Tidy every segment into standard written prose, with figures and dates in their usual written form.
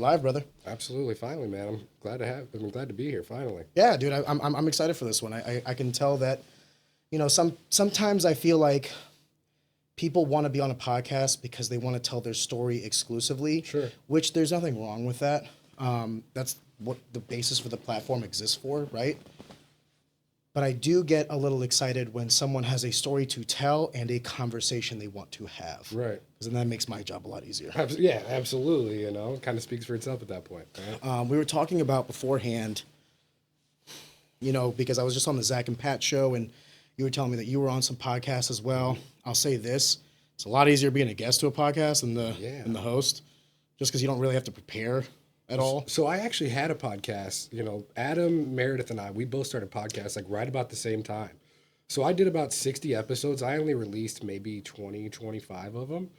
live, brother. Absolutely, finally, man. I'm glad to be here. Finally. Yeah, dude. I'm excited for this one. I can tell that, sometimes I feel like people want to be on a podcast because they want to tell their story exclusively. Sure. Which there's nothing wrong with that. That's what the basis for the platform exists for, right? But I do get a little excited when someone has a story to tell and a conversation they want to have. Right. Because then that makes my job a lot easier. Yeah, absolutely. It kind of speaks for itself at that point. Right? We were talking about beforehand, because I was just on the Zach and Pat show, and you were telling me that you were on some podcasts as well. I'll say this: it's a lot easier being a guest to a podcast than the host, just because you don't really have to prepare at all. So I actually had a podcast. Adam, Meredith, and we both started podcasts like right about the same time. So I did about 60 episodes. I only released maybe 20, 25 of them.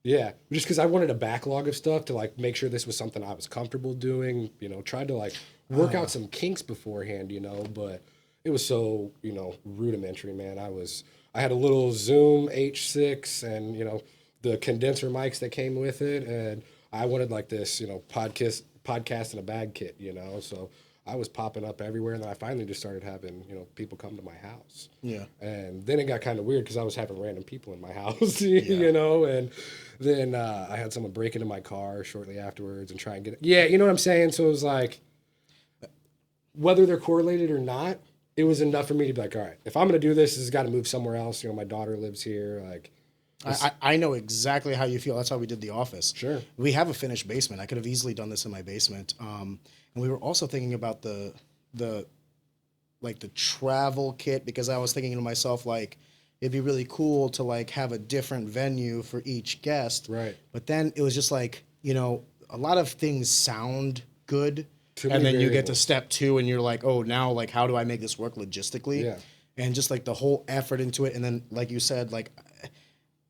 Yeah, just because I wanted a backlog of stuff to like make sure this was something I was comfortable doing. Tried to like work out some kinks beforehand. But it was so rudimentary, man. I had a little Zoom H6 and the condenser mics that came with it, and I wanted like this podcast in a bag kit. So I was popping up everywhere, and then I finally just started having people come to my house. Yeah. And then it got kind of weird because I was having random people in my house, and then I had someone break into my car shortly afterwards and try and get it. Yeah, you know what I'm saying? So it was like, whether they're correlated or not, it was enough for me to be like, all right, if I'm going to do this, this has got to move somewhere else. My daughter lives here. Like, I know exactly how you feel. That's how we did The Office. Sure. We have a finished basement. I could have easily done this in my basement. And we were also thinking about the travel kit, because I was thinking to myself, like, it'd be really cool to like have a different venue for each guest. Right. But then it was just like, a lot of things sound good. Too And many then you get to variables. step 2 and you're like, oh, now like, how do I make this work logistically? Yeah. And just like the whole effort into it. And then, like you said, like,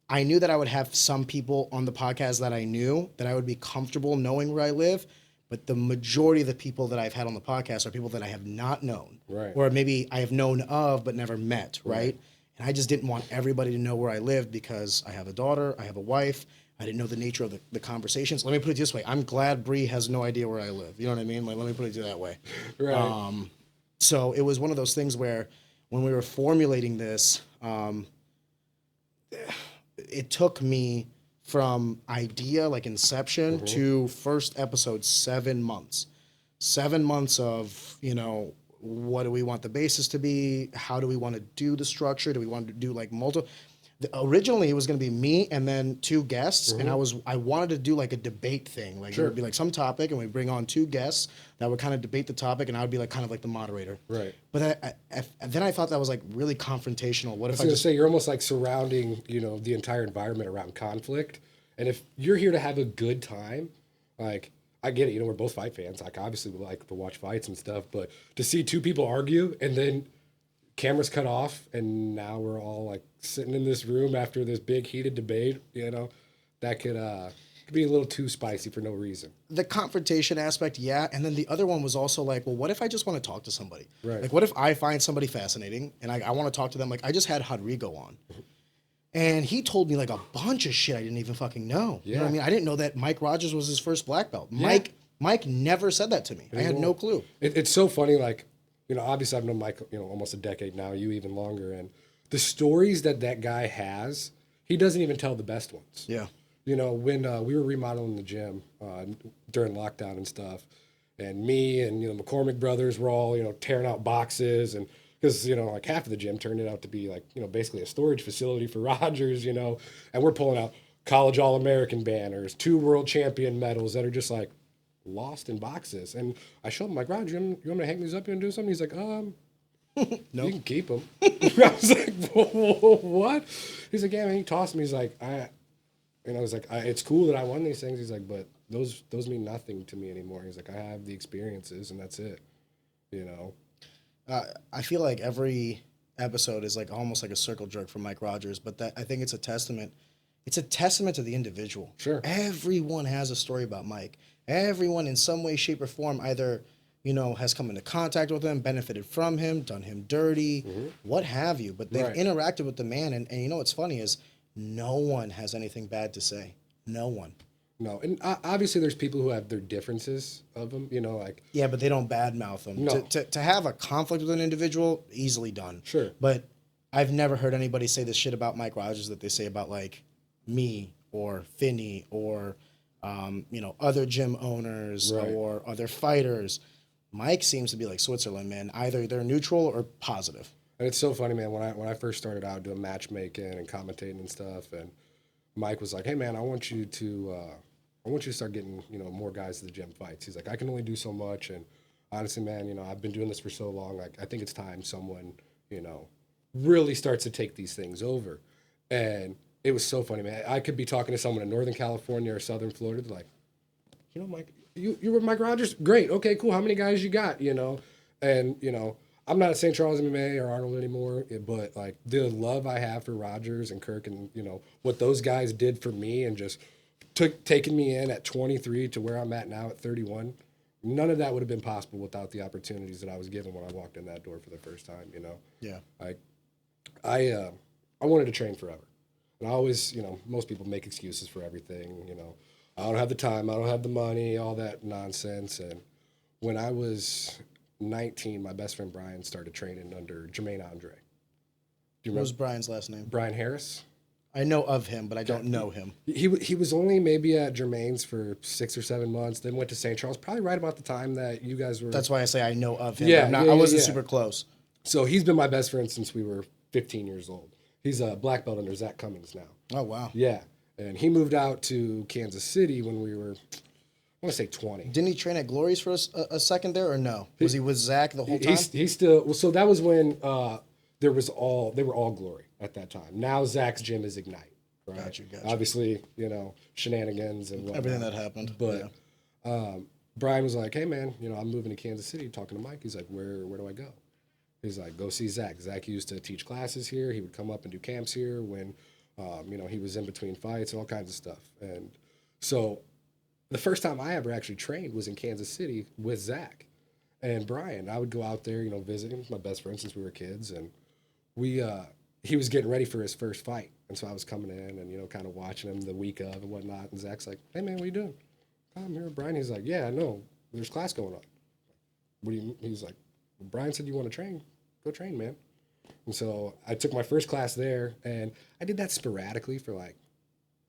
I knew that I would have some people on the podcast that I knew that I would be comfortable knowing where I live, but the majority of the people that I've had on the podcast are people that I have not known, Right. or maybe I have known of but never met, right? And I just didn't want everybody to know where I lived because I have a daughter, I have a wife, I didn't know the nature of the conversations. Let me put it this way: I'm glad Bree has no idea where I live. You know what I mean? Like, let me put it that way. Right. So it was one of those things where when we were formulating this, it took me from idea, like inception, to first episode 7 months. 7 months of, what do we want the basis to be? How do we want to do the structure? Do we want to do like multiple? Originally, it was going to be me and then 2 guests, and I wanted to do like a debate thing. Like, there would be like some topic, and we bring on 2 guests that would kind of debate the topic, and I would be like kind of like the moderator. Right. But then I thought that was like really confrontational. What I if was I going to just say, you're almost like surrounding, the entire environment around conflict. And if you're here to have a good time, like, I get it, we're both fight fans. Like, obviously we like to watch fights and stuff, but to see 2 people argue and then cameras cut off and now we're all like sitting in this room after this big heated debate, that could be a little too spicy for no reason. the confrontation aspect, yeah. And then the other one was also like, well, what if I just want to talk to somebody? Right. Like, what if I find somebody fascinating and I want to talk to them? Like, I just had Rodrigo on. And he told me like a bunch of shit I didn't even fucking know. You know what I mean? I didn't know that Mike Rogers was his first black belt. Yeah. Mike never said that to me. I had no clue. It's so funny, like, obviously I've known Mike, almost a decade now, you even longer. And the stories that guy has, he doesn't even tell the best ones. Yeah. When we were remodeling the gym during lockdown and stuff, and me and, McCormick brothers were all, tearing out boxes, and because, like half of the gym turned it out to be like, basically a storage facility for Rogers, and we're pulling out college All-American banners, 2 world champion medals that are just like lost in boxes. And I showed him like, Roger, you want me to hang these up here and do something? He's like, no. You can keep them. I was like, what? He's like, yeah, man, he tossed me. He's like, and I was like, it's cool that I won these things. He's like, but those mean nothing to me anymore. He's like, I have the experiences and that's it, I feel like every episode is like almost like a circle jerk from Mike Rogers, but I think it's a testament. It's a testament to the individual. Sure. Everyone has a story about Mike. Everyone in some way, shape, or form either, has come into contact with him, benefited from him, done him dirty, what have you. But they've interacted with the man, and what's funny is no one has anything bad to say. No one. no. And obviously, there's people who have their differences of them. You know, like Yeah, but they don't badmouth them. No. To have a conflict with an individual, easily done. Sure. But I've never heard anybody say this shit about Mike Rogers that they say about like me or Finney or other gym owners Right. or other fighters. Mike seems to be like Switzerland, man. Either they're neutral or positive. And it's so funny, man. When I first started out doing matchmaking and commentating and stuff, and Mike was like, "Hey, man, I want you to start getting more guys to the gym fights." He's like, "I can only do so much, and honestly, man, I've been doing this for so long. Like, I think it's time someone really starts to take these things over." And it was so funny, man. I could be talking to someone in Northern California or Southern Florida, they're like, Mike, you were Mike Rogers? Great. Okay, cool. How many guys you got? And I'm not at St. Charles MMA or Arnold anymore, but like the love I have for Rogers and Kirk and what those guys did for me and just taking me in at 23 to where I'm at now at 31. None of that would have been possible without the opportunities that I was given when I walked in that door for the first time. Yeah. I wanted to train forever. And I always, most people make excuses for everything. I don't have the time, I don't have the money, all that nonsense. And when I was 19, my best friend Brian started training under Jermaine Andre. Do you What was remember Brian's last name? Brian Harris? I know of him, but I don't know him. He was only maybe at Jermaine's for 6 or 7 months, then went to St. Charles, probably right about the time that you guys were. That's why I say I know of him. Yeah, I wasn't yeah. super close. So he's been my best friend since we were 15 years old. He's a black belt under Zach Cummings now. Oh, wow. Yeah. And he moved out to Kansas City when we were, I want to say 20. Didn't he train at Glory's for a second there, or no? Was he with Zach the whole time? He's still, well, so that was when they were all Glory at that time. Now Zach's gym is Ignite. Right? Gotcha. Obviously, shenanigans and whatnot. Everything that happened. But yeah. Brian was like, "Hey, man, I'm moving to Kansas City." Talking to Mike, he's like, "Where do I go?" He's like, "Go see Zach. Zach used to teach classes here. He would come up and do camps here when, he was in between fights, all kinds of stuff." And so, the first time I ever actually trained was in Kansas City with Zach and Brian. I would go out there, visit him. He's my best friend since we were kids, and he was getting ready for his first fight. And so I was coming in and, kind of watching him the week of and whatnot. And Zach's like, "Hey, man, what are you doing?" "I'm here with Brian." He's like, "Yeah, I know. There's class going on." "What do you mean?" He's like, "Well, Brian said you want to train. Go train, man." And so I took my first class there. And I did that sporadically for like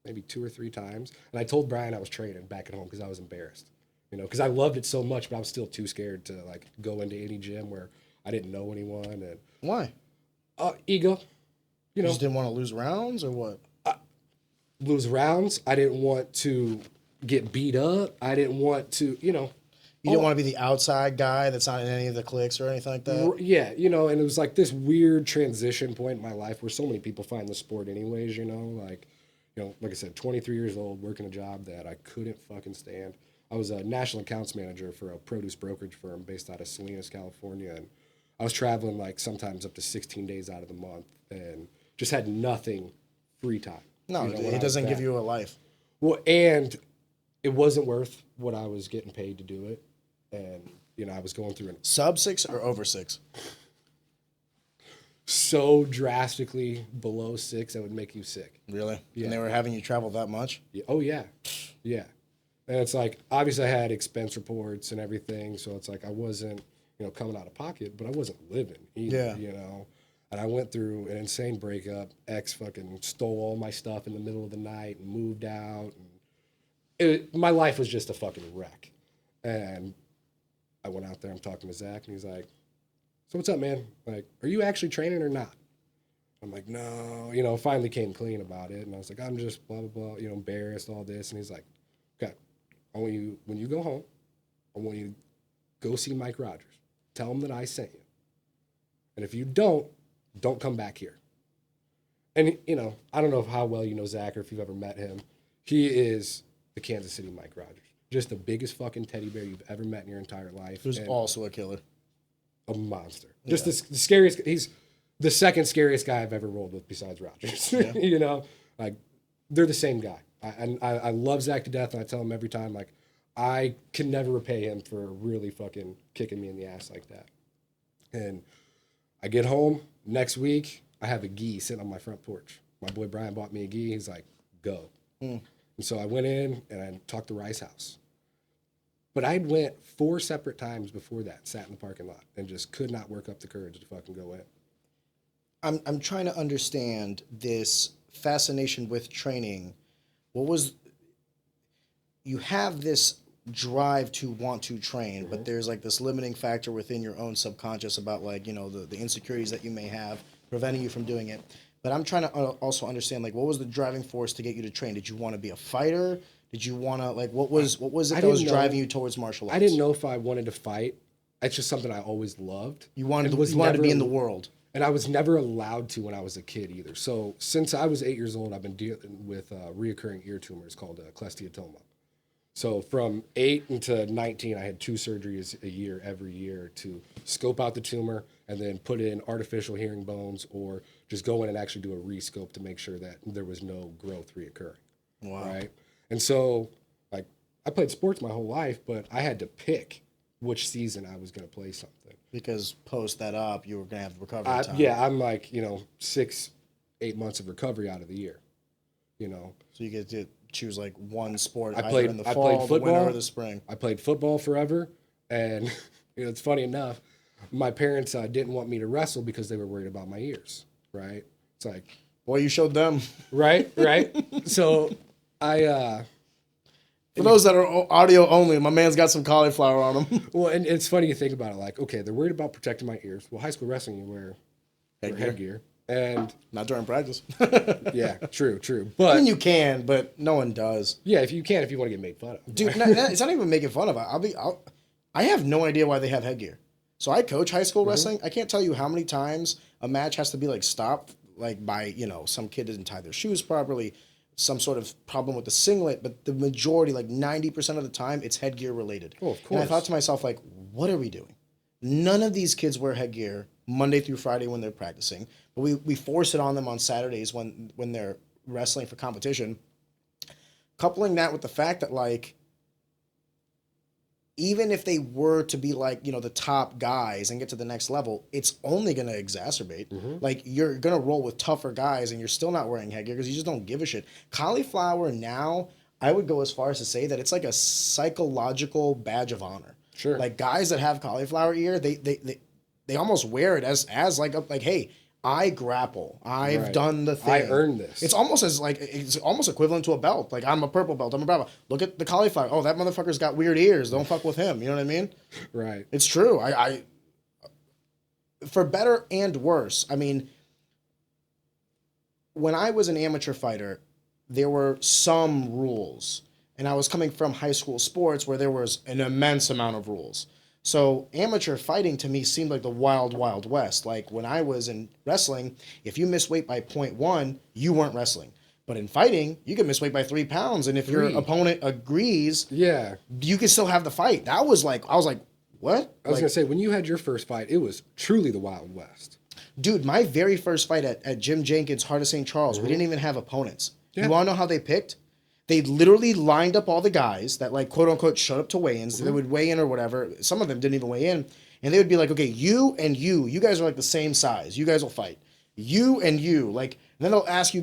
maybe 2 or 3 times. And I told Brian I was training back at home because I was embarrassed. Because I loved it so much, but I was still too scared to like go into any gym where I didn't know anyone. And Why? ego. You just didn't want to lose rounds, or what? Lose rounds. I didn't want to get beat up. I didn't want to, You didn't want to be the outside guy that's not in any of the cliques or anything like that? Yeah, and it was like this weird transition point in my life where so many people find the sport anyways, like I said, 23 years old, working a job that I couldn't fucking stand. I was a national accounts manager for a produce brokerage firm based out of Salinas, California, and I was traveling like sometimes up to 16 days out of the month and just had nothing free time. No, it doesn't give you a life. Well, and it wasn't worth what I was getting paid to do it. And, I was going through it Sub 6 or over 6? so drastically below 6 that would make you sick. Really? Yeah. And they were having you travel that much? Yeah. Oh, yeah. Yeah. And it's like, obviously I had expense reports and everything. So it's like I wasn't, coming out of pocket, but I wasn't living either, And I went through an insane breakup. Ex fucking stole all my stuff in the middle of the night and moved out. And my life was just a fucking wreck. And I went out there, I'm talking to Zach, and he's like, "So what's up, man? Like, are you actually training or not?" I'm like, "No," finally came clean about it. And I was like, "I'm just blah, blah, blah, embarrassed, all this." And he's like, "Okay, I want you, when you go home, I want you to go see Mike Rogers. Tell him that I sent you. And if you don't come back here." And, I don't know how well you know Zach or if you've ever met him. He is the Kansas City Mike Rogers. Just the biggest fucking teddy bear you've ever met in your entire life. Who's also a killer. A monster. Just the scariest. He's the second scariest guy I've ever rolled with besides Rogers. Yeah. Like they're the same guy. I love Zach to death, and I tell him every time, like, I can never repay him for really fucking kicking me in the ass like that. And I get home next week, I have a gi sitting on my front porch. My boy Brian bought me a gi. He's like, "Go." And so I went in and I talked to Rice House. But I'd went 4 separate times before that, sat in the parking lot, and just could not work up the courage to fucking go in. I'm trying to understand this fascination with training. You have this drive to want to train, but there's like this limiting factor within your own subconscious about like, the insecurities that you may have preventing you from doing it. But I'm trying to also understand, like, what was the driving force to get you to train? Did you want to be a fighter? Did you want to, like, what was it that was driving you towards martial arts? I didn't know if I wanted to fight. It's just something I always loved. You wanted to be in the world. And I was never allowed to when I was a kid either. So since I was 8 years old, I've been dealing with reoccurring ear tumors called cholesteatoma. So from 8 into 19, I had 2 surgeries a year, every year, to scope out the tumor and then put in artificial hearing bones or just go in and actually do a re-scope to make sure that there was no growth reoccurring. Wow. Right? And so, like, I played sports my whole life, but I had to pick which season I was going to play something. Because post that up, you were going to have recovery time. Yeah, I'm like, 6-8 months of recovery out of the year, So you get to choose like one sport I played in the fall, football, the winter, or the spring. I played football forever, and it's funny enough, my parents didn't want me to wrestle because they were worried about my ears, right? It's like, Well, you showed them. right. So I For those that are audio only, my man's got some cauliflower on him. well, and it's funny to think about it. Like, okay, they're worried about protecting my ears. Well, high school wrestling, you wear headgear, and Not during practice. yeah, true. But I mean, you can, but no one does. yeah, if you want to get made fun of, Dude, it's not even making fun of it. I have no idea why they have headgear. So I coach high school wrestling. I can't tell you how many times a match has to be like stopped, like by, some kid didn't tie their shoes properly, some sort of problem with the singlet, but the majority, like 90% of the time, it's headgear related. Oh, of course. And I thought to myself, like, what are we doing? None of these kids wear headgear Monday through Friday when they're practicing, but we force it on them on Saturdays when they're wrestling for competition. Coupling that with the fact that, like, even if they were to be like, the top guys and get to the next level, it's only going to exacerbate. Like, you're going to roll with tougher guys and you're still not wearing headgear because you just don't give a shit. Cauliflower now, I would go as far as to say that it's like a psychological badge of honor. Sure. Like, guys that have cauliflower ear, they almost wear it as like, hey, I grapple. I've done the thing. I earned this. It's almost equivalent to a belt. Like, I'm a purple belt. I'm a brown belt. Look at the cauliflower. Oh, that motherfucker's got weird ears. Don't fuck with him. You know what I mean? Right. It's true. I for better and worse. I mean, when I was an amateur fighter, there were some rules. And I was coming from high school sports where there was an immense amount of rules. So amateur fighting to me seemed like the wild, wild west. Like, when I was in wrestling, if you miss weight by 0.1, you weren't wrestling. But in fighting, you can miss weight by 3 pounds. And if your opponent agrees, you can still have the fight. I was like, what? I was going to say, when you had your first fight, it was truly the Wild West. Dude, my very first fight at Jim Jenkins' Heart of St. Charles, we didn't even have opponents. Yeah. You want to know how they picked? They literally lined up all the guys that, like, quote unquote, showed up to weigh-ins. They would weigh in or whatever. Some of them didn't even weigh in. And they would be like, okay, you and you guys are like the same size. You guys will fight. You and you. Like, and then they'll ask you,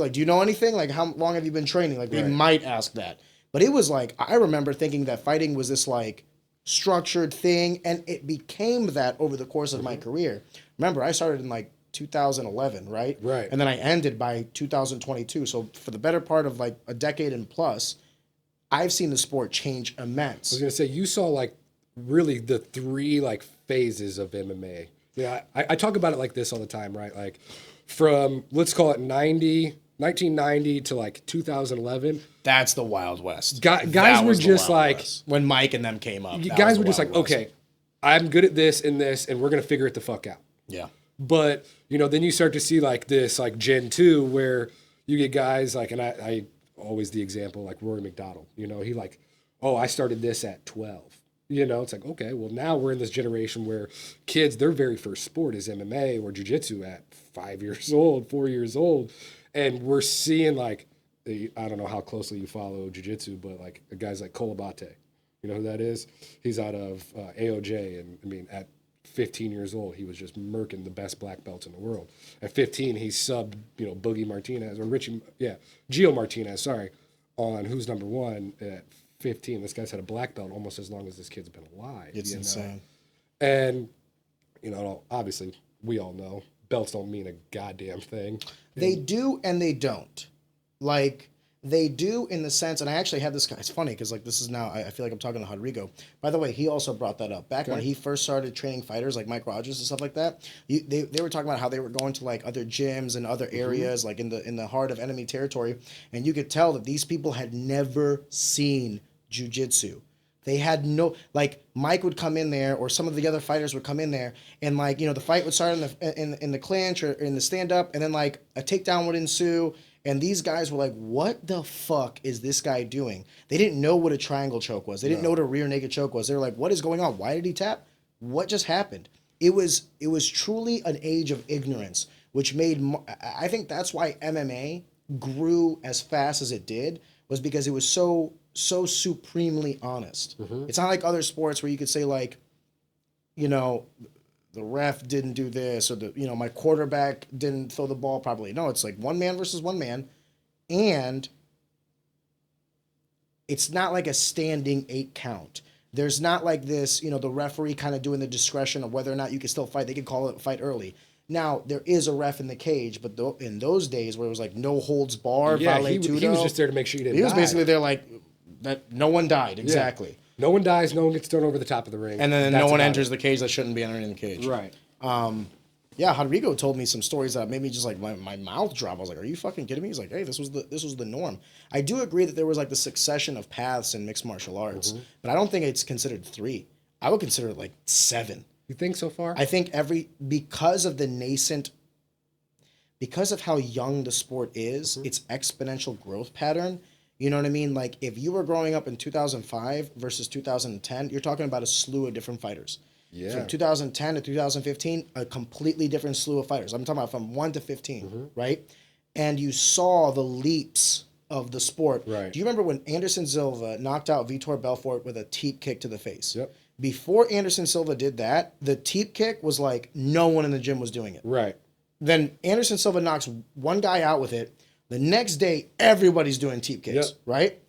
like, do you know anything? Like, how long have you been training? Like, they might ask that. But it was like, I remember thinking that fighting was this, like, structured thing. And it became that over the course of my career. Remember, I started in, like, 2011, right? Right. And then I ended by 2022. So for the better part of like a decade and plus, I've seen the sport change immense. I was going to say, you saw like really the 3 like phases of MMA. Yeah, I talk about it like this all the time, right? Like from, let's call it 1990 to like 2011. That's the Wild West. Guys were just like, when Mike and them came up, guys were just like, okay, I'm good at this and this, and we're going to figure it the fuck out. Yeah. But, then you start to see like this, like Gen 2, where you get guys like, and I always the example, like Rory McDonald, he like, oh, I started this at 12. It's like, okay, well, now we're in this generation where kids, their very first sport is MMA or jiu-jitsu at 5 years old, 4 years old. And we're seeing like, I don't know how closely you follow jiu-jitsu, but like guys like Kolabate, you know who that is? He's out of AOJ. And I mean, at 15 years old, he was just murking the best black belts in the world. At 15, he subbed, Boogie Martinez or Gio Martinez, sorry, on who's number one at 15. This guy's had a black belt almost as long as this kid's been alive. It's insane. And, obviously, we all know belts don't mean a goddamn thing. They do and they don't. Like, they do in the sense, and I actually had this guy, it's funny because, like, this is now, I feel like I'm talking to Rodrigo. By the way, he also brought that up. Back when he first started training fighters, like Mike Rogers and stuff like that, they were talking about how they were going to, like, other gyms and other areas, like, in the heart of enemy territory, and you could tell that these people had never seen jiu-jitsu. They had no, like, Mike would come in there, or some of the other fighters would come in there, and, like, the fight would start in the clinch or in the stand-up, and then, like, a takedown would ensue, and these guys were like, what the fuck is this guy doing? They didn't know what a triangle choke was. They didn't know what a rear naked choke was. They were like, what is going on? Why did he tap? What just happened? It was truly an age of ignorance, which made, I think that's why MMA grew as fast as it did, was because it was so supremely honest. It's not like other sports where you could say, like, the ref didn't do this, or my quarterback didn't throw the ball properly. No, it's like one man versus one man, and it's not like a standing 8 count. There's not like this, the referee kind of doing the discretion of whether or not you can still fight. They could call it a fight early. Now, there is a ref in the cage, but in those days where it was like no holds barred, he was just there to make sure you didn't die. He was basically there like that no one died, exactly. Yeah. No one dies, no one gets thrown over the top of the ring. And then no one enters the cage that shouldn't be entering the cage. Right. Rodrigo told me some stories that made me just like my mouth drop. I was like, are you fucking kidding me? He's like, hey, this was the norm. I do agree that there was like the succession of paths in mixed martial arts, but I don't think it's considered 3. I would consider it like 7. You think so far? I think because of how young the sport is, its exponential growth pattern. You know what I mean? Like, if you were growing up in 2005 versus 2010, you're talking about a slew of different fighters. Yeah. From 2010 to 2015, a completely different slew of fighters. I'm talking about from 1 to 15, right? And you saw the leaps of the sport. Right. Do you remember when Anderson Silva knocked out Vitor Belfort with a teep kick to the face? Yep. Before Anderson Silva did that, the teep kick was like no one in the gym was doing it. Right. Then Anderson Silva knocks one guy out with it. The next day, everybody's doing teep kicks, right?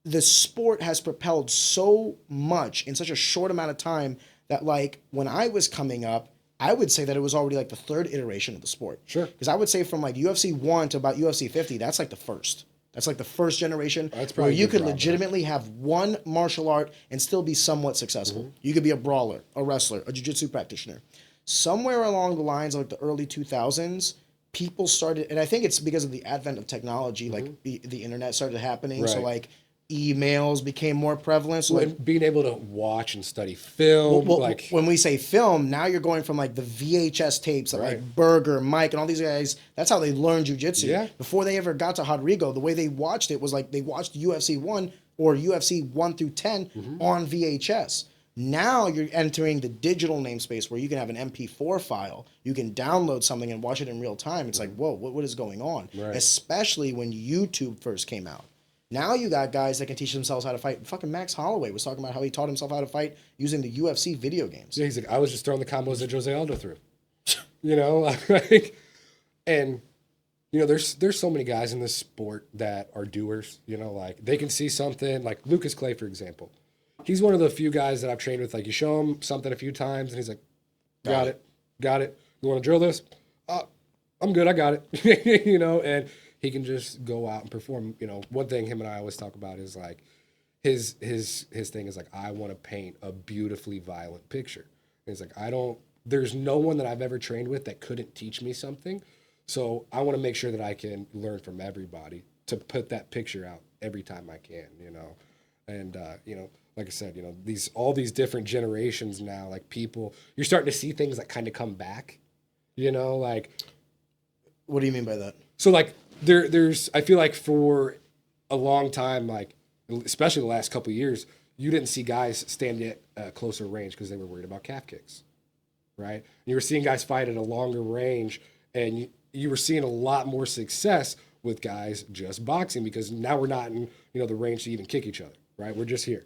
The sport has propelled so much in such a short amount of time that, like, when I was coming up, I would say that it was already like the 3rd iteration of the sport. Sure. Because I would say from like UFC 1 to about UFC 50, that's like the first. That's like the first generation where you could legitimately have one martial art and still be somewhat successful. You could be a brawler, a wrestler, a jiu-jitsu practitioner. Somewhere along the lines of like the early 2000s, people started, and I think it's because of the advent of technology, like the internet started happening. So like emails became more prevalent. So like being able to watch and study film. Like when we say film, now you're going from like the VHS tapes that like Berger, Mike, and all these guys. That's how they learned jiu-jitsu. Yeah. Before they ever got to Rodrigo, the way they watched it was like they watched UFC 1 or UFC 1 through 10 on VHS. Now you're entering the digital namespace where you can have an MP4 file. You can download something and watch it in real time. It's like, whoa, what is going on? Right. Especially when YouTube first came out. Now you got guys that can teach themselves how to fight. Fucking Max Holloway was talking about how he taught himself how to fight using the UFC video games. Yeah, he's like, I was just throwing the combos that Jose Aldo threw. And there's so many guys in this sport that are doers. Like they can see something. Like Lucas Clay, for example. He's one of the few guys that I've trained with. Like, you show him something a few times, and he's like, got it. You want to drill this? I'm good. I got it. And he can just go out and perform. One thing him and I always talk about is, like, his thing is, like, I want to paint a beautifully violent picture. And he's like, there's no one that I've ever trained with that couldn't teach me something. So I want to make sure that I can learn from everybody to put that picture out every time I can, And, like I said, all these different generations now, like people, you're starting to see things that kind of come back, like. What do you mean by that? So like there's, I feel like for a long time, like especially the last couple of years, you didn't see guys stand at a closer range because they were worried about calf kicks, right? You were seeing guys fight at a longer range, and you were seeing a lot more success with guys just boxing because now we're not in the range to even kick each other, right? We're just here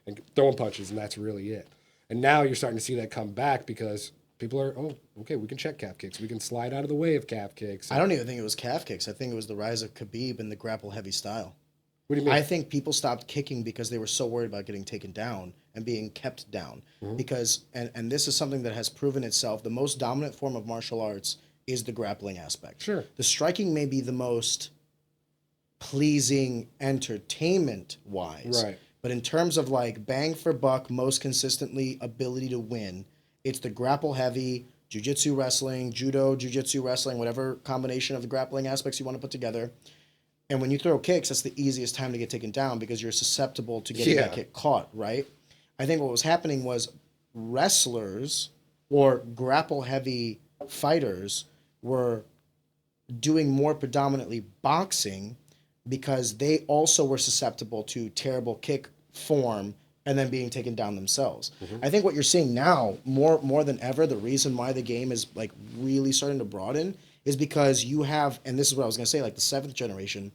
and throwing punches, and that's really it. And now you're starting to see that come back because People are, oh, okay, we can check calf kicks. We can slide out of the way of calf kicks. I don't even think it was calf kicks. I think it was the rise of Khabib and the grapple heavy style. What do you mean? I think people stopped kicking because they were so worried about getting taken down and being kept down. Because, and this is something that has proven itself, the most dominant form of martial arts is the grappling aspect. Sure. The striking may be the most pleasing entertainment-wise. Right. But in terms of like bang for buck, most consistently ability to win, it's the grapple heavy, jiu-jitsu wrestling, judo, jiu-jitsu wrestling, whatever combination of the grappling aspects you want to put together. And when you throw kicks, that's the easiest time to get taken down because you're susceptible to getting that kick caught, right? I think what was happening was wrestlers or grapple-heavy fighters were doing more predominantly boxing because they also were susceptible to terrible kick form and then being taken down themselves. I think what you're seeing now, more than ever, the reason why the game is like really starting to broaden is because you have, and this is what I was going to say, like the seventh generation,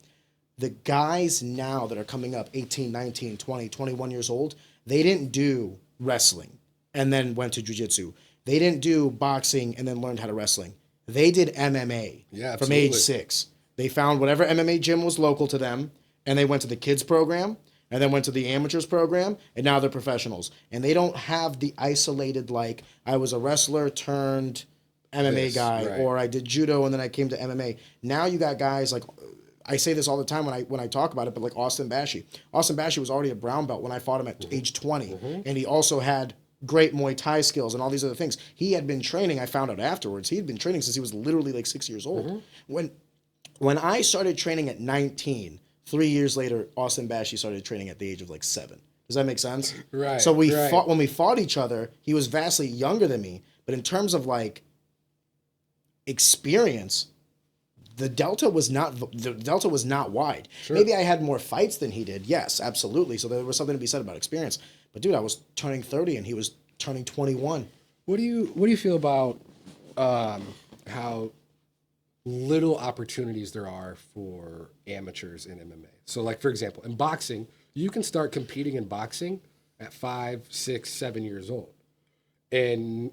the guys now that are coming up 18, 19, 20, 21 years old, they didn't do wrestling and then went to jiu-jitsu. They didn't do boxing and then learned how to wrestling. They did MMA from age 6. They found whatever MMA gym was local to them, and they went to the kids program, and then went to the amateurs program, and now they're professionals. And they don't have the isolated, like, I was a wrestler turned MMA guy, right. or I did judo and then I came to MMA. Now you got guys like, I say this all the time when I talk about it, but like Austin Bashi. Austin Bashi was already a brown belt when I fought him at age 20, and he also had great Muay Thai skills and all these other things. He had been training, I found out afterwards, he had been training since he was literally like 6 years old. When I started training at 19, 3 years later, Austin Bashi started training at the age of like 7. Does that make sense? Right. So fought, when we fought each other, he was vastly younger than me, but in terms of like experience, the delta was not wide. Sure. Maybe I had more fights than he did. Yes, absolutely. So there was something to be said about experience. But dude, I was turning 30 and he was turning 21. What do you feel about how little opportunities there are for amateurs in MMA? So like, for example, in boxing, you can start competing in boxing at 5, 6, 7 years old. And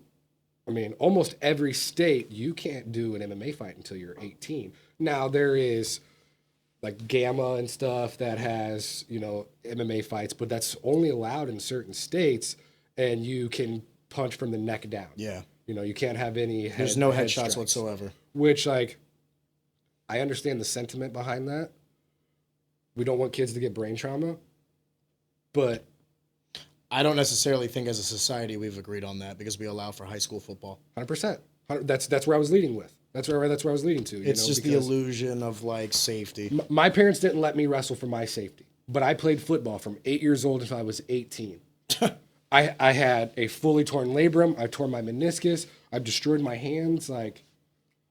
I mean, almost every state, you can't do an MMA fight until you're 18. Now, there is like Gamma and stuff that has, MMA fights, but that's only allowed in certain states, and you can punch from the neck down. Yeah. You can't have any There's no head headshots strikes, whatsoever. which, like, I understand the sentiment behind that. We don't want kids to get brain trauma, but I don't necessarily think as a society we've agreed on that because we allow for high school football. 100%. That's where I was leading with. That's where I was leading to. It's just the illusion of like safety. My parents didn't let me wrestle for my safety, but I played football from 8 years old until I was 18. I had a fully torn labrum. I tore my meniscus. I've destroyed my hands. Like,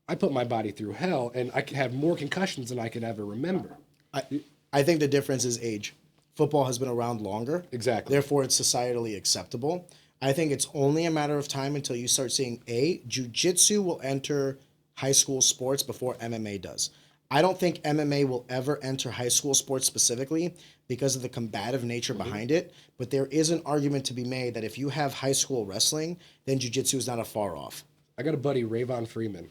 I put my body through hell, and I could have more concussions than I could ever remember. I think the difference is age. Football has been around longer. Exactly. Therefore, it's societally acceptable. I think it's only a matter of time until you start seeing jiu-jitsu will enter high school sports before MMA does. I don't think MMA will ever enter high school sports specifically because of the combative nature behind it. But there is an argument to be made that if you have high school wrestling, then jiu-jitsu is not a far off. I got a buddy, Rayvon Freeman.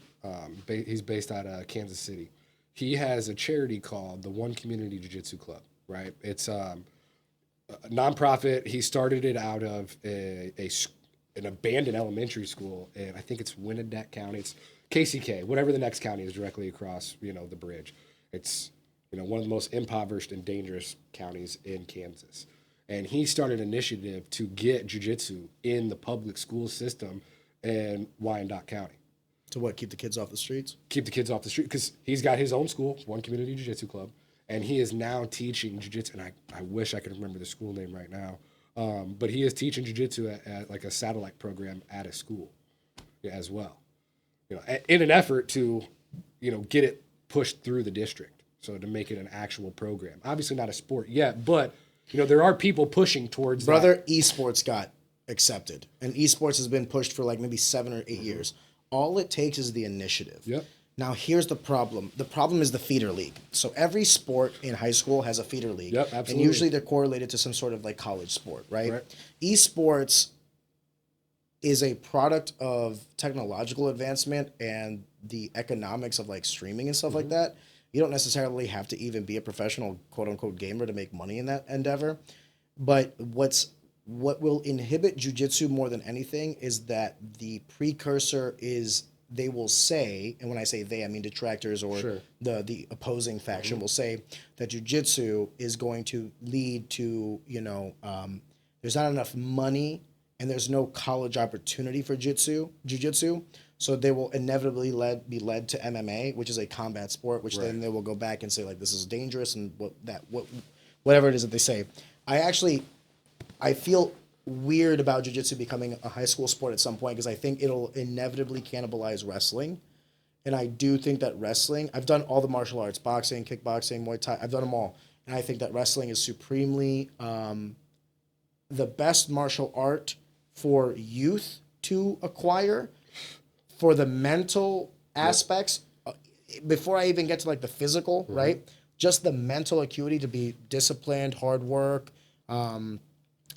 He's based out of Kansas City. He has a charity called the One Community Jiu-Jitsu Club, right? It's a nonprofit. He started it out of an abandoned elementary school, and I think it's Winnipeg County. It's KCK, whatever the next county is directly across, the bridge. It's, one of the most impoverished and dangerous counties in Kansas. And he started an initiative to get jiu-jitsu in the public school system in Wyandotte County. To what, keep the kids off the streets? Keep the kids off the street, because he's got his own school, One Community Jiu-Jitsu Club, and he is now teaching jiu-jitsu, and I wish I could remember the school name right now, but he is teaching jiu-jitsu at like a satellite program at a school as well. In an effort to, get it pushed through the district, so to make it an actual program. Obviously not a sport yet, but, there are people pushing towards that. Esports got accepted, and esports has been pushed for like maybe 7 or 8 years. All it takes is the initiative. Yep. Now, here's the problem. The problem is the feeder league. So every sport in high school has a feeder league. Yep, absolutely. And usually they're correlated to some sort of like college sport, right? Esports is a product of technological advancement and the economics of like streaming and stuff like that. You don't necessarily have to even be a professional quote unquote gamer to make money in that endeavor. But what will inhibit jujitsu more than anything is that the precursor is they will say, and when I say they, I mean detractors or Sure. the opposing faction will say that jujitsu is going to lead to, there's not enough money and there's no college opportunity for jujitsu. So they will inevitably be led to MMA, which is a combat sport, which then they will go back and say like this is dangerous and whatever it is that they say. I feel weird about jiu-jitsu becoming a high school sport at some point because I think it'll inevitably cannibalize wrestling. And I do think that wrestling, I've done all the martial arts, boxing, kickboxing, Muay Thai, I've done them all. And I think that wrestling is supremely the best martial art for youth to acquire, for the mental aspects, before I even get to like the physical, right? Just the mental acuity to be disciplined, hard work,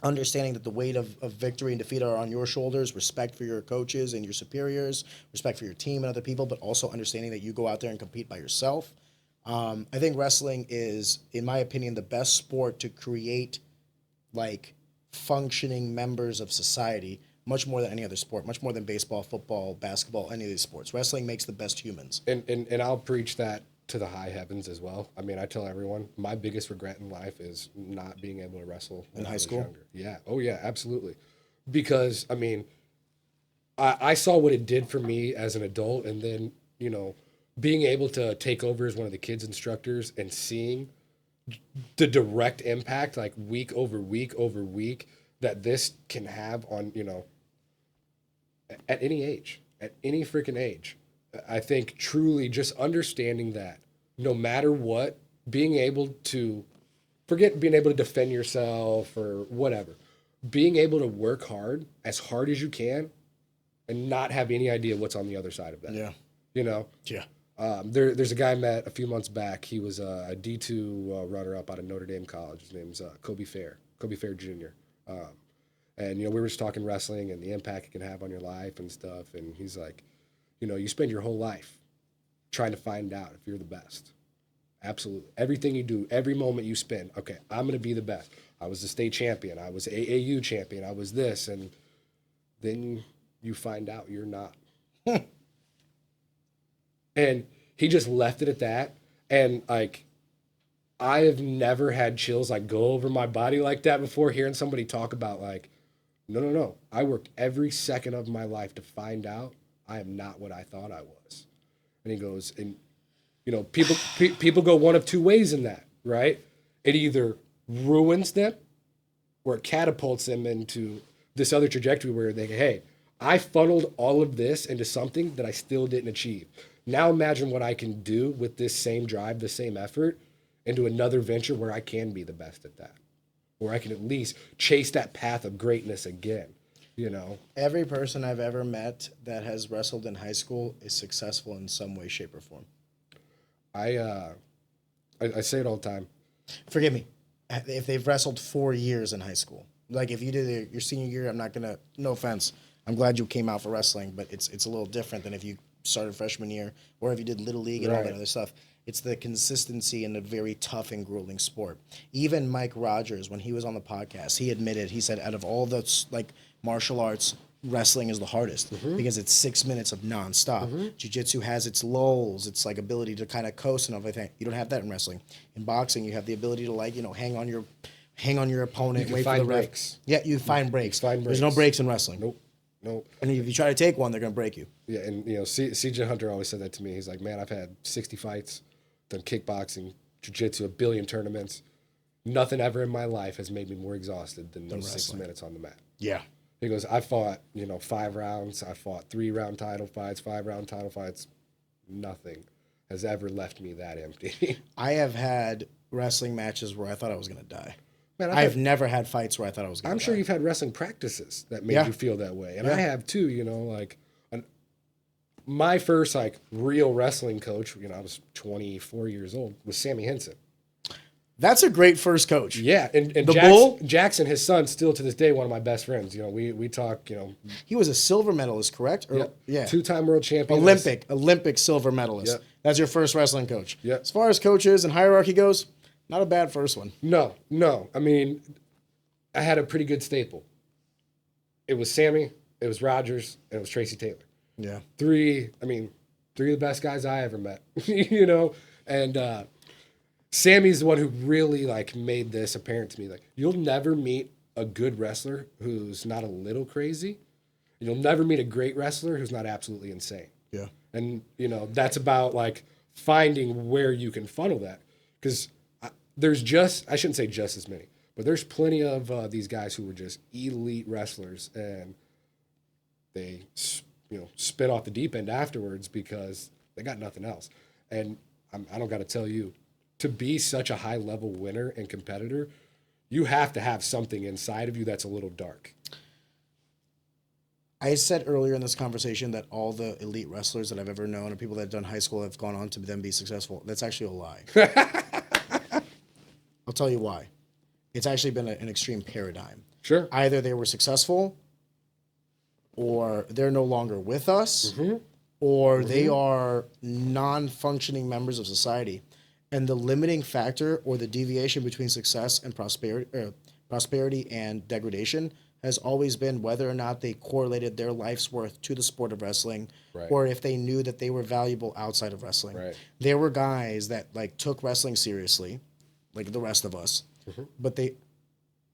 understanding that the weight of victory and defeat are on your shoulders, respect for your coaches and your superiors, respect for your team and other people, but also understanding that you go out there and compete by yourself. I think wrestling is, in my opinion, the best sport to create like functioning members of society, much more than any other sport, much more than baseball, football, basketball, any of these sports. Wrestling makes the best humans. And I'll preach that to the high heavens as well. I mean, I tell everyone my biggest regret in life is not being able to wrestle when In I high was school? younger. Yeah. Oh yeah, absolutely. Because I mean, I saw what it did for me as an adult, and then being able to take over as one of the kids instructors and seeing the direct impact, like week over week over week, that this can have on at any age, at any freaking age. I think truly just understanding that no matter what, being able to forget being able to defend yourself or whatever, being able to work hard as you can and not have any idea what's on the other side of that. Yeah. Yeah. There's a guy I met a few months back. He was a D2 runner-up out of Notre Dame College. His name's Kobe Fair Jr. And we were just talking wrestling and the impact it can have on your life and stuff. And he's like, you spend your whole life trying to find out if you're the best. Absolutely. Everything you do, every moment you spend, okay, I'm going to be the best. I was the state champion. I was AAU champion. I was this. And then you find out you're not. And he just left it at that. And like, I have never had chills like go over my body like that before, hearing somebody talk about like, no. I worked every second of my life to find out I am not what I thought I was. And he goes, and people go one of two ways in that, right? It either ruins them or it catapults them into this other trajectory where they go, hey, I funneled all of this into something that I still didn't achieve. Now imagine what I can do with this same drive, the same effort, into another venture where I can be the best at that, where I can at least chase that path of greatness again. Every person I've ever met that has wrestled in high school is successful in some way, shape, or form. I say it all the time. Forgive me. If they've wrestled 4 years in high school, like if you did your senior year, I'm not gonna. No offense. I'm glad you came out for wrestling, but it's a little different than if you started freshman year or if you did little league and all that other stuff. It's the consistency in a very tough and grueling sport. Even Mike Rogers, when he was on the podcast, he said out of all the like martial arts, wrestling is the hardest because it's 6 minutes of nonstop. Jiu-jitsu has its lulls, its like ability to kind of coast and everything. You don't have that in wrestling. In boxing, you have the ability to like, hang on your opponent, wait for the ref. Breaks. Yeah, you find breaks. Find There's no breaks. breaks in wrestling. Nope. And if you try to take one, they're going to break you. Yeah, and CJ Hunter always said that to me. He's like, man, I've had 60 fights, done kickboxing, jiu-jitsu, a billion tournaments. Nothing ever in my life has made me more exhausted than those 6 minutes on the mat. Yeah. He goes, I fought, 5 rounds. I fought 3-round title fights, 5-round title fights. Nothing has ever left me that empty. I have had wrestling matches where I thought I was going to die. Man, I've never had fights where I thought I was going to die. I'm sure you've had wrestling practices that made you feel that way. And I have too, my first like real wrestling coach, I was 24 years old, was Sammy Henson. That's a great first coach. Yeah, and Bull? Jackson, his son, still to this day one of my best friends. You know, we talk. You know, He was a silver medalist, correct? Or, yep. Yeah. 2-time world champion. Olympic silver medalist. Yep. That's your first wrestling coach. Yep. As far as coaches and hierarchy goes, not a bad first one. No. I mean, I had a pretty good staple. It was Sammy, it was Rogers, and it was Tracy Taylor. Yeah. Three of the best guys I ever met. You know, and Sammy's the one who really like made this apparent to me. Like, you'll never meet a good wrestler who's not a little crazy. You'll never meet a great wrestler who's not absolutely insane. Yeah. And, you know, that's about like finding where you can funnel that. Because there's I shouldn't say just as many, but there's plenty of these guys who were just elite wrestlers and they, you know, spit off the deep end afterwards because they got nothing else. And I don't got to tell you, to be such a high level winner and competitor, you have to have something inside of you that's a little dark. I said earlier in this conversation that all the elite wrestlers that I've ever known or people that have done high school have gone on to then be successful. That's actually a lie. I'll tell you why. It's actually been an extreme paradigm. Sure. Either they were successful or they're no longer with us or they are non-functioning members of society. And the limiting factor or the deviation between success and prosperity and degradation has always been whether or not they correlated their life's worth to the sport of wrestling, right, or if they knew that they were valuable outside of wrestling. Right. There were guys that like took wrestling seriously, like the rest of us, but they,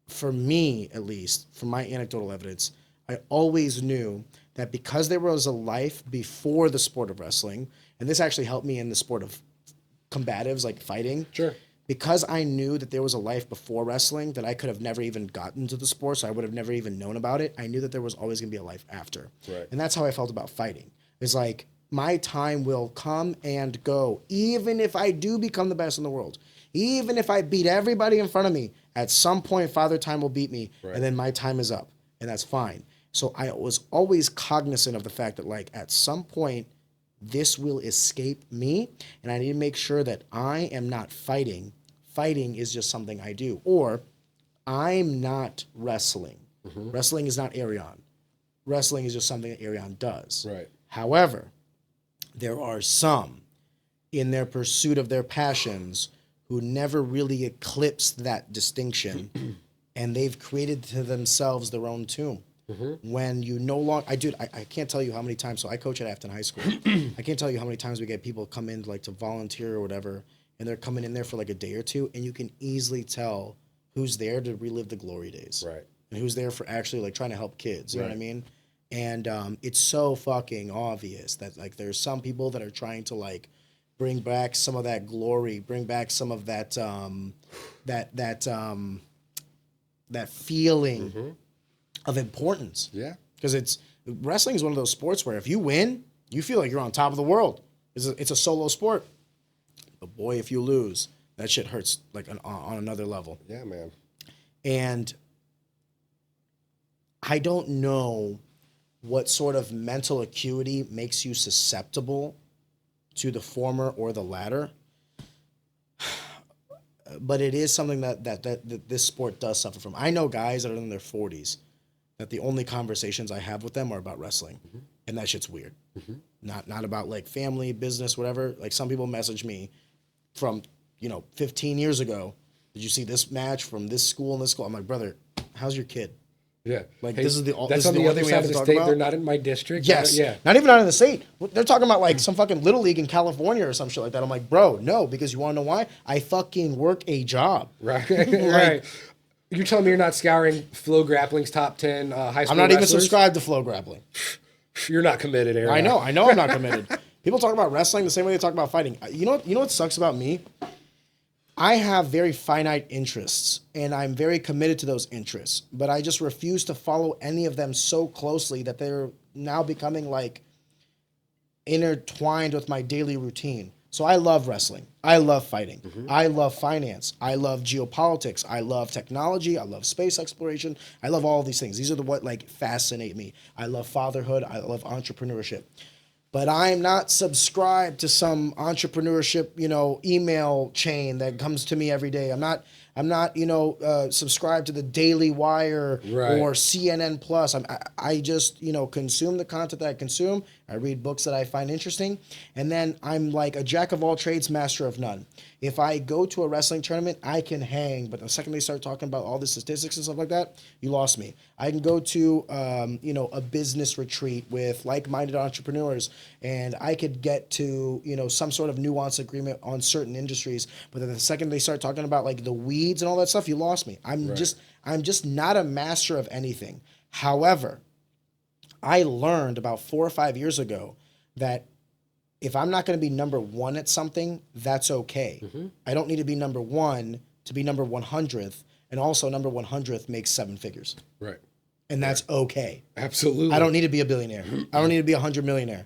for me at least, from my anecdotal evidence, I always knew that because there was a life before the sport of wrestling, and this actually helped me in the sport of combatives like fighting. Sure. Because I knew that there was a life before wrestling that I could have never even gotten to the sport, so I would have never even known about it. I knew that there was always going to be a life after. Right. And that's how I felt about fighting. It's like, my time will come and go. Even if I do become the best in the world, even if I beat everybody in front of me, at some point, Father Time will beat me, right, and then my time is up, and that's fine. So I was always cognizant of the fact that, like, at some point, this will escape me, and I need to make sure that I am not fighting. Fighting is just something I do. Or I'm not wrestling. Wrestling is not Arion. Wrestling is just something that Arion does. Right. However, there are some in their pursuit of their passions who never really eclipsed that distinction, and they've created to themselves their own tomb. When you no longer, I can't tell you how many times, so I coach at Afton High School. I can't tell you how many times we get people come in like to volunteer or whatever, and they're coming in there for like a day or two, and you can easily tell who's there to relive the glory days. Right. And who's there for actually like trying to help kids. You know what I mean? And it's so fucking obvious that like there's some people that are trying to like bring back some of that glory, bring back some of that that feeling of importance. Yeah. Because wrestling is one of those sports where if you win, you feel like you're on top of the world. It's a solo sport. But boy, if you lose, that shit hurts like on another level. Yeah, man. And I don't know what sort of mental acuity makes you susceptible to the former or the latter. But it is something that this sport does suffer from. I know guys that are in their 40s that the only conversations I have with them are about wrestling. And that shit's weird. Not about like family, business, whatever. Like some people message me from, 15 years ago. Did you see this match from this school and this school? I'm like, brother, how's your kid? Yeah. Like Hey, this is the that's this on is the only other thing we side have of to the talk state. about? They're not in my district. Yes. Yeah. Not even out of the state. They're talking about like some fucking little league in California or some shit like that. I'm like, bro, no, because you want to know why? I fucking work a job. Right. Right. You're telling me you're not scouring Flow Grappling's top 10 high school I'm not even wrestlers? subscribed to Flow Grappling. You're not committed, Aaron. I know I'm not committed. People talk about wrestling the same way they talk about fighting. You know what sucks about me? I have very finite interests, and I'm very committed to those interests, but I just refuse to follow any of them so closely that they're now becoming like intertwined with my daily routine. So I love wrestling. I love fighting. I love finance. I love geopolitics. I love technology. I love space exploration. I love all of these things. These are what like fascinate me. I love fatherhood. I love entrepreneurship. but I'm not subscribed to some entrepreneurship, email chain that comes to me every day. I'm not, subscribed to the Daily Wire Right. or CNN Plus. I just, consume the content that I consume. I read books that I find interesting, and then I'm like a jack of all trades, master of none. If I go to a wrestling tournament, I can hang, but the second they start talking about all the statistics and stuff like that, you lost me. I can go to, a business retreat with like-minded entrepreneurs, and I could get to, some sort of nuanced agreement on certain industries. But then the second they start talking about like the weeds and all that stuff, you lost me. I'm just not a master of anything. However, I learned about 4 or 5 years ago that if I'm not going to be number one at something, that's okay. I don't need to be number one to be number 100th, and also number 100th makes 7 figures. Right. And that's okay. Absolutely. I don't need to be a billionaire. I don't need to be a 100 millionaire.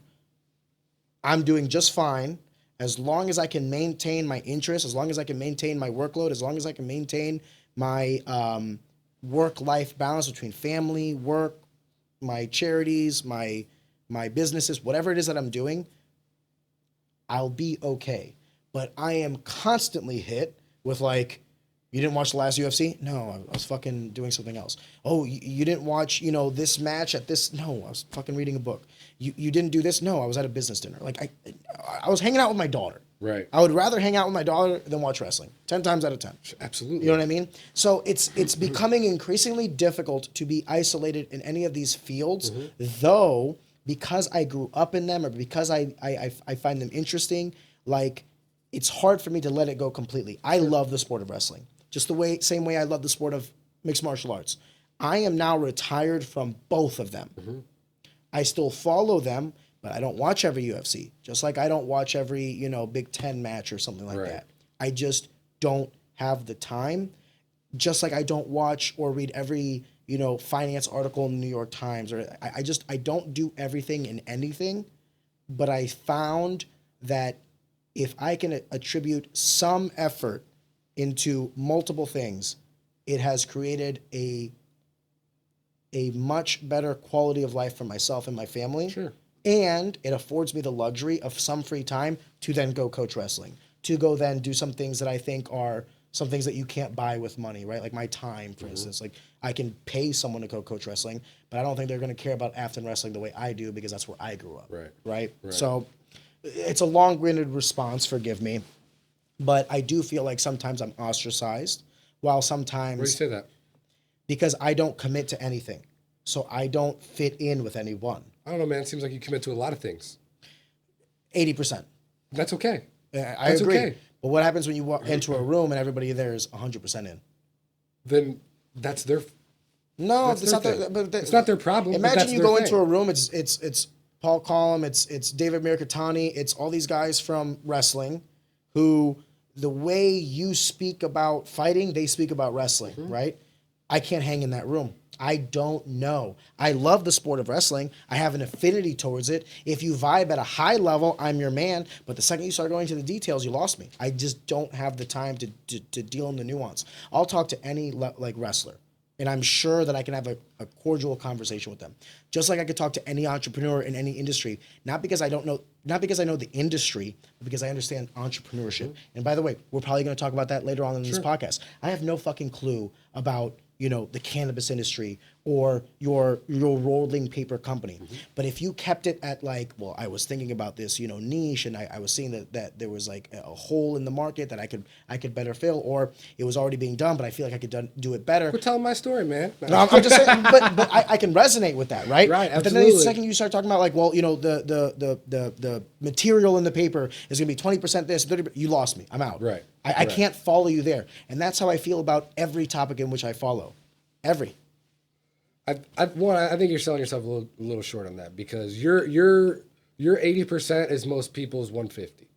I'm doing just fine as long as I can maintain my interest, as long as I can maintain my workload, as long as I can maintain my work-life balance between family, work, my charities, my businesses, whatever it is that I'm doing, I'll be okay. But I am constantly hit with like, you didn't watch the last UFC? No, I was fucking doing something else. Oh, you didn't watch, this match at this? No, I was fucking reading a book. You didn't do this? No, I was at a business dinner. Like I was hanging out with my daughter. Right. I would rather hang out with my daughter than watch wrestling. 10 times out of 10. Absolutely. You know what I mean? So it's becoming increasingly difficult to be isolated in any of these fields, though, because I grew up in them or because I find them interesting, like it's hard for me to let it go completely. I love the sport of wrestling. Just same way I love the sport of mixed martial arts. I am now retired from both of them. I still follow them, but I don't watch every UFC. Just like I don't watch every, Big Ten match or something like that. I just don't have the time. Just like I don't watch or read every, finance article in the New York Times. Or I don't do everything in anything. But I found that if I can attribute some effort into multiple things, it has created a much better quality of life for myself and my family. Sure. And it affords me the luxury of some free time to then go coach wrestling, to go then do some things that I think are some things that you can't buy with money, right? Like my time, for instance. Like I can pay someone to go coach wrestling, but I don't think they're going to care about Afton wrestling the way I do because that's where I grew up. Right? So it's a long-winded response, forgive me. But I do feel like sometimes I'm ostracized, while sometimes... Why do you say that? Because I don't commit to anything. So I don't fit in with anyone. I don't know, man. It seems like you commit to a lot of things. 80%. That's okay. I agree. Okay. But what happens when you walk into a room and everybody there is 100% in? Then that's their... No, that's it's not their... But it's not their problem. Imagine you go into a room, it's Paul Collum, it's David Mirkatani, it's all these guys from wrestling who the way you speak about fighting, they speak about wrestling, right? I can't hang in that room. I don't know. I love the sport of wrestling. I have an affinity towards it. If you vibe at a high level, I'm your man. But the second you start going to the details, you lost me. I just don't have the time to deal in the nuance. I'll talk to any wrestler, and I'm sure that I can have a cordial conversation with them. Just like I could talk to any entrepreneur in any industry, not because I know the industry, but because I understand entrepreneurship. And by the way, we're probably going to talk about that later on in this podcast. I have no fucking clue about the cannabis industry or your rolling paper company. But if you kept it at I was thinking about this, niche, and I was seeing that there was like a hole in the market that I could better fill, or it was already being done, but I feel like I could do it better. Quit telling my story, man. No, I'm just saying, but I can resonate with that, right? Right, but absolutely. then the second you start talking about the material in the paper is going to be 20% this, 30%, you lost me. I'm out. Right. I can't follow you there. And that's how I feel about every topic in which I follow. Every. I think you're selling yourself a little short on that, because your 80% is most people's 150.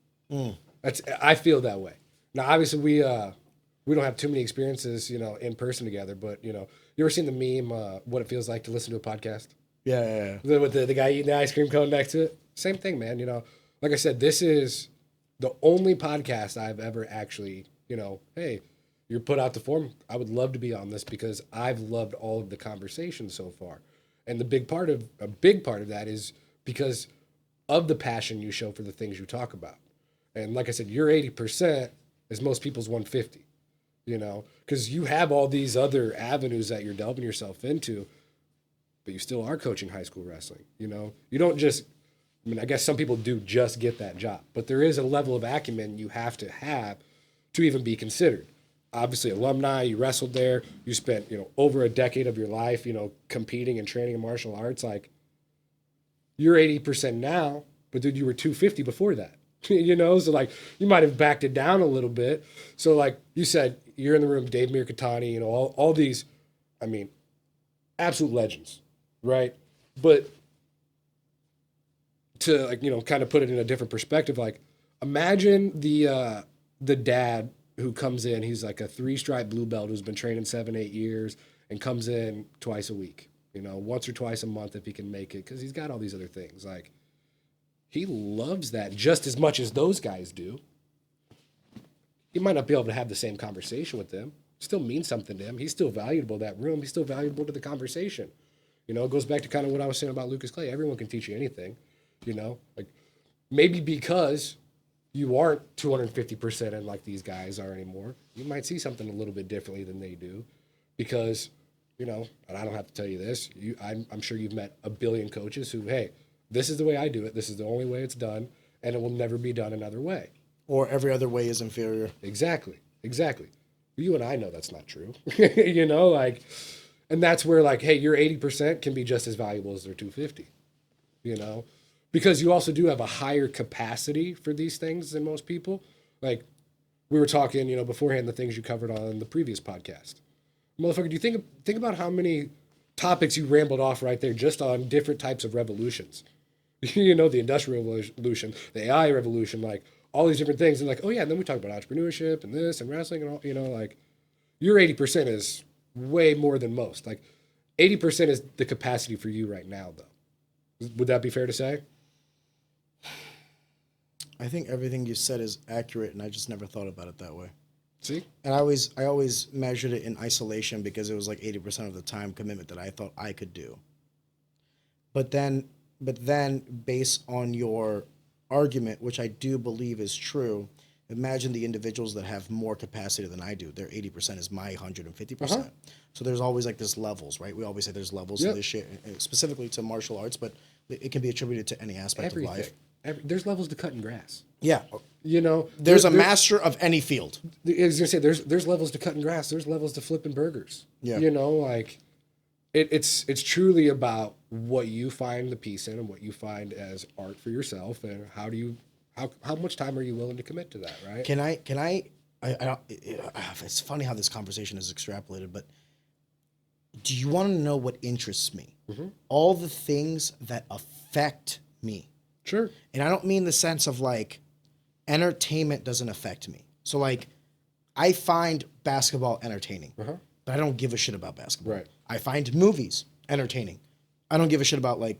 I feel that way. Now, obviously, we don't have too many experiences, in person together. But you ever seen the meme, "What it feels like to listen to a podcast"? Yeah. With the guy eating the ice cream cone next to it. Same thing, man. Like I said, this is the only podcast I've ever actually, hey, you're put out the form. I would love to be on this because I've loved all of the conversations so far. And a big part of that is because of the passion you show for the things you talk about. And like I said, your 80% is most people's 150, you know, because you have all these other avenues that you're delving yourself into, but you still are coaching high school wrestling. You know, you don't just, I mean, I guess some people do just get that job, but there is a level of acumen you have to even be considered. Obviously, alumni, you wrestled there, you spent, you know, over a decade of your life, you know, competing and training in martial arts. Like, you're 80% now, but dude, you were 250 before that. You know, so like you might have backed it down a little bit. So like you said, you're in the room, Dave Mirkatani, you know, all these, I mean, absolute legends, right? But to like, you know, kind of put it in a different perspective, like imagine the dad who comes in, he's like a 3-stripe blue belt who's been training 7-8 years and comes in twice a week, you know, once or twice a month if he can make it, because he's got all these other things. Like, he loves that just as much as those guys do. He might not be able to have the same conversation with them. It still means something to him. He's still valuable to that room. He's still valuable to the conversation. You know, it goes back to kind of what I was saying about Lucas Clay. Everyone can teach you anything, you know. Like, maybe because you aren't 250% in like these guys are anymore, you might see something a little bit differently than they do because, you know, and I don't have to tell you this, I'm sure you've met a billion coaches who, hey, this is the way I do it. This is the only way it's done, and it will never be done another way. Or every other way is inferior. Exactly. You and I know that's not true. You know, like, and that's where like, hey, your 80% can be just as valuable as their 250. You know, because you also do have a higher capacity for these things than most people. Like we were talking, you know, beforehand, the things you covered on the previous podcast. Motherfucker, do you think about how many topics you rambled off right there just on different types of revolutions? You know, the Industrial Revolution, the AI revolution, like all these different things. And like, oh yeah, and then we talk about entrepreneurship and this and wrestling and all, you know, like your 80% is way more than most. Like 80% is the capacity for you right now, though. Would that be fair to say? I think everything you said is accurate, and I just never thought about it that way. See? And I always measured it in isolation because it was like 80% of the time commitment that I thought I could do. But then based on your argument, which I do believe is true, imagine the individuals that have more capacity than I do. Their 80% is my 150%. Uh-huh. So there's always like this levels, right? We always say there's levels to this shit, specifically to martial arts, but it can be attributed to any aspect of life. There's levels to cutting grass. Yeah. You know, there's a master of any field. I was gonna say there's levels to cutting grass. There's levels to flipping burgers. Yeah. You know, like it's truly about what you find the peace in and what you find as art for yourself, and how much time are you willing to commit to that, right? Can I it's funny how this conversation is extrapolated, but do you want to know what interests me? Mm-hmm. All the things that affect me. Sure. And I don't mean the sense of like entertainment doesn't affect me. So like I find basketball entertaining, but I don't give a shit about basketball. Right. I find movies entertaining. I don't give a shit about like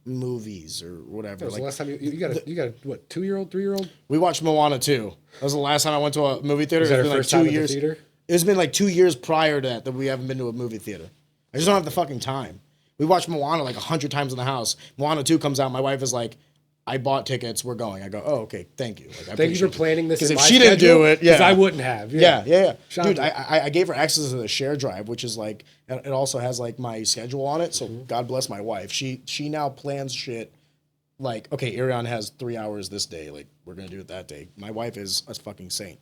movies or whatever. Like, the last time you got a what, 2-year-old, 3-year-old? We watched Moana 2. That was the last time I went to a movie theater. Was that our first time at the theater? It's been like 2 years prior to that we haven't been to a movie theater. I just don't have the fucking time. We watched Moana like 100 times in the house. Moana 2 comes out. My wife is like, I bought tickets. We're going. I go, oh, okay. Thank you. Like, thank you for planning this. Because if she didn't do it, because I wouldn't have. Yeah. Dude, I gave her access to the share drive, which is like, it also has like my schedule on it. So God bless my wife. She now plans shit like, okay, Ariane has 3 hours this day. Like, we're going to do it that day. My wife is a fucking saint.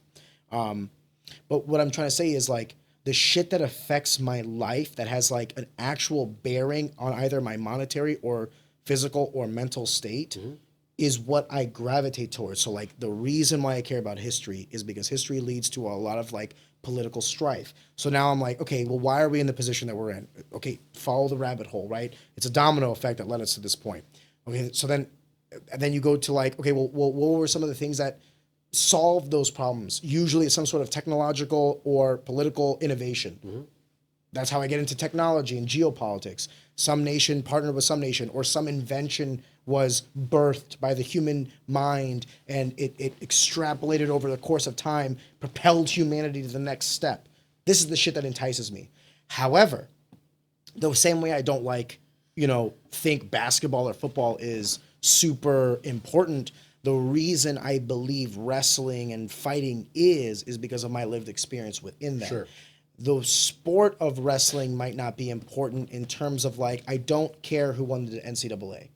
But what I'm trying to say is like, the shit that affects my life that has like an actual bearing on either my monetary or physical or mental state is what I gravitate towards. So like the reason why I care about history is because history leads to a lot of like political strife. So now I'm like, okay, well, why are we in the position that we're in? Okay, follow the rabbit hole, right? It's a domino effect that led us to this point. Okay, so then you go to like, okay, well, what were some of the things that solve those problems? Usually it's some sort of technological or political innovation. That's how I get into technology and geopolitics. Some nation partnered with some nation, or some invention was birthed by the human mind and it extrapolated over the course of time, propelled humanity to the next step. This is the shit that entices me. However, the same way I don't like, think basketball or football is super important. The reason I believe wrestling and fighting is because of my lived experience within that. Sure. The sport of wrestling might not be important in terms of like, I don't care who won the NCAA.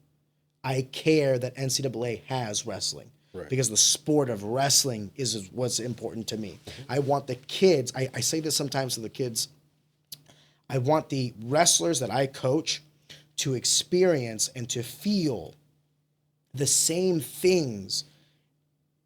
I care that NCAA has wrestling. Right. Because the sport of wrestling is what's important to me. I want the kids, I say this sometimes to the kids, I want the wrestlers that I coach to experience and to feel the same things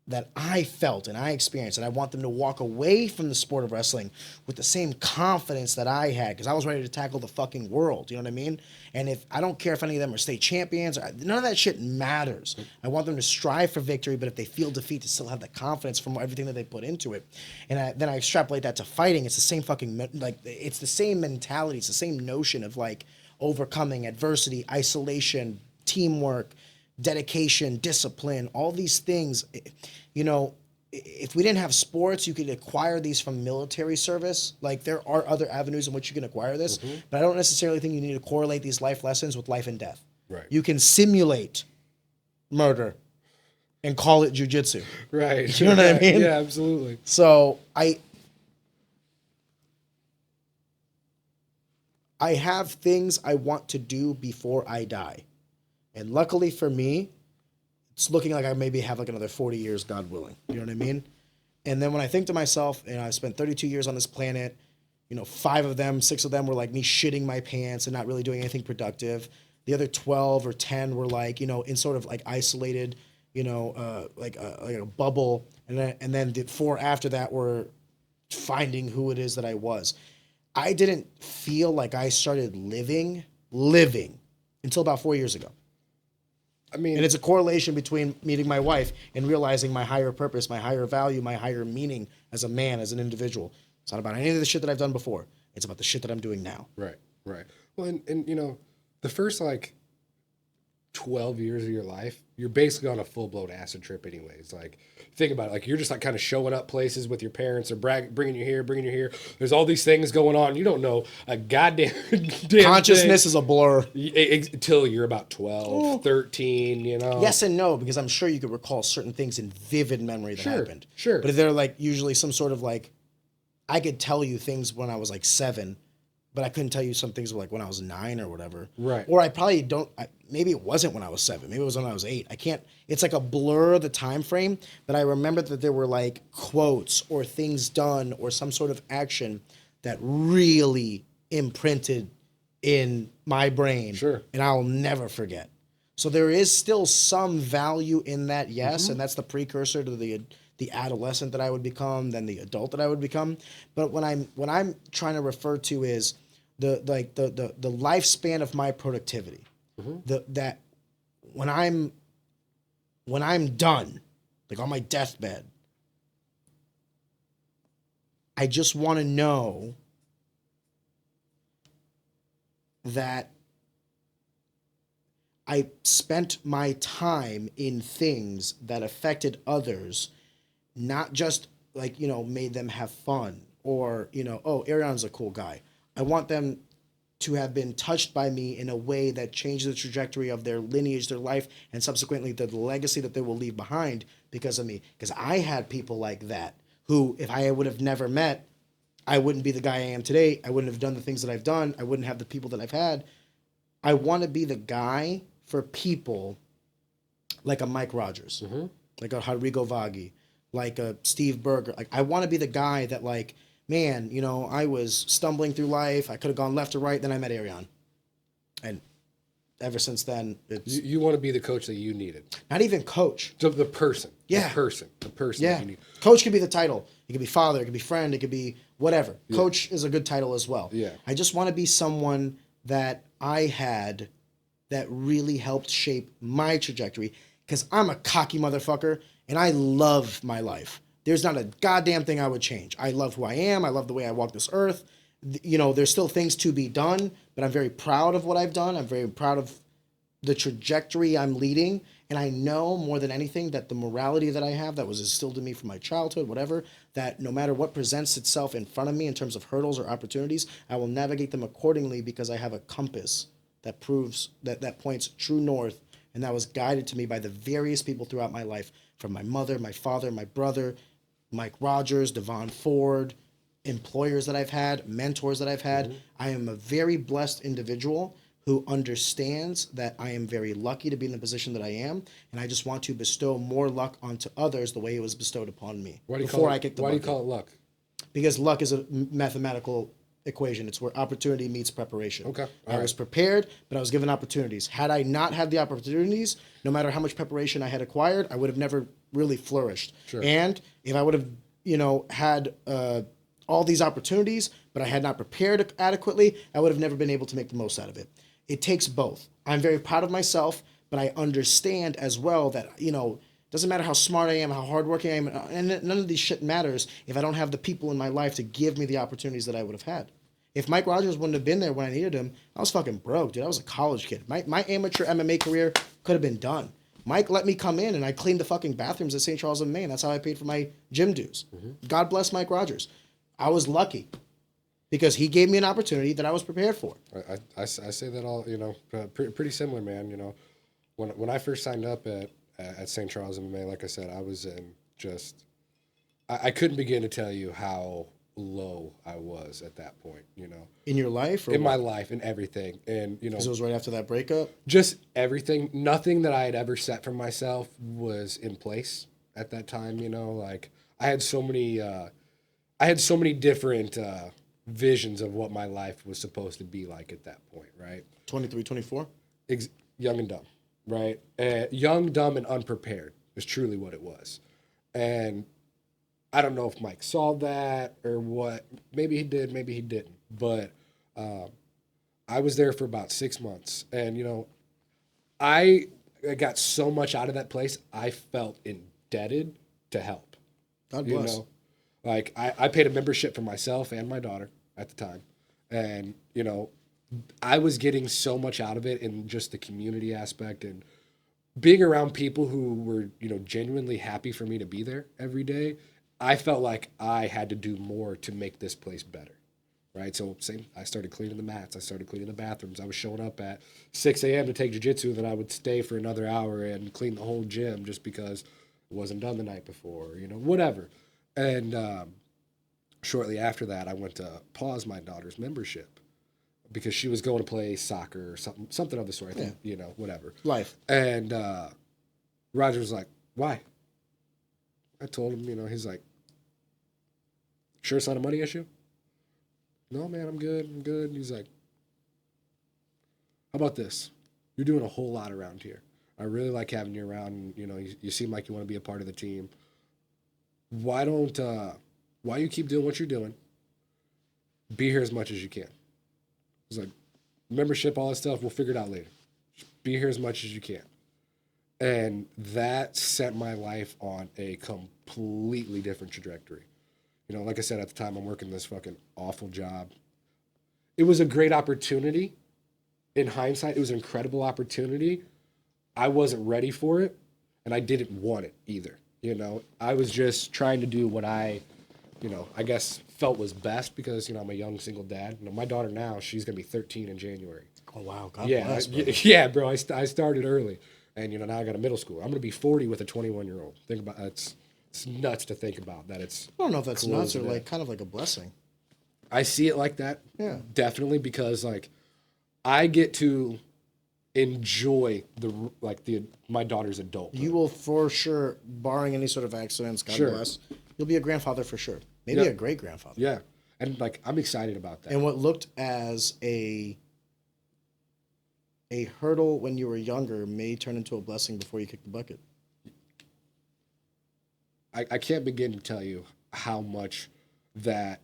that I felt and I experienced. And I want them to walk away from the sport of wrestling with the same confidence that I had, because I was ready to tackle the fucking world. You know what I mean? And if I don't care if any of them are state champions, none of that shit matters. I want them to strive for victory, but if they feel defeat, to still have the confidence from everything that they put into it. And then I extrapolate that to fighting. It's the same fucking, like, it's the same mentality. It's the same notion of like overcoming adversity, isolation, teamwork, dedication, discipline, all these things. You know, if we didn't have sports, you could acquire these from military service. Like, there are other avenues in which you can acquire this, but I don't necessarily think you need to correlate these life lessons with life and death. Right. You can simulate murder and call it jujitsu. Right. You know what I mean? Yeah, absolutely. So I have things I want to do before I die. And luckily for me, it's looking like I maybe have like another 40 years, God willing. You know what I mean? And then when I think to myself, and I spent 32 years on this planet, you know, 6 of them were like me shitting my pants and not really doing anything productive. The other 12 or 10 were like, you know, in sort of like isolated, you know, like a bubble. And then the 4 after that were finding who it is that I was. I didn't feel like I started living until about 4 years ago. I mean, and it's a correlation between meeting my wife and realizing my higher purpose, my higher value, my higher meaning as a man, as an individual. It's not about any of the shit that I've done before. It's about the shit that I'm doing now. Right, right. Well, and you know, the first like 12 years of your life, you're basically on a full-blown acid trip anyways. Like, think about it. Like, you're just like kind of showing up places with your parents or bringing you here. There's all these things going on. You don't know a goddamn Consciousness thing is a blur. until you're about 12, 13, you know? Yes and no, because I'm sure you could recall certain things in vivid memory that happened. Sure. But if they're like usually some sort of like, I could tell you things when I was like 7, but I couldn't tell you some things like when I was 9 or whatever. Right. Or I probably don't. Maybe it wasn't when I was 7. Maybe it was when I was 8. I can't. It's like a blur of the time frame. But I remember that there were like quotes or things done or some sort of action that really imprinted in my brain. Sure. And I'll never forget. So there is still some value in that, yes, and that's the precursor to the adolescent that I would become, then the adult that I would become. But when I'm trying to refer to is the lifespan of my productivity. That when I'm done, like on my deathbed, I just want to know that I spent my time in things that affected others, not just like, you know, made them have fun or, you know, oh, Ariana's a cool guy. I want them to have been touched by me in a way that changed the trajectory of their lineage, their life, and subsequently the legacy that they will leave behind because of me. Because I had people like that who, if I would have never met, I wouldn't be the guy I am today. I wouldn't have done the things that I've done. I wouldn't have the people that I've had. I want to be the guy for people like a Mike Rogers, like a Rodrigo Vaghi, like a Steve Berger. Like, I want to be the guy that, like, man, you know, I was stumbling through life. I could have gone left or right. Then I met Ariane. And ever since then, it's... You want to be the coach that you needed. Not even coach. So the person. Yeah. The person Yeah. that you need. Coach could be the title. It could be father. It could be friend. It could be whatever. Yeah. Coach is a good title as well. Yeah. I just want to be someone that I had that really helped shape my trajectory, because I'm a cocky motherfucker and I love my life. There's not a goddamn thing I would change. I love who I am. I love the way I walk this earth. You know, there's still things to be done, but I'm very proud of what I've done. I'm very proud of the trajectory I'm leading. And I know more than anything that the morality that I have that was instilled in me from my childhood, whatever, that no matter what presents itself in front of me in terms of hurdles or opportunities, I will navigate them accordingly because I have a compass that proves that points true north And that was guided to me by the various people throughout my life, from my mother, my father, my brother, Mike Rogers, Devon Ford, employers that I've had, mentors that I've had. I am a very blessed individual who understands that I am very lucky to be in the position that I am, and I just want to bestow more luck onto others the way it was bestowed upon me before I kicked the bucket. Why do you call it luck? Because luck is a mathematical equation. It's where opportunity meets preparation. Okay. I was prepared, but I was given opportunities. Had I not had the opportunities, no matter how much preparation I had acquired, I would have never really flourished. Sure. And if I would have, had all these opportunities, but I had not prepared adequately, I would have never been able to make the most out of it. It takes both. I'm very proud of myself, but I understand as well that, doesn't matter how smart I am, how hardworking I am, and none of these shit matters if I don't have the people in my life to give me the opportunities that I would have had. If Mike Rogers wouldn't have been there when I needed him, I was fucking broke, dude. I was a college kid. My amateur MMA career could have been done. Mike let me come in and I cleaned the fucking bathrooms at St. Charles in Maine. That's how I paid for my gym dues. God bless Mike Rogers. I was lucky because he gave me an opportunity that I was prepared for. I say that all, pretty similar, man. When I first signed up at St. Charles MMA, like I said, I was in just, I couldn't begin to tell you how low I was at that point, In your life? Or in what? my life and everything. And, Because it was right after that breakup? just everything. Nothing that I had ever set for myself was in place at that time, like I had so many different visions of what my life was supposed to be like at that point, right? 23, 24? Young and dumb, right? Young, dumb, and unprepared is truly what it was. And I don't know if Mike saw that or what. Maybe he did, maybe he didn't. But I was there for about 6 months. And, I got so much out of that place, I felt indebted to help. God bless. Like, I paid a membership for myself and my daughter at the time. And, I was getting so much out of it in just the community aspect and being around people who were, genuinely happy for me to be there every day. I felt like I had to do more to make this place better, right? So I started cleaning the mats. I started cleaning the bathrooms. I was showing up at 6 a.m. to take jiu-jitsu, then I would stay for another hour and clean the whole gym just because it wasn't done the night before, whatever. And shortly after that, I went to pause my daughter's membership because she was going to play soccer or something of the sort. I think, whatever. Life. And Roger was like, "Why?" I told him, he's like, "Sure it's not a money issue?" "No, man, I'm good. He's like, "How about this? You're doing a whole lot around here. I really like having you around. You seem like you want to be a part of the team. Why you keep doing what you're doing? Be here as much as you can." He's like, "Membership, all that stuff, we'll figure it out later. Just be here as much as you can." And that set my life on a completely different trajectory. Like I said, at the time, I'm working this fucking awful job. It was a great opportunity. In hindsight, it was an incredible opportunity. I wasn't ready for it, and I didn't want it either. I was just trying to do what I guess felt was best because, I'm a young single dad. My daughter now, she's going to be 13 in January. Oh, wow. God bless, bro. Yeah, bro. I started early. And, now I got a middle school. I'm going to be 40 with a 21-year-old. Think about it. It's nuts to think about that. I don't know if that's nuts or kind of like a blessing. I see it like that. Yeah. Definitely, because I get to enjoy my daughter's adulthood. You will for sure, barring any sort of accidents, God bless, you'll be a grandfather for sure. Maybe a great grandfather. Yeah. And I'm excited about that. And what looked as a hurdle when you were younger may turn into a blessing before you kick the bucket. I can't begin to tell you how much that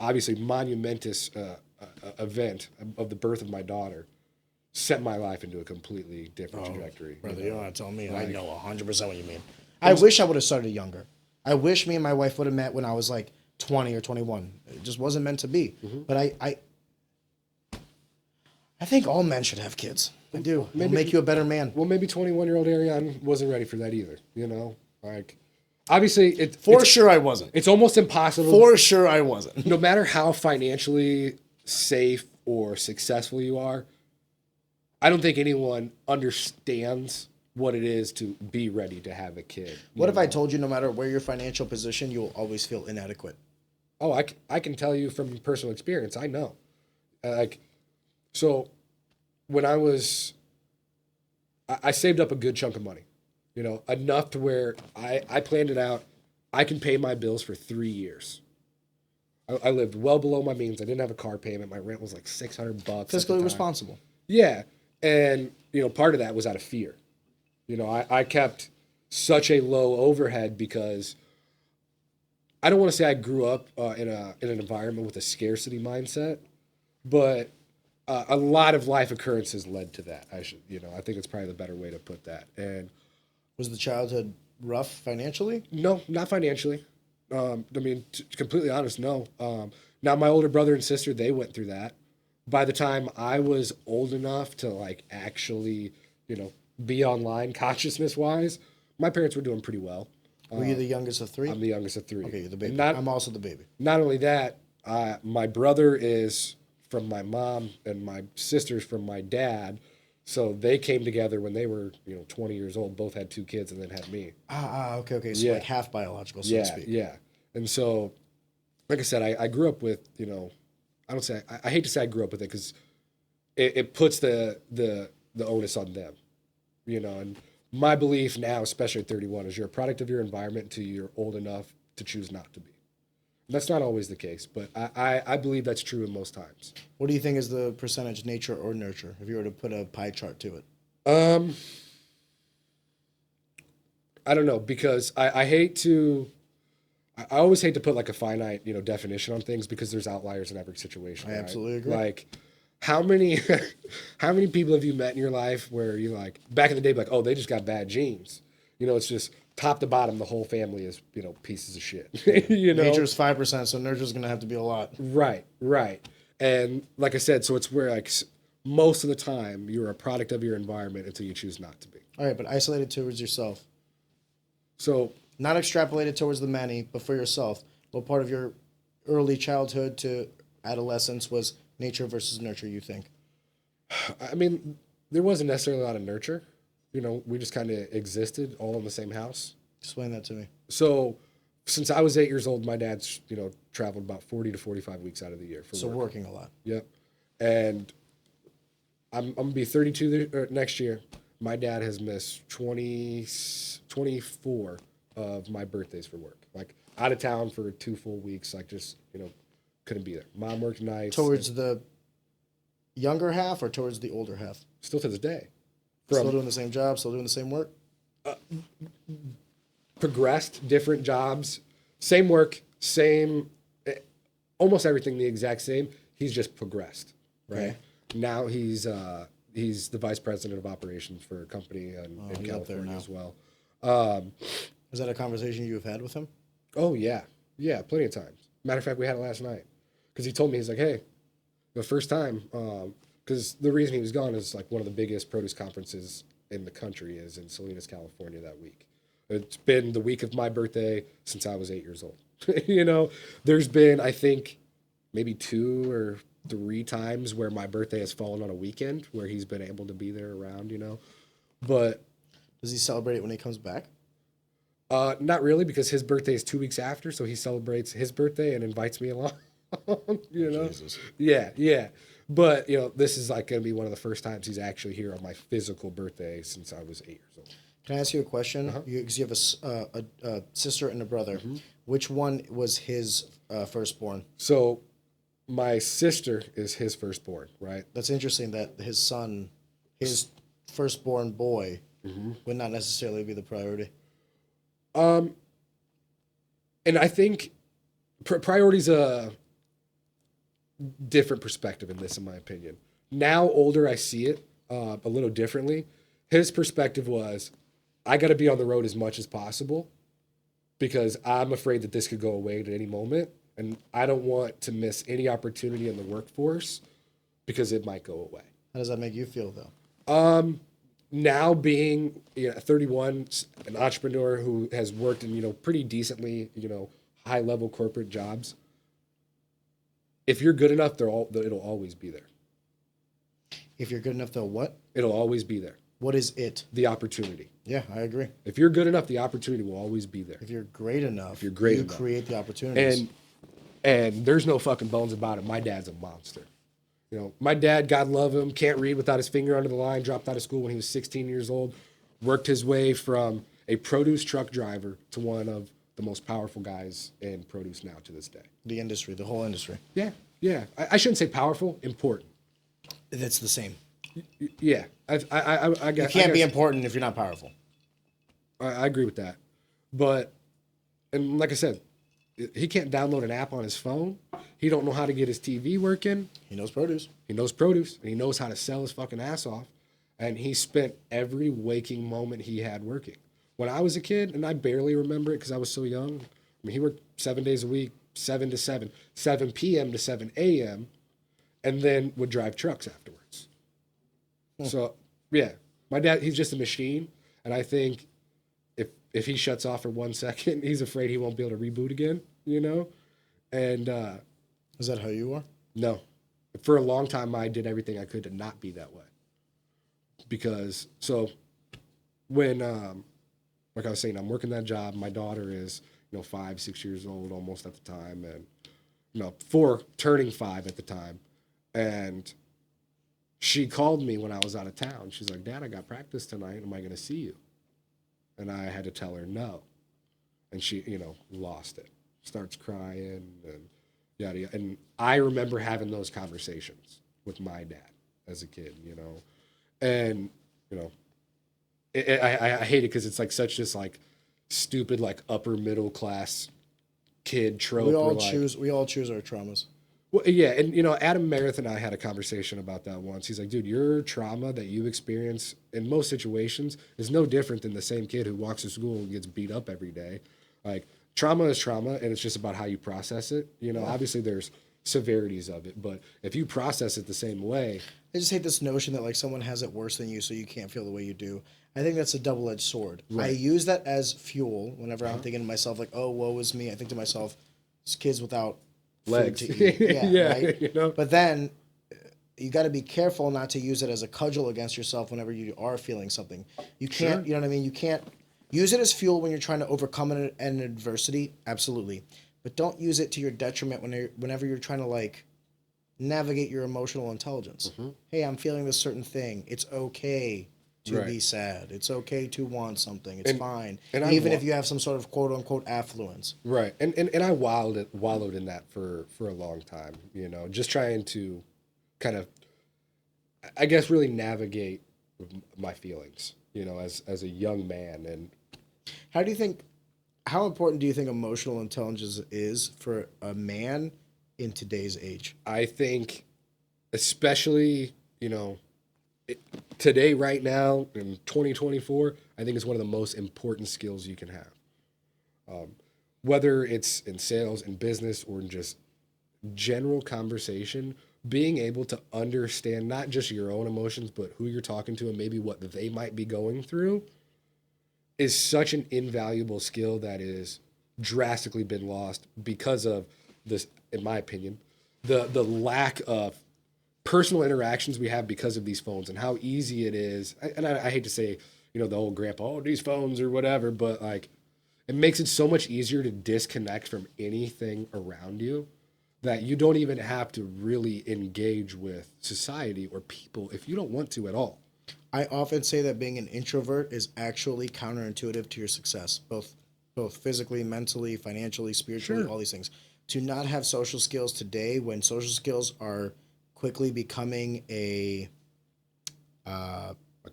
obviously monumentous event of the birth of my daughter set my life into a completely different trajectory. Brother, you don't want to tell me. I know 100% what you mean. I wish I would have started younger. I wish me and my wife would have met when I was 20 or 21. It just wasn't meant to be. Mm-hmm. But I think all men should have kids. I do. It'll make you a better man. Well, maybe 21-year-old Ariane wasn't ready for that either. Obviously, sure I wasn't. It's almost impossible. For sure I wasn't. No matter how financially safe or successful you are, I don't think anyone understands what it is to be ready to have a kid. What if I told you no matter where your financial position, you will always feel inadequate? Oh, I can tell you from personal experience. I know. So when I saved up a good chunk of money, enough to where I planned it out. I can pay my bills for 3 years. I lived well below my means. I didn't have a car payment. My rent was like $600. Fiscally responsible. Yeah. And, part of that was out of fear. I kept such a low overhead because I don't want to say I grew up in an environment with a scarcity mindset, but a lot of life occurrences led to that. I think it's probably the better way to put that. And was the childhood rough financially? No, not financially. To completely honest, no. Now my older brother and sister, they went through that. By the time I was old enough to actually, be online consciousness wise, my parents were doing pretty well. Were you the youngest of three? I'm the youngest of three. Okay, you're the baby. I'm also the baby. Not only that, my brother is from my mom and my sister's from my dad. So they came together when they were, 20 years old, both had 2 kids and then had me. Okay. So half biological, so to speak. Yeah. And so, like I said, I grew up with, I hate to say I grew up with it because it puts the onus on them, and my belief now, especially at 31, is you're a product of your environment until you're old enough to choose not to be. That's not always the case, but I believe that's true in most times. What do you think is the percentage nature or nurture, if you were to put a pie chart to it? I don't know, because I always hate to put a finite, definition on things because there's outliers in every situation. I absolutely agree. How many people have you met in your life where you back in the day, oh, they just got bad genes. It's just top to bottom, the whole family is, pieces of shit. Nature's 5%, so nurture's going to have to be a lot. Right. And like I said, so it's where most of the time you're a product of your environment until you choose not to be. All right, but isolated towards yourself. So not extrapolated towards the many, but for yourself. What part of your early childhood to adolescence was nature versus nurture, you think? I mean, there wasn't necessarily a lot of nurture. We just kind of existed all in the same house. Explain that to me. So since I was 8 years old, my dad's, traveled about 40 to 45 weeks out of the year for work. Working a lot. Yep. And I'm going to be 32 next year. My dad has missed 24 of my birthdays for work. Out of town for 2 full weeks, couldn't be there. Mom worked nights. Towards the younger half or towards the older half? Still to this day. Still doing the same job, still doing the same work? Progressed, different jobs, same work, same, almost everything the exact same. He's just progressed, right? Okay. Now he's the vice president of operations for a company in California as well. Is that a conversation you've had with him? Oh, yeah. Yeah, plenty of times. Matter of fact, we had it last night. Because he told me, he's like, hey, the first time, because the reason he was gone is one of the biggest produce conferences in the country is in Salinas, California that week. It's been the week of my birthday since I was 8 years old. There's been, I think, maybe 2 or 3 times where my birthday has fallen on a weekend where he's been able to be there around, But does he celebrate it when he comes back? Not really, because his birthday is 2 weeks after, so he celebrates his birthday and invites me along. Jesus. Yeah. But this is going to be one of the first times he's actually here on my physical birthday since I was 8 years old. Can I ask you a question? Uh-huh. You have a sister and a brother. Mm-hmm. Which one was his firstborn? So my sister is his firstborn, right? That's interesting that his son, his firstborn boy, would not necessarily be the priority. And I think priority's a different perspective in this, in my opinion. Now, older, I see it a little differently. His perspective was, I got to be on the road as much as possible because I'm afraid that this could go away at any moment, and I don't want to miss any opportunity in the workforce because it might go away. How does that make you feel, though? Now being 31, an entrepreneur who has worked in pretty decently high level corporate jobs, if you're good enough, it'll always be there. If you're good enough, they'll what? It'll always be there. What is it? The opportunity. Yeah, I agree. If you're good enough, the opportunity will always be there. If you're great enough, you create the opportunities. And there's no fucking bones about it. My dad's a monster. You know, my dad, God love him, can't read without his finger under the line, dropped out of school when he was 16 years old, worked his way from a produce truck driver to one of the most powerful guys in produce now to this day. The industry, the whole industry. Yeah, yeah. I shouldn't say powerful, important. That's the same. Yeah. You can't be important if you're not powerful. I agree with that. But, and like I said, he can't download an app on his phone. He don't know how to get his TV working. He knows produce. He knows produce, and he knows how to sell his fucking ass off. And he spent every waking moment he had working. When I was a kid, and I barely remember it because I was so young, I mean, he worked 7 days a week, 7 to 7, 7 p.m. to 7 a.m., and then would drive trucks afterwards. So, yeah, my dad, he's just a machine. And I think if he shuts off for 1 second, he's afraid he won't be able to reboot again, you know? And is that how you are? no. For a long time, I did everything I could to not be that way. Because, so when, like I was saying, I'm working that job. My daughter is, 5, 6 years old almost at the time. And, 4, turning 5 at the time. And she called me when I was out of town. She's like, Dad, I got practice tonight. Am I going to see you? And I had to tell her no. And she, lost it. Starts crying and yada, yada. And I remember having those conversations with my dad as a kid, And, I hate it because it's like such this like stupid, like upper middle class kid trope. We all choose our traumas. Well, yeah, and Adam Meredith and I had a conversation about that once. He's like, dude, your trauma that you experience in most situations is no different than the same kid who walks to school and gets beat up every day. Like, trauma is trauma, and it's just about how you process it. Obviously there's severities of it, but if you process it the same way. I just hate this notion that like someone has it worse than you, so you can't feel the way you do. I think that's a double-edged sword. Right. I use that as fuel whenever I'm thinking to myself like, oh, woe is me. I think to myself, it's kids without legs. Food to eat. Yeah, right? But then you got to be careful not to use it as a cudgel against yourself whenever you are feeling something. You can't, you know what I mean? You can't use it as fuel when you're trying to overcome an adversity. Absolutely. But don't use it to your detriment whenever you're trying to like navigate your emotional intelligence. Mm-hmm. Hey, I'm feeling this certain thing. It's okay to be sad. It's okay to want something. It's fine. And even if you have some sort of quote unquote affluence. Right. And I wallowed in that for a long time, just trying to kind of, I guess, really navigate my feelings, as a young man. And how important do you think emotional intelligence is for a man in today's age? I think especially, today, right now, in 2024, I think it's one of the most important skills you can have. Whether it's in sales, in business, or in just general conversation, being able to understand not just your own emotions, but who you're talking to and maybe what they might be going through is such an invaluable skill that is drastically been lost because of this, in my opinion, the lack of personal interactions we have because of these phones and how easy it is. And I hate to say, the old grandpa, these phones or whatever, but like it makes it so much easier to disconnect from anything around you that you don't even have to really engage with society or people if you don't want to at all. I often say that being an introvert is actually counterintuitive to your success, both physically, mentally, financially, spiritually, all these things. To not have social skills today when social skills are quickly becoming a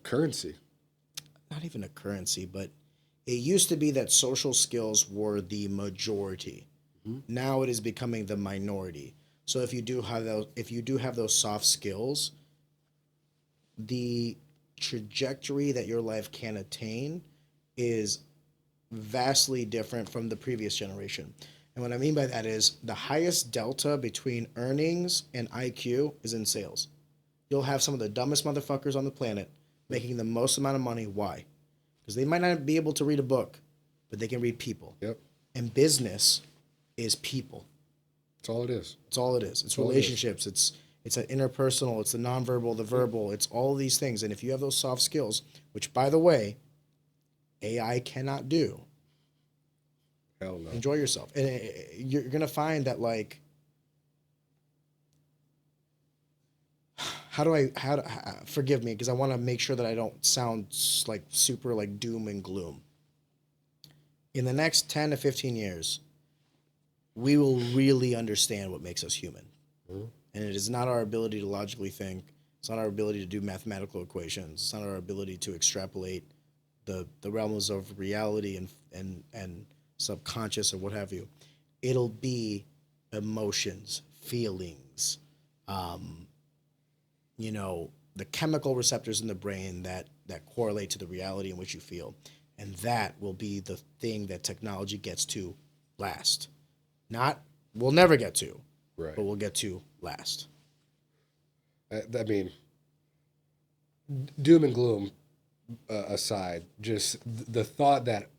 currency. Not even a currency, but it used to be that social skills were the majority. Mm-hmm. Now it is becoming the minority. So if you do have those soft skills, the trajectory that your life can attain is vastly different from the previous generation. And what I mean by that is the highest delta between earnings and IQ is in sales. You'll have some of the dumbest motherfuckers on the planet making the most amount of money. Why? Because they might not be able to read a book, but they can read people. Yep. And business is people. That's all it is. It's all it is. It's relationships. It's It's an interpersonal. It's the nonverbal, the verbal. It's all these things. And if you have those soft skills, which, by the way, AI cannot do, Hell no. enjoy yourself. And you're going to find that, like, forgive me, because I want to make sure that I don't sound like super like doom and gloom. In the next 10 to 15 years, we will really understand what makes us human. Mm-hmm. And it is not our ability to logically think. It's not our ability to do mathematical equations. It's not our ability to extrapolate the realms of reality and subconscious or what have you. It'll be emotions, feelings, the chemical receptors in the brain that correlate to the reality in which you feel. And that will be the thing that technology gets to last. We'll never get to, right. But we'll get to last. I mean, doom and gloom aside, just the thought that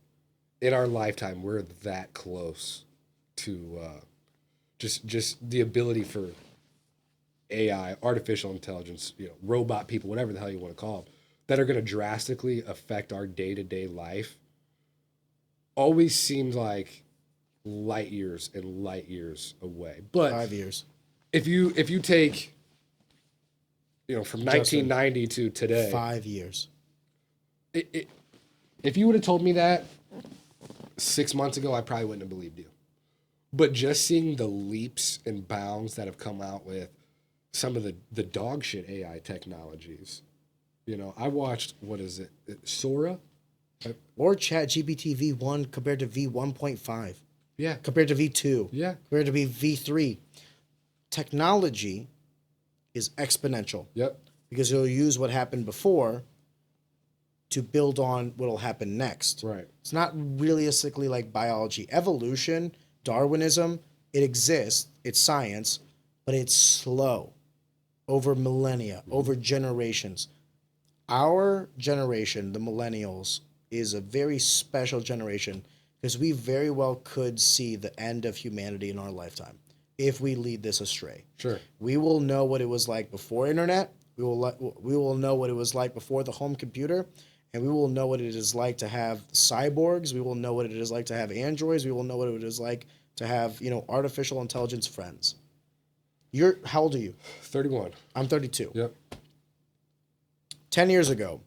in our lifetime we're that close to just the ability for AI, artificial intelligence, robot people, whatever the hell you want to call them, that are going to drastically affect our day-to-day life, always seems like light years and light years away. But 5 years. If you take, from 1990 to today, 5 years. If you would have told me that 6 months ago, I probably wouldn't have believed you. But just seeing the leaps and bounds that have come out with some of the dog shit AI technologies. I watched, what is it, Sora? Or ChatGPT V1 compared to V1.5. Yeah. Compared to V2. Yeah. Compared to V3. Technology is exponential. Yep. Because it'll use what happened before to build on what'll happen next. Right. It's not realistically like biology. Evolution, Darwinism, it exists. It's science, but it's slow over millennia, over generations. Our generation, the millennials, is a very special generation because we very well could see the end of humanity in our lifetime if we lead this astray. Sure. We will know what it was like before internet. We will know what it was like before the home computer, and we will know what it is like to have cyborgs. We will know what it is like to have androids. We will know what it is like to have, artificial intelligence friends. How old are you? 31. I'm 32. Yep. 10 years ago,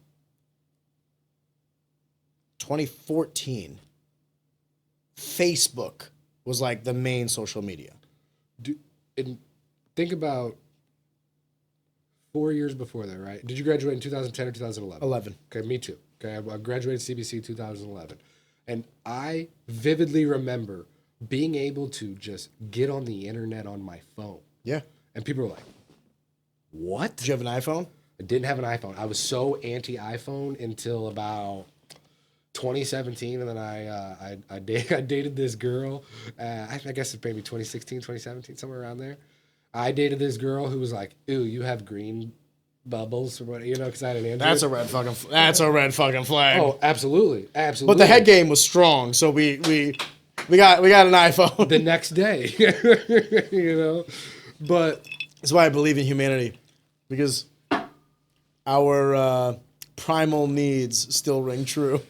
2014, Facebook was like the main social media. And think about 4 years before that, right? Did you graduate in 2010 or 2011? 11. Okay, me too. Okay, I graduated CBC 2011. And I vividly remember being able to just get on the internet on my phone. Yeah. And people were like, what? Did you have an iPhone? I didn't have an iPhone. I was so anti-iPhone until about 2017, and then I dated this girl. I guess it's maybe 2016, 2017, somewhere around there. I dated this girl who was like, "Ooh, you have green bubbles," or what? Because I had an Android. That's a red fucking flag. Oh, absolutely. But the head game was strong, so we got an iPhone. The next day, But that's why I believe in humanity, because our primal needs still ring true.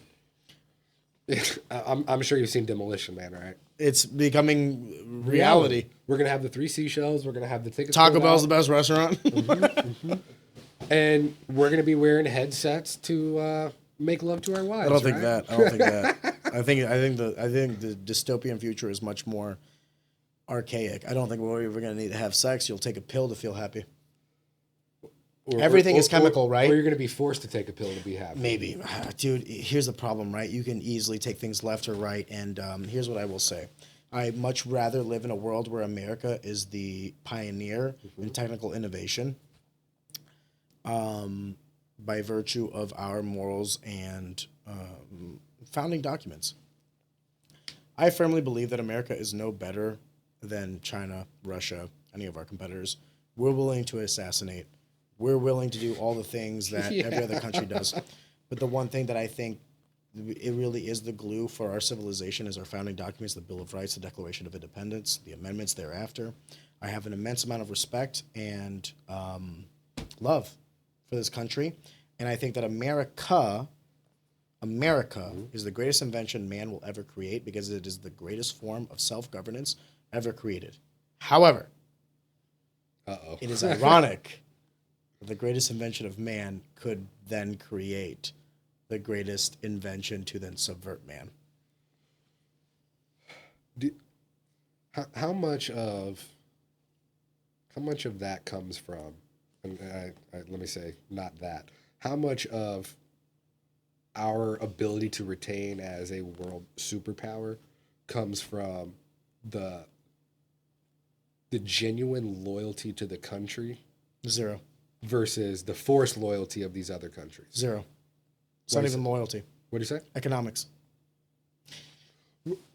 I'm sure you've seen Demolition Man, right? It's becoming reality. We're gonna have the 3 seashells. We're gonna have the tickets. Taco Bell's the best restaurant. And we're gonna be wearing headsets to make love to our wives. I don't think that. I think the dystopian future is much more archaic. I don't think we're ever going to need to have sex. You'll take a pill to feel happy. Everything is chemical, right? Or you're going to be forced to take a pill to be happy. Maybe. Dude, here's the problem, right? You can easily take things left or right, and here's what I will say. I much rather live in a world where America is the pioneer in technical innovation by virtue of our morals and founding documents. I firmly believe that America is no better than China, Russia, any of our competitors. We're willing to assassinate. We're willing to do all the things that every other country does. But the one thing that I think it really is the glue for our civilization is our founding documents, the Bill of Rights, the Declaration of Independence, the amendments thereafter. I have an immense amount of respect and love for this country. And I think that America is the greatest invention man will ever create because it is the greatest form of self-governance ever created. However, it is ironic that the greatest invention of man could then create the greatest invention to then subvert man. How much of that comes from, and let me say, not that, how much of our ability to retain as a world superpower comes from the genuine loyalty to the country? Zero. Versus the forced loyalty of these other countries? Zero. It's not even loyalty. What do you say? Economics.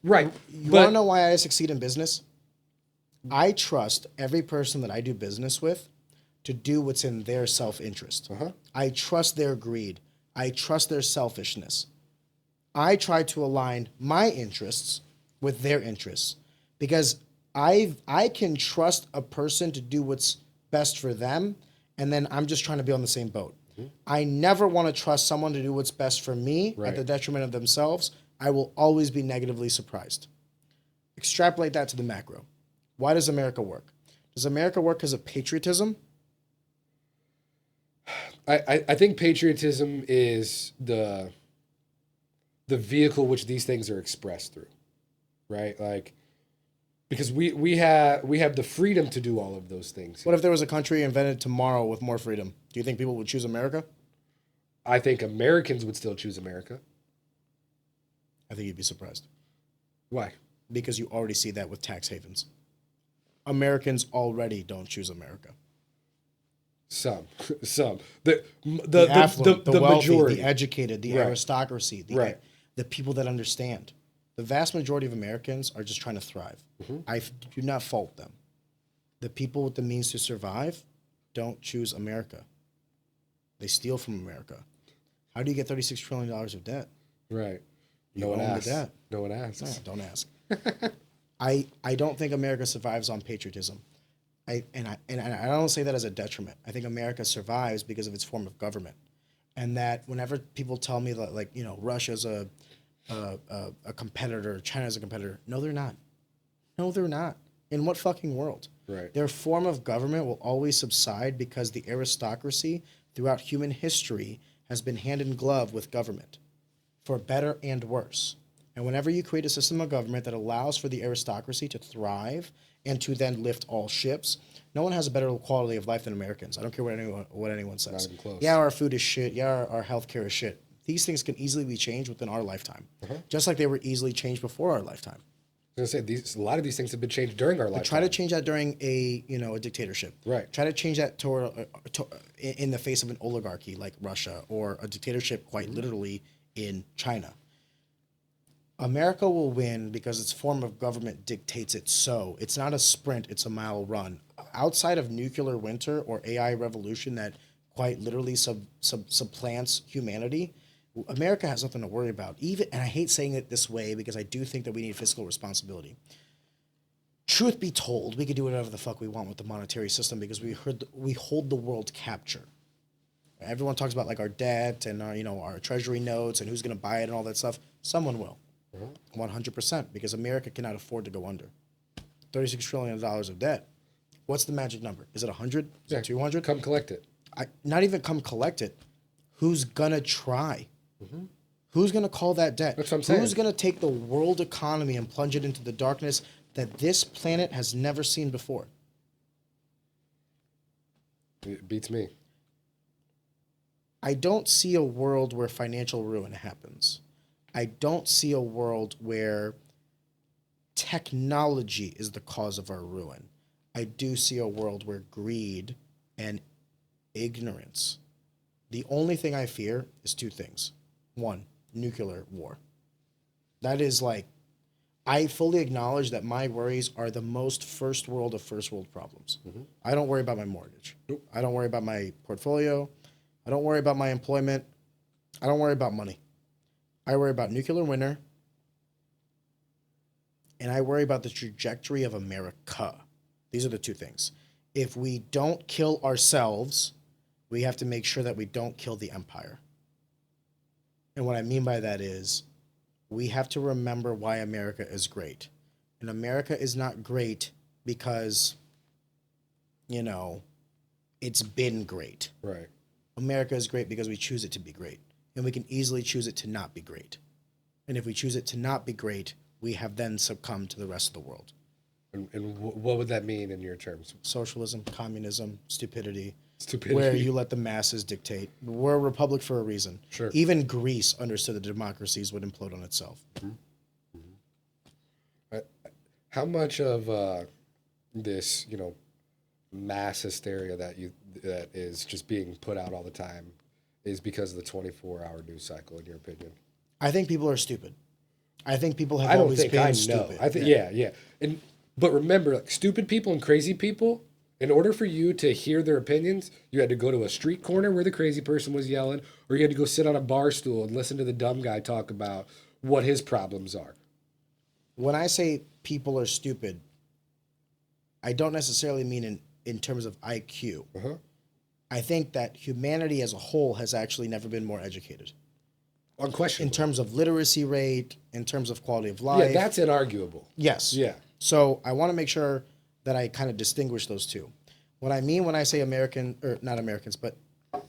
Right. You want to know why I succeed in business? I trust every person that I do business with to do what's in their self-interest. I trust their greed. I trust their selfishness. I try to align my interests with their interests because I can trust a person to do what's best for them, and then I'm just trying to be on the same boat. I never want to trust someone to do what's best for me at the detriment of themselves. I will always be negatively surprised. Extrapolate that to the macro. Why does America work? Does America work because of patriotism? I think patriotism is the vehicle which these things are expressed through, right? Like, because we have the freedom to do all of those things. What if there was a country invented tomorrow with more freedom? Do you think people would choose America? I think Americans would still choose America. I think you'd be surprised. Why? Because you already see that with tax havens. Americans already don't choose America. Some. The affluent, the wealthy, majority. the educated, the aristocracy, the people that understand. The vast majority of Americans are just trying to thrive. I do not fault them. The people with the means to survive don't choose America. They steal from America. How do you get $36 trillion of debt? Right. You No one own asks. the debt. No one asks. No, don't ask. I don't think America survives on patriotism. I don't say that as a detriment. I think America survives because of its form of government. And that whenever people tell me that, like, you know, Russia's a competitor, China's a competitor. No, they're not. No, they're not. In what fucking world? Right. Their form of government will always subside because the aristocracy throughout human history has been hand in glove with government, for better and worse. And whenever you create a system of government that allows for the aristocracy to thrive and to then lift all ships, no one has a better quality of life than Americans. I don't care what anyone says. Not even close. Yeah, our food is shit. Yeah, our healthcare is shit. These things can easily be changed within our lifetime, just like they were easily changed before our lifetime. I was going to say, a lot of these things have been changed during our lifetime. Try to change that during a dictatorship. Right. Try to change that in the face of an oligarchy like Russia, or a dictatorship quite literally in China. America will win because its form of government dictates it so. It's not a sprint, it's a mile run. Outside of nuclear winter or AI revolution that quite literally supplants humanity, America has nothing to worry about. And I hate saying it this way because I do think that we need fiscal responsibility. Truth be told, we could do whatever the fuck we want with the monetary system because we hold the world capture. Everyone talks about like our debt and our treasury notes and who's going to buy it and all that stuff. Someone will. 100%, because America cannot afford to go under. $36 trillion of debt. What's the magic number? Is it 100? Is it 200? Come collect it. Not even come collect it. Who's going to try? Who's going to call that debt? That's what I'm saying. Who's going to take the world economy and plunge it into the darkness that this planet has never seen before? It beats me. I don't see a world where financial ruin happens. I don't see a world where technology is the cause of our ruin. I do see a world where greed and ignorance. The only thing I fear is two things. One, nuclear war. That is like, I fully acknowledge that my worries are the most first world of first world problems. I don't worry about my mortgage. Nope. I don't worry about my portfolio. I don't worry about my employment. I don't worry about money. I worry about nuclear winter, and I worry about the trajectory of America. These are the two things. If we don't kill ourselves, we have to make sure that we don't kill the empire. And what I mean by that is we have to remember why America is great. And America is not great because, you know, it's been great. Right. America is great because we choose it to be great. And we can easily choose it to not be great. And if we choose it to not be great, we have then succumbed to the rest of the world. And what would that mean in your terms? Socialism, communism, stupidity. Stupidity. Where you let the masses dictate. We're a republic for a reason. Sure. Even Greece understood that democracies would implode on itself. Mm-hmm. How much of this, mass hysteria that is just being put out all the time is because of the 24-hour news cycle, in your opinion? I think people are stupid. I think people have always been stupid. I think yeah. But remember, like, stupid people and crazy people, in order for you to hear their opinions, you had to go to a street corner where the crazy person was yelling, or you had to go sit on a bar stool and listen to the dumb guy talk about what his problems are. When I say people are stupid, I don't necessarily mean in terms of IQ. Uh-huh. I think that humanity as a whole has actually never been more educated. Unquestionably. In terms of literacy rate, in terms of quality of life. Yeah, that's inarguable. Yes. Yeah. So I want to make sure that I kind of distinguish those two. What I mean when I say not Americans, but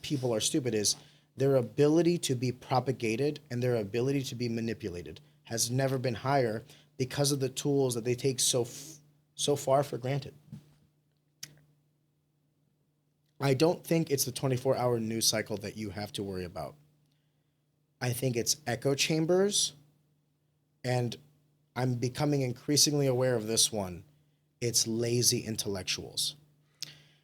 people are stupid is their ability to be propagated and their ability to be manipulated has never been higher because of the tools that they take so far for granted. I don't think it's the 24-hour news cycle that you have to worry about. I think it's echo chambers, and I'm becoming increasingly aware of this one. It's lazy intellectuals.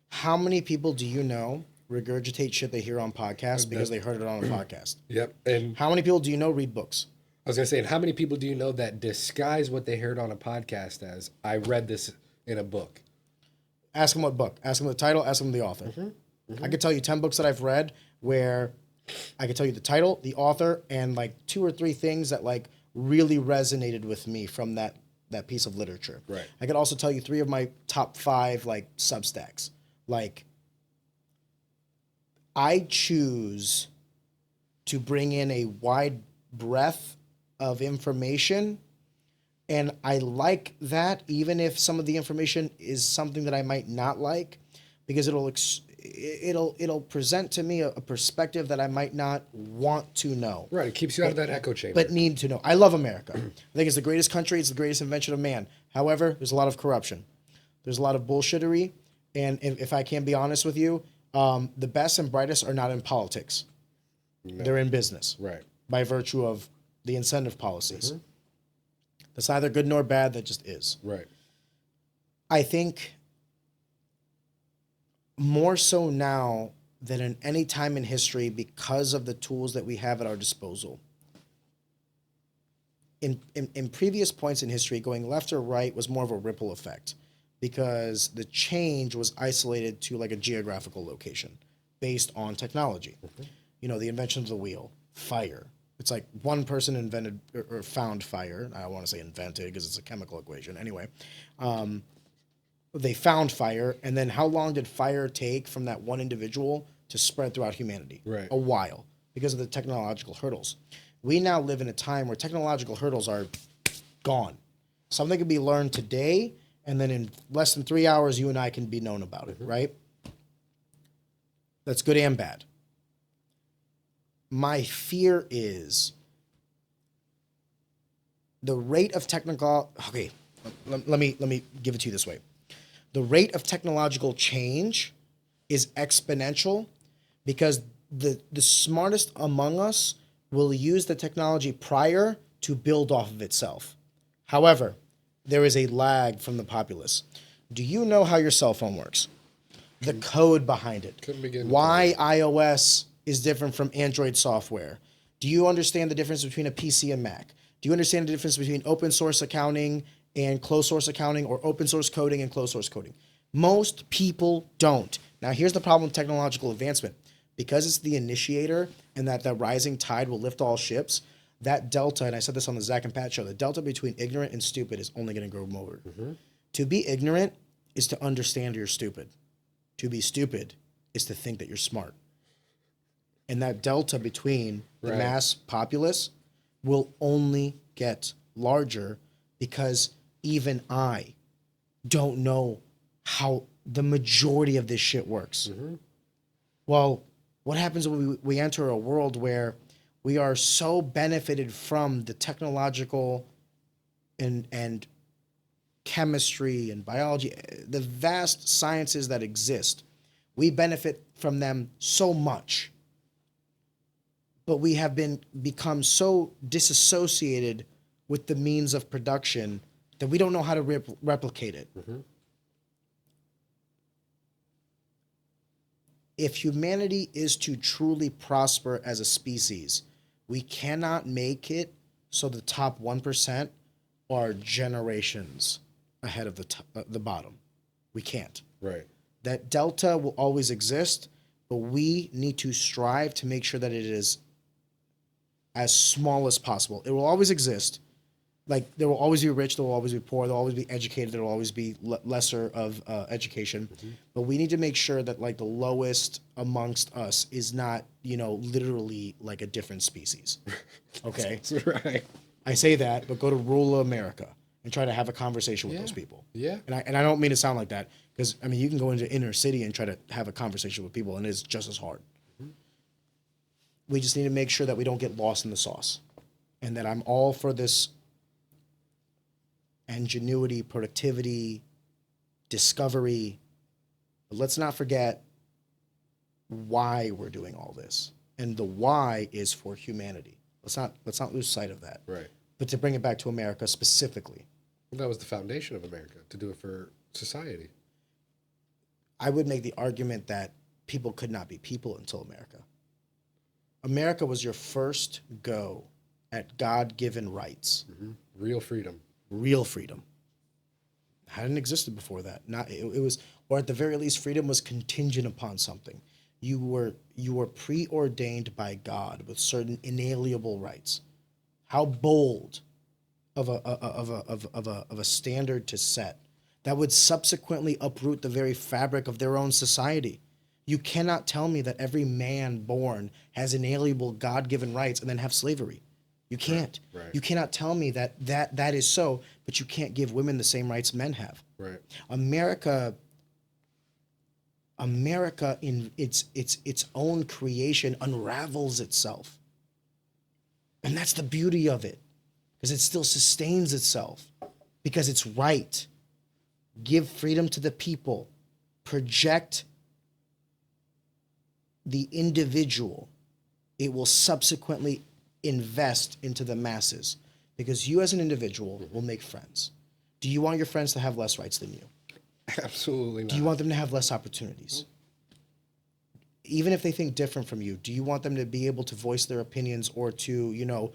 How many people do you know regurgitate shit they hear on podcasts because they heard it on a podcast? Yep. And How many people do you know read books? I was going to say, and how many people do you know that disguise what they heard on a podcast as, I read this in a book? Ask them what book. Ask them the title. Ask them the author. I could tell you 10 books that I've read where I could tell you the title, the author, and like 2 or 3 things that like really resonated with me from that piece of literature. Right. I could also tell you 3 of my top 5 like Substacks. Like, I choose to bring in a wide breadth of information, and I like that even if some of the information is something that I might not like, because it'll present to me a perspective that I might not want to know. Right. It keeps you out of that echo chamber. But need to know. I love America. I think it's the greatest country. It's the greatest invention of man. However, there's a lot of corruption. There's a lot of bullshittery. And if I can be honest with you, the best and brightest are not in politics. No. They're in business. Right. By virtue of the incentive policies. That's neither good nor bad. That just is. Right. I think more so now than in any time in history, because of the tools that we have at our disposal. In previous points in history, going left or right was more of a ripple effect because the change was isolated to like a geographical location based on technology. The invention of the wheel, fire. It's like one person invented or found fire. I don't want to say invented because it's a chemical equation. Anyway, they found fire, and then how long did fire take from that one individual to spread throughout humanity? Right. A while, because of the technological hurdles. We now live in a time where technological hurdles are gone. Something can be learned today, and then in less than 3 hours, you and I can be known about it, right? That's good and bad. My fear is the rate of technical. Okay, let me give it to you this way. The rate of technological change is exponential because the smartest among us will use the technology prior to build off of itself. However, there is a lag from the populace. Do you know how your cell phone works? The code behind it. Couldn't begin. Why iOS is different from Android software. Do you understand the difference between a PC and Mac? Do you understand the difference between open source accounting and closed source accounting, or open source coding and closed source coding? Most people don't. Now, here's the problem with technological advancement. Because it's the initiator and that the rising tide will lift all ships, that delta, and I said this on the Zach and Pat show, the delta between ignorant and stupid is only going to grow more. To be ignorant is to understand you're stupid. To be stupid is to think that you're smart. And that delta between the Right. mass populace will only get larger because even I don't know how the majority of this shit works. Well, what happens when we enter a world where we are so benefited from the technological and chemistry and biology, the vast sciences that exist, we benefit from them so much, but we have become so disassociated with the means of production that we don't know how to replicate it. If humanity is to truly prosper as a species, we cannot make it so the top 1% are generations ahead of the bottom. We can't. Right. That delta will always exist, but we need to strive to make sure that it is as small as possible. It will always exist. Like, there will always be rich, there will always be poor, there will always be educated, there will always be lesser of education. But we need to make sure that, like, the lowest amongst us is not, literally like a different species. Okay? That's right. I say that, but go to rural America and try to have a conversation with those people. Yeah. And I don't mean to sound like that, because, I mean, you can go into inner city and try to have a conversation with people, and it's just as hard. We just need to make sure that we don't get lost in the sauce. And that I'm all for this ingenuity, productivity, discovery. But let's not forget why we're doing all this. And the why is for humanity. Let's not lose sight of that. Right. But to bring it back to America specifically, Well, that was the foundation of America, to do it for society. I would make the argument that people could not be people until America. America was your first go at God-given rights. Real freedom. Real freedom. Hadn't existed before that. It was, or at the very least, freedom was contingent upon something. You were preordained by God with certain inalienable rights. How bold of a standard to set that would subsequently uproot the very fabric of their own society. You cannot tell me that every man born has inalienable God-given rights and then have slavery. You can't. Right. You cannot tell me that is so, but you can't give women the same rights men have. Right. America in its own creation unravels itself. And that's the beauty of it, because it still sustains itself, because it's right. Give freedom to the people. Project the individual. It will subsequently invest into the masses, because you as an individual will make friends. Do you want your friends to have less rights than you? Absolutely not. Do you want them to have less opportunities? Even if they think different from you, do you want them to be able to voice their opinions, or to,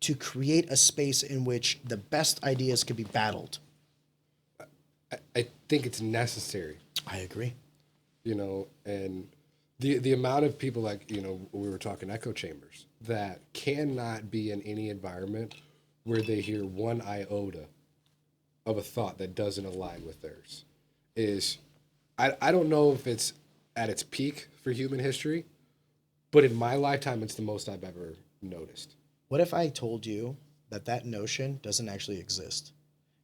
to create a space in which the best ideas could be battled? I think it's necessary. I agree. And the amount of people, like, we were talking echo chambers, that cannot be in any environment where they hear one iota of a thought that doesn't align with theirs is, I don't know if it's at its peak for human history, but in my lifetime, it's the most I've ever noticed. What if I told you that notion doesn't actually exist,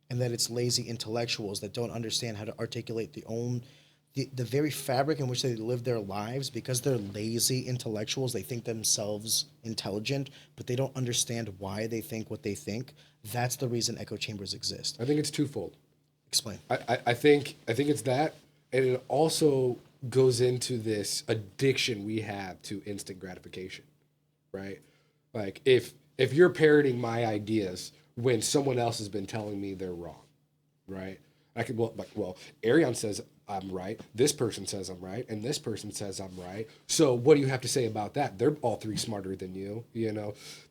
and that it's lazy intellectuals that don't understand how to articulate the very fabric in which they live their lives? Because they're lazy intellectuals, they think themselves intelligent, but they don't understand why they think what they think. That's the reason echo chambers exist. I think it's twofold. Explain. I think it's that, and it also goes into this addiction we have to instant gratification, right? Like, if you're parroting my ideas when someone else has been telling me they're wrong, right? Well, Arion says I'm right, this person says I'm right, and this person says I'm right. So what do you have to say about that? They're all three smarter than you,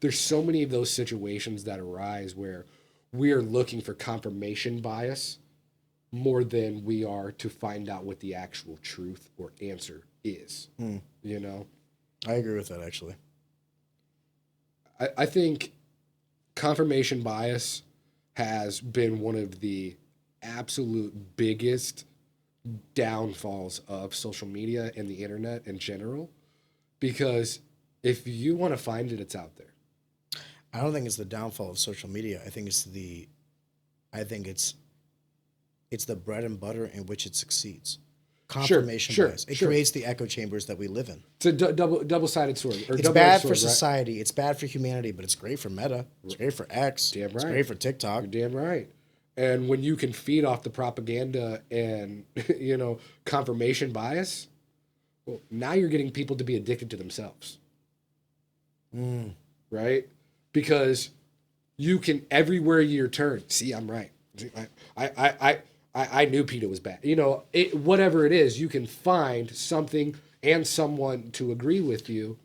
There's so many of those situations that arise where we are looking for confirmation bias more than we are to find out what the actual truth or answer is, I agree with that, actually. I think confirmation bias has been one of the absolute biggest downfalls of social media and the internet in general, because if you want to find it, it's out there. I don't think it's the downfall of social media. I think it's the bread and butter in which it succeeds. Confirmation bias. It creates the echo chambers that we live in. It's a double-sided sword. It's bad for society. Right? It's bad for humanity, but it's great for Meta. It's great for X. Damn right. It's great for TikTok. You're damn right. And when you can feed off the propaganda and, confirmation bias, well, now you're getting people to be addicted to themselves. Right? Because you can, everywhere you turn, see, I'm right. I knew PETA was bad. Whatever it is, you can find something and someone to agree with you.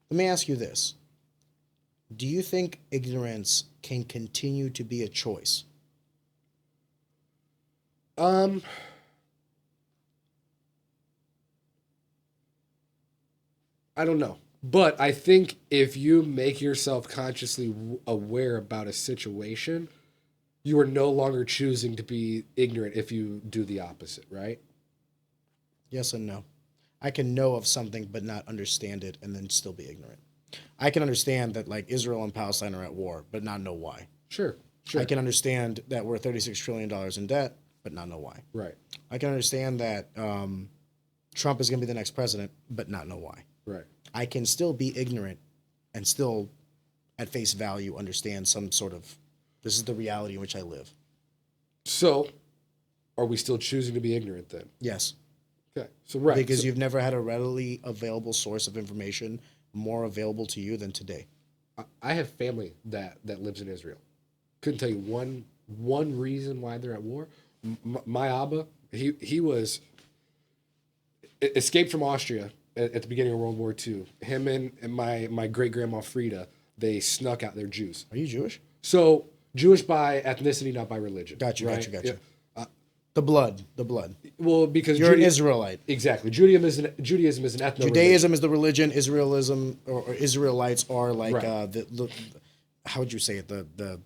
Let me ask you this. Do you think ignorance can continue to be a choice? I don't know. But I think if you make yourself consciously aware about a situation, you are no longer choosing to be ignorant if you do the opposite, right? Yes and no. I can know of something but not understand it and then still be ignorant. I can understand that like Israel and Palestine are at war, but not know why. Sure. I can understand that we're $36 trillion in debt, but not know why. Right. I can understand that Trump is going to be the next president, but not know why. Right. I can still be ignorant and still, at face value, understand some sort of, this is the reality in which I live. So, are we still choosing to be ignorant then? Yes. Okay. So, right. Because you've never had a readily available source of information more available to you than today. I have family that lives in Israel. Couldn't tell you one reason why they're at war. My Abba, he was escaped from Austria at the beginning of World War II. Him and my great grandma Frida, they snuck out. They're Jews. Are you Jewish? So Jewish by ethnicity, not by religion. Gotcha. Yeah. The blood. Well, because you're an Israelite. Exactly. Judaism is an ethno. Judaism is the religion. Israelism or Israelites are like the how would you say it? The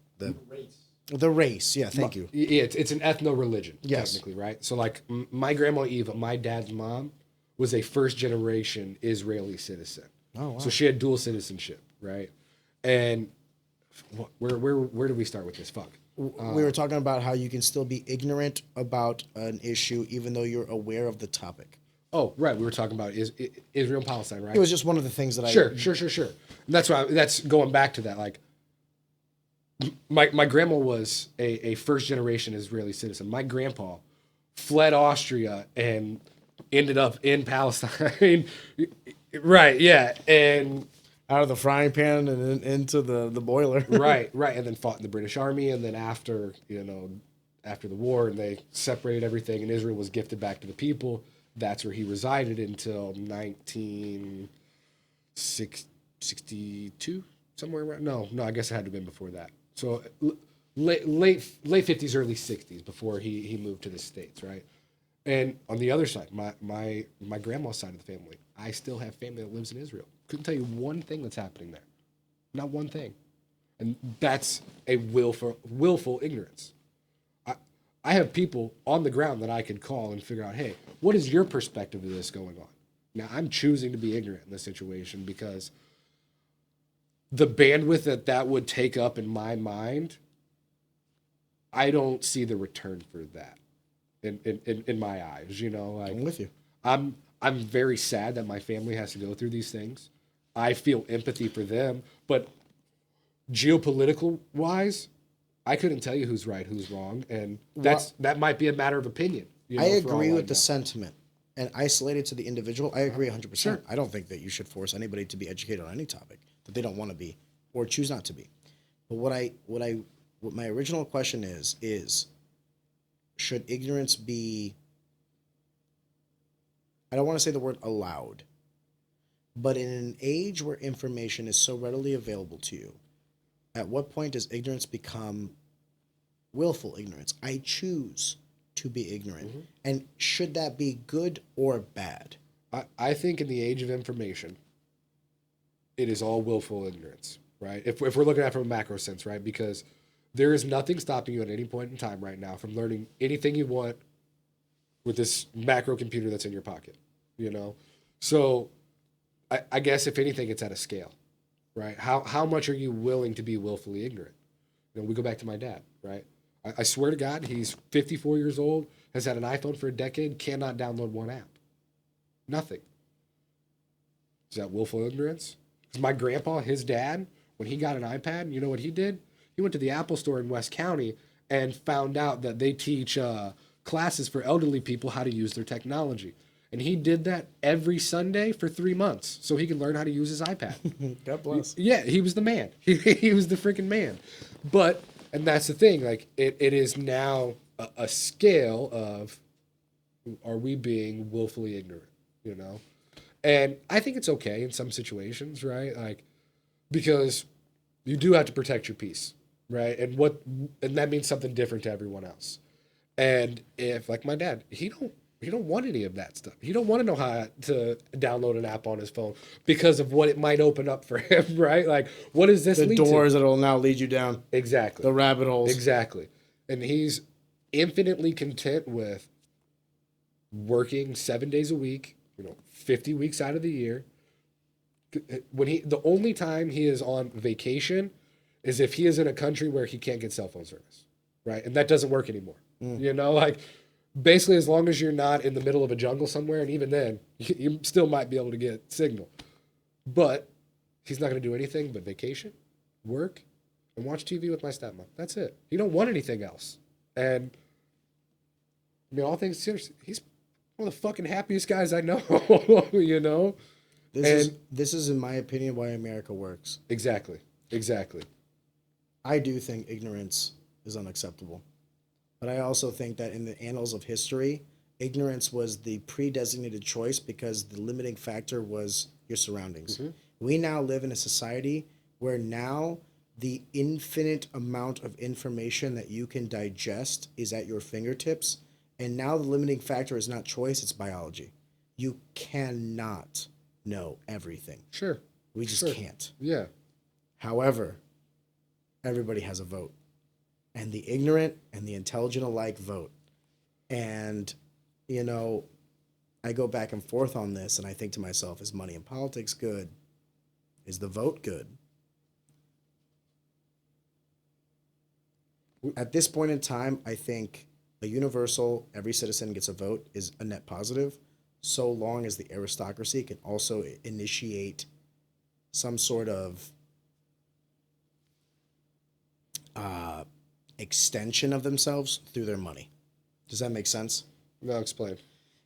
race. The race. Yeah. Thank you. Yeah, it's an ethno religion. Yes. Technically, right? So like my grandma Eva, my dad's mom, was a first generation Israeli citizen. Oh wow. So she had dual citizenship, right? And where do we start with this? Fuck. We were talking about how you can still be ignorant about an issue even though you're aware of the topic. Oh, right. We were talking about Israel and Palestine, right? It was just one of the things that Sure. And that's going back to that. Like, my grandma was a first generation Israeli citizen. My grandpa fled Austria and ended up in Palestine. Right. Yeah. And out of the frying pan and into the boiler. right, and then fought in the British Army, and then after the war, and they separated everything, and Israel was gifted back to the people. That's where he resided until 1962, somewhere around. No, I guess it had to have been before that. So late 50s, early 60s before he moved to the States, right? And on the other side, my grandma's side of the family, I still have family that lives in Israel. Couldn't tell you one thing that's happening there. Not one thing. And that's a willful ignorance. I have people on the ground that I could call and figure out, hey, what is your perspective of this going on? Now, I'm choosing to be ignorant in this situation because the bandwidth that would take up in my mind, I don't see the return for that in my eyes. Like, I'm with you. I'm very sad that my family has to go through these things. I feel empathy for them, but geopolitical wise, I couldn't tell you who's right, who's wrong, and that might be a matter of opinion. I agree with the sentiment, and isolated to the individual, I agree 100%. Sure. I don't think that you should force anybody to be educated on any topic that they don't want to be or choose not to be. But what my original question is should ignorance be? I don't want to say the word allowed. But in an age where information is so readily available to you, at what point does ignorance become willful ignorance? I choose to be ignorant. Mm-hmm. And should that be good or bad? I think in the age of information, it is all willful ignorance, right? If we're looking at it from a macro sense, right? Because There is nothing stopping you at any point in time right now from learning anything you want with this macro computer that's in your pocket, you know? So I guess if anything, it's at a scale, right? How much are you willing to be willfully ignorant? You know, we go back to my dad, right? I swear to God, he's 54 years old, has had an iPhone for a decade, cannot download one app. Nothing. Is that willful ignorance? Because my grandpa, his dad, when he got an iPad, you know what he did? He went to the Apple store in West County and found out that they teach classes for elderly people how to use their technology. And he did that every Sunday for 3 months so he could learn how to use his iPad. God bless. Yeah, he was the man. He was the freaking man. But, and that's the thing, like, it is now a scale of, are we being willfully ignorant, you know? And I think it's okay in some situations, right? Like, because you do have to protect your peace, right? And that means something different to everyone else. And if, like my dad, he don't want any of that stuff. He don't want to know how to download an app on his phone because of what it might open up for him, right? Like, what does this lead to? The doors that will now lead you down. Exactly. The rabbit holes. Exactly. And he's infinitely content with working 7 days a week, 50 weeks out of the year. The only time he is on vacation is if he is in a country where he can't get cell phone service, right? And that doesn't work anymore. Like, basically, as long as you're not in the middle of a jungle somewhere, and even then, you still might be able to get signal. But he's not going to do anything but vacation, work, and watch TV with my stepmom. That's it. He don't want anything else. And, all things considered, he's one of the fucking happiest guys I know, This is, in my opinion, why America works. Exactly. I do think ignorance is unacceptable. But I also think that in the annals of history, ignorance was the pre-designated choice because the limiting factor was your surroundings. Mm-hmm. We now live in a society where now the infinite amount of information that you can digest is at your fingertips. And now the limiting factor is not choice, it's biology. You cannot know everything. Sure. We just can't. Yeah. However, everybody has a vote. And the ignorant and the intelligent alike vote. And, I go back and forth on this, and I think to myself, is money in politics good? Is the vote good? At this point in time, I think a universal, every citizen gets a vote is a net positive, so long as the aristocracy can also initiate some sort of extension of themselves through their money. Does that make sense? No, explain.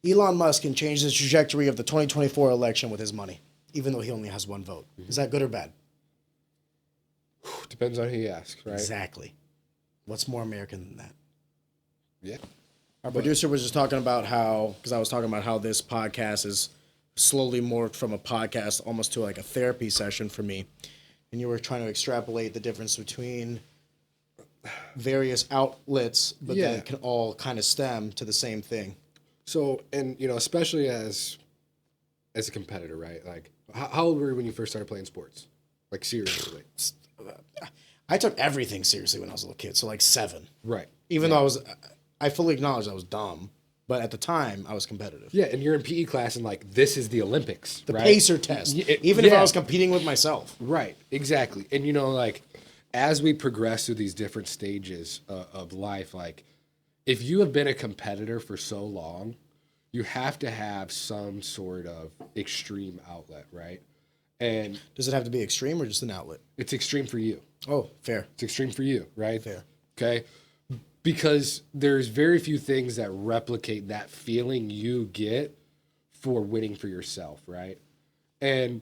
Elon Musk can change the trajectory of the 2024 election with his money, even though he only has one vote. Mm-hmm. Is that good or bad? Depends on who you ask, right? Exactly. What's more American than that? Yeah. Our producer was just talking about because I was talking about how this podcast is slowly morphed from a podcast almost to like a therapy session for me. And you were trying to extrapolate the difference between various outlets, but then it can all kind of stem to the same thing. So, and especially as a competitor, right? Like, how old were you when you first started playing sports? Like, seriously? I took everything seriously when I was a little kid, so like 7. Right. Even though I fully acknowledge I was dumb, but at the time I was competitive. Yeah, and you're in PE class and like, this is the Olympics, the right? pacer test. Even if I was competing with myself. Right, exactly. And like, as we progress through these different stages of life, like, if you have been a competitor for so long, you have to have some sort of extreme outlet, right? And does it have to be extreme or just an outlet? It's extreme for you. Oh, fair. It's extreme for you, right? Fair. Okay? Because there's very few things that replicate that feeling you get for winning for yourself, right? And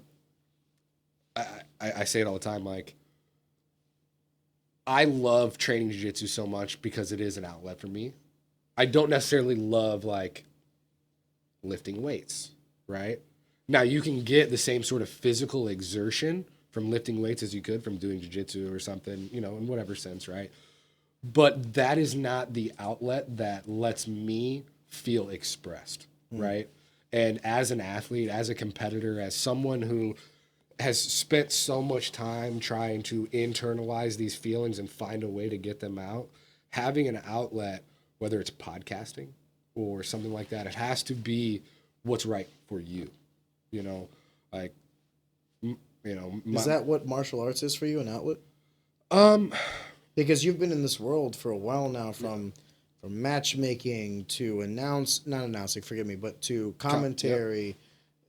I say it all the time, like, I love training jiu-jitsu so much because it is an outlet for me. I don't necessarily love, like, lifting weights, right? Now, you can get the same sort of physical exertion from lifting weights as you could from doing jiu-jitsu or something, in whatever sense, right? But that is not the outlet that lets me feel expressed, right? And as an athlete, as a competitor, as someone who has spent so much time trying to internalize these feelings and find a way to get them out, having an outlet, whether it's podcasting or something like that, it has to be what's right for you. You know, like, Is that what martial arts is for you, an outlet? Because you've been in this world for a while now, from matchmaking to not announcing, forgive me, but to commentary.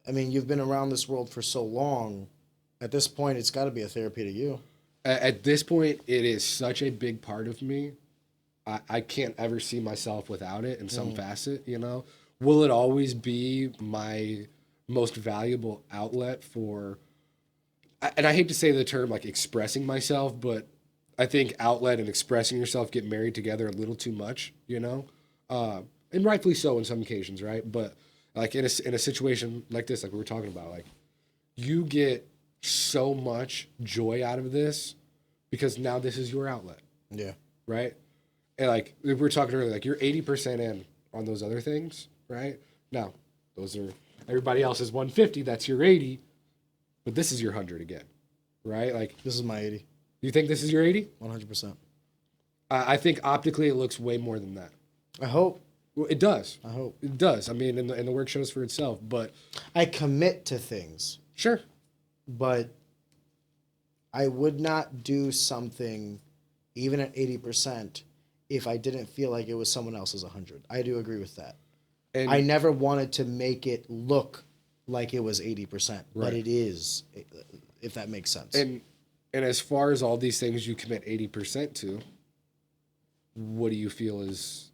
I mean, you've been around this world for so long. At this point, it's got to be a therapy to you. At this point, it is such a big part of me. I can't ever see myself without it in some facet, you know? Will it always be my most valuable outlet for, and I hate to say the term like expressing myself, but I think outlet and expressing yourself get married together a little too much, you know? And rightfully so in some occasions, right? But like in a situation like this, like we were talking about, like you get so much joy out of this because now this is your outlet. Yeah. Right? And like we were talking earlier, like you're 80% in on those other things, right? Now, those are everybody else's 150, that's your 80, but this is your 100 again, right? Like This is my 80. you think this is your 80? 100%. I think optically it looks way more than that. I hope. Well, it does. I hope. It does. I mean, and the work shows for itself, but I commit to things, sure. but I would not do something even at 80% if I didn't feel like it was someone else's 100. I do agree with that. And I never wanted to make it look like it was 80%, but Right. it is, if that makes sense. And as far as all these things you commit 80% to, what do you feel is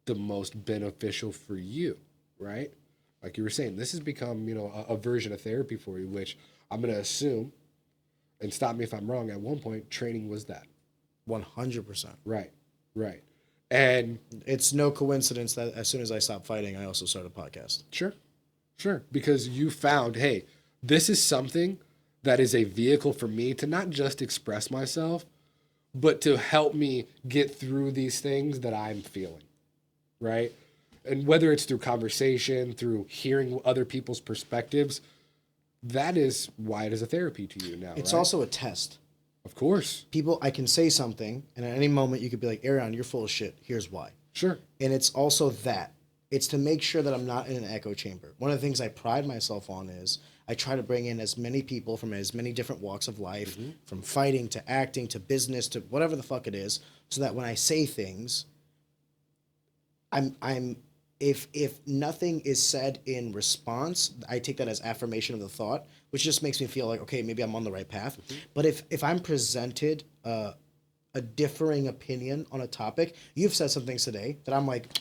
the most beneficial for you, right? Like you were saying, this has become, a version of therapy for you, which I'm going to assume, and stop me if I'm wrong, at one point, training was that. 100%. Right. And It's no coincidence that as soon as I stopped fighting, I also started a podcast. Sure. Because you found, hey, this is something that is a vehicle for me to not just express myself, but to help me get through these things that I'm feeling, right? And whether it's through conversation, through hearing other people's perspectives, that is why it is a therapy to you now. It's right? also a test. Of course. I can say something, and at any moment you could be like, Arion, you're full of shit. Here's why. Sure. And it's also that. It's to make sure that I'm not in an echo chamber. One of the things I pride myself on is I try to bring in as many people from as many different walks of life, from fighting to acting to business to whatever the fuck it is, so that when I say things, if nothing is said in response, I take that as affirmation of the thought, which just makes me feel like, okay, maybe I'm on the right path. But if I'm presented a differing opinion on a topic, you've said some things today that I'm like,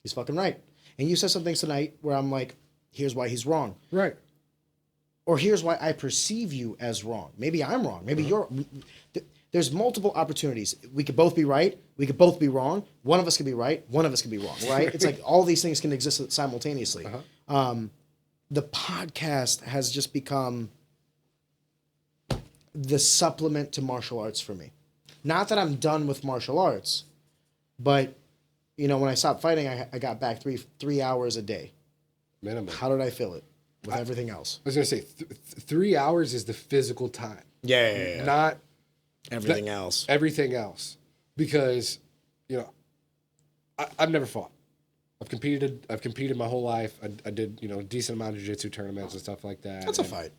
he's fucking right. And you said some things tonight where I'm like, here's why he's wrong. Right. Or here's why I perceive you as wrong. Maybe I'm wrong. Maybe you're... There's multiple opportunities. We could both be right. We could both be wrong. One of us could be right. One of us could be wrong, right? It's like all these things can exist simultaneously. The podcast has just become the supplement to martial arts for me. Not that I'm done with martial arts, but, when I stopped fighting, I got back three hours a day. Minimum. How did I fill it with everything else? I was going to say 3 hours is the physical time. Yeah. Not Everything else. Everything else. Because, I've never fought. I've competed my whole life. I did, a decent amount of jiu-jitsu tournaments and stuff like that. That's a fight.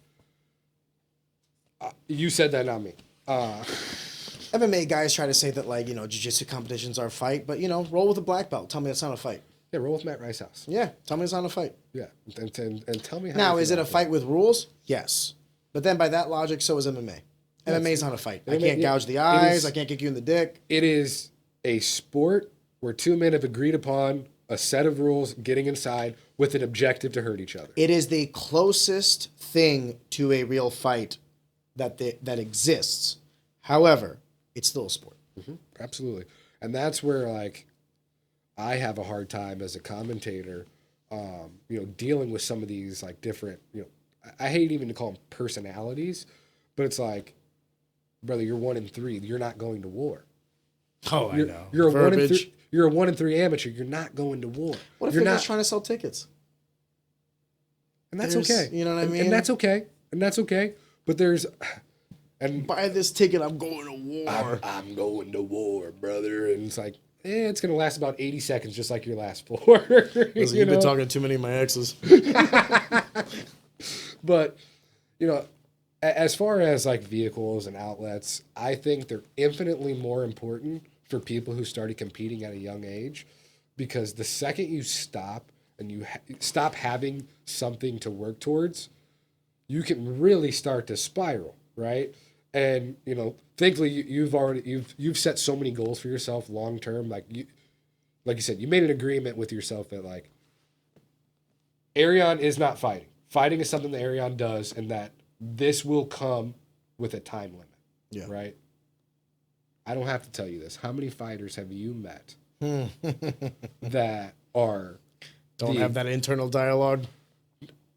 You said that, not me. MMA guys try to say that, jiu-jitsu competitions are a fight, but, roll with a black belt. Tell me that's not a fight. Yeah, roll with Matt Ricehouse. Yeah, tell me it's not a fight. Yeah, and tell me how. Now, you is feel it a about fight with rules? Yes. But then by that logic, so is MMA. MMA is not a fight. I can't gouge the eyes. I can't kick you in the dick. It is a sport where two men have agreed upon a set of rules getting inside with an objective to hurt each other. It is the closest thing to a real fight that exists. However, it's still a sport. Absolutely. And that's where, I have a hard time as a commentator, dealing with some of these, different, I hate even to call them personalities, but it's like, brother, you're 1-3. You're not going to war. Oh, I know. You're a 1-3. You're a 1-3 amateur. You're not going to war. What if you're you're not just trying to sell tickets? And that's okay. You know what I mean? And that's okay. and that's okay. But there's, and Buy this ticket, I'm going to war. I'm going to war, brother. And it's like, it's going to last about 80 seconds, just like your last 4. Listen, you've been talking to too many of my exes. But, as far as like vehicles and outlets, I think they're infinitely more important for people who started competing at a young age, because the second you stop and you stop having something to work towards, you can really start to spiral, right? And thankfully you've set so many goals for yourself long term. Like you said, you made an agreement with yourself that like Arion is not fighting. Fighting is something that Arion does, and that this will come with a time limit. Yeah. Right? I don't have to tell you this. How many fighters have you met that don't have that internal dialogue?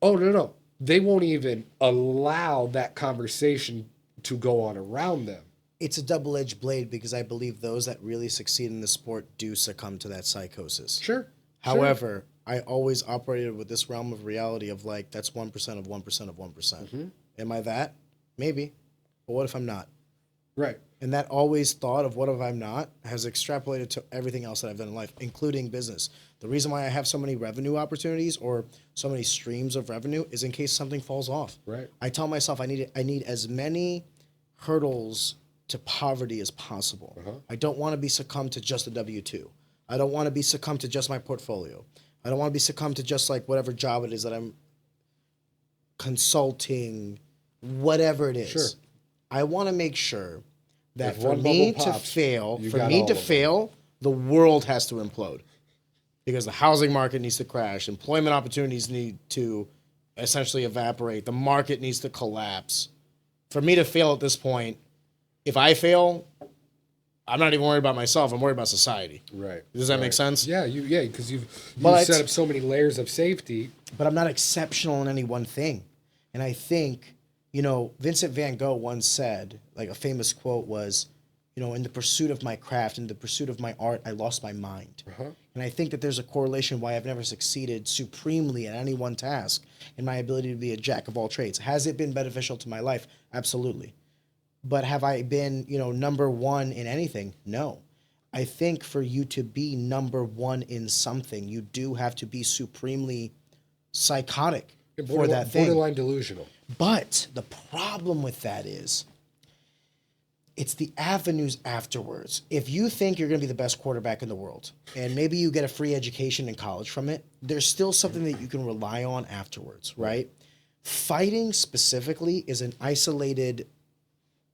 Oh, no. They won't even allow that conversation to go on around them. It's a double-edged blade, because I believe those that really succeed in the sport do succumb to that psychosis. Sure. However, I always operated with this realm of reality of like, that's 1% of 1% of 1%. Mm-hmm. Am I that? Maybe. But what if I'm not? Right. And that always thought of what if I'm not has extrapolated to everything else that I've done in life, including business. The reason why I have so many revenue opportunities or so many streams of revenue is in case something falls off. Right. I tell myself I need as many hurdles to poverty as possible. I don't want to be succumbed to just a W-2. I don't want to be succumbed to just my portfolio. I don't want to be succumbed to just like whatever job it is that I'm consulting, whatever it is. Sure. I want to make sure that If for one me bubble to pops, fail, you for got me all to of them. fail, the world has to implode. Because the housing market needs to crash, employment opportunities need to essentially evaporate, the market needs to collapse. For me to fail at this point, if I fail, I'm not even worried about myself, I'm worried about society. Right. Does that make sense? Yeah, because you've But- set up so many layers of safety. But I'm not exceptional in any one thing. And I think, Vincent van Gogh once said, like a famous quote was, in the pursuit of my craft, in the pursuit of my art, I lost my mind. And I think that there's a correlation why I've never succeeded supremely at any one task in my ability to be a jack of all trades. Has it been beneficial to my life? Absolutely. But have I been, number one in anything? No. I think for you to be number one in something, you do have to be supremely psychotic for that thing. Borderline delusional. But the problem with that is it's the avenues afterwards. If you think you're going to be the best quarterback in the world, and maybe you get a free education in college from it, there's still something that you can rely on afterwards, right? Fighting specifically is an isolated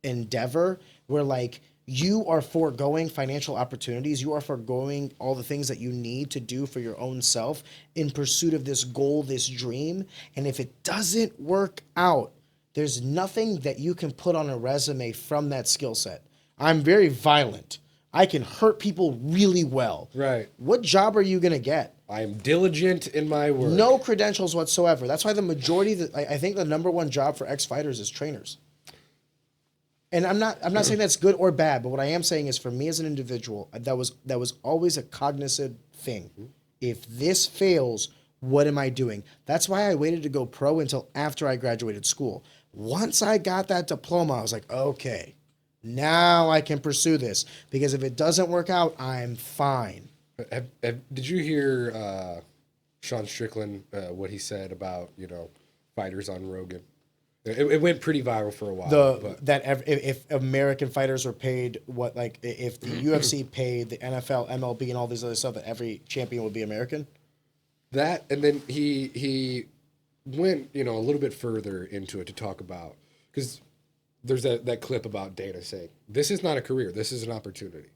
endeavor where like you are foregoing financial opportunities, you are foregoing all the things that you need to do for your own self in pursuit of this goal, this dream. And if it doesn't work out, there's nothing that you can put on a resume from that skill set. I'm very violent. I can hurt people really well. Right. What job are you going to get? I am diligent in my work. No credentials whatsoever. That's why the majority, I think the number one job for ex-fighters is trainers. And I'm not saying that's good or bad, but what I am saying is for me as an individual, that was always a cognizant thing. If this fails, what am I doing? That's why I waited to go pro until after I graduated school. Once I got that diploma, I was like, okay, now I can pursue this. Because if it doesn't work out, I'm fine. Did you hear Sean Strickland, what he said about, fighters on Rogan? It went pretty viral for a while. If American fighters were paid if the UFC paid the NFL, MLB, and all these other stuff, that every champion would be American. That, and then he went a little bit further into it to talk about, because there's that clip about Dana saying, "This is not a career. This is an opportunity."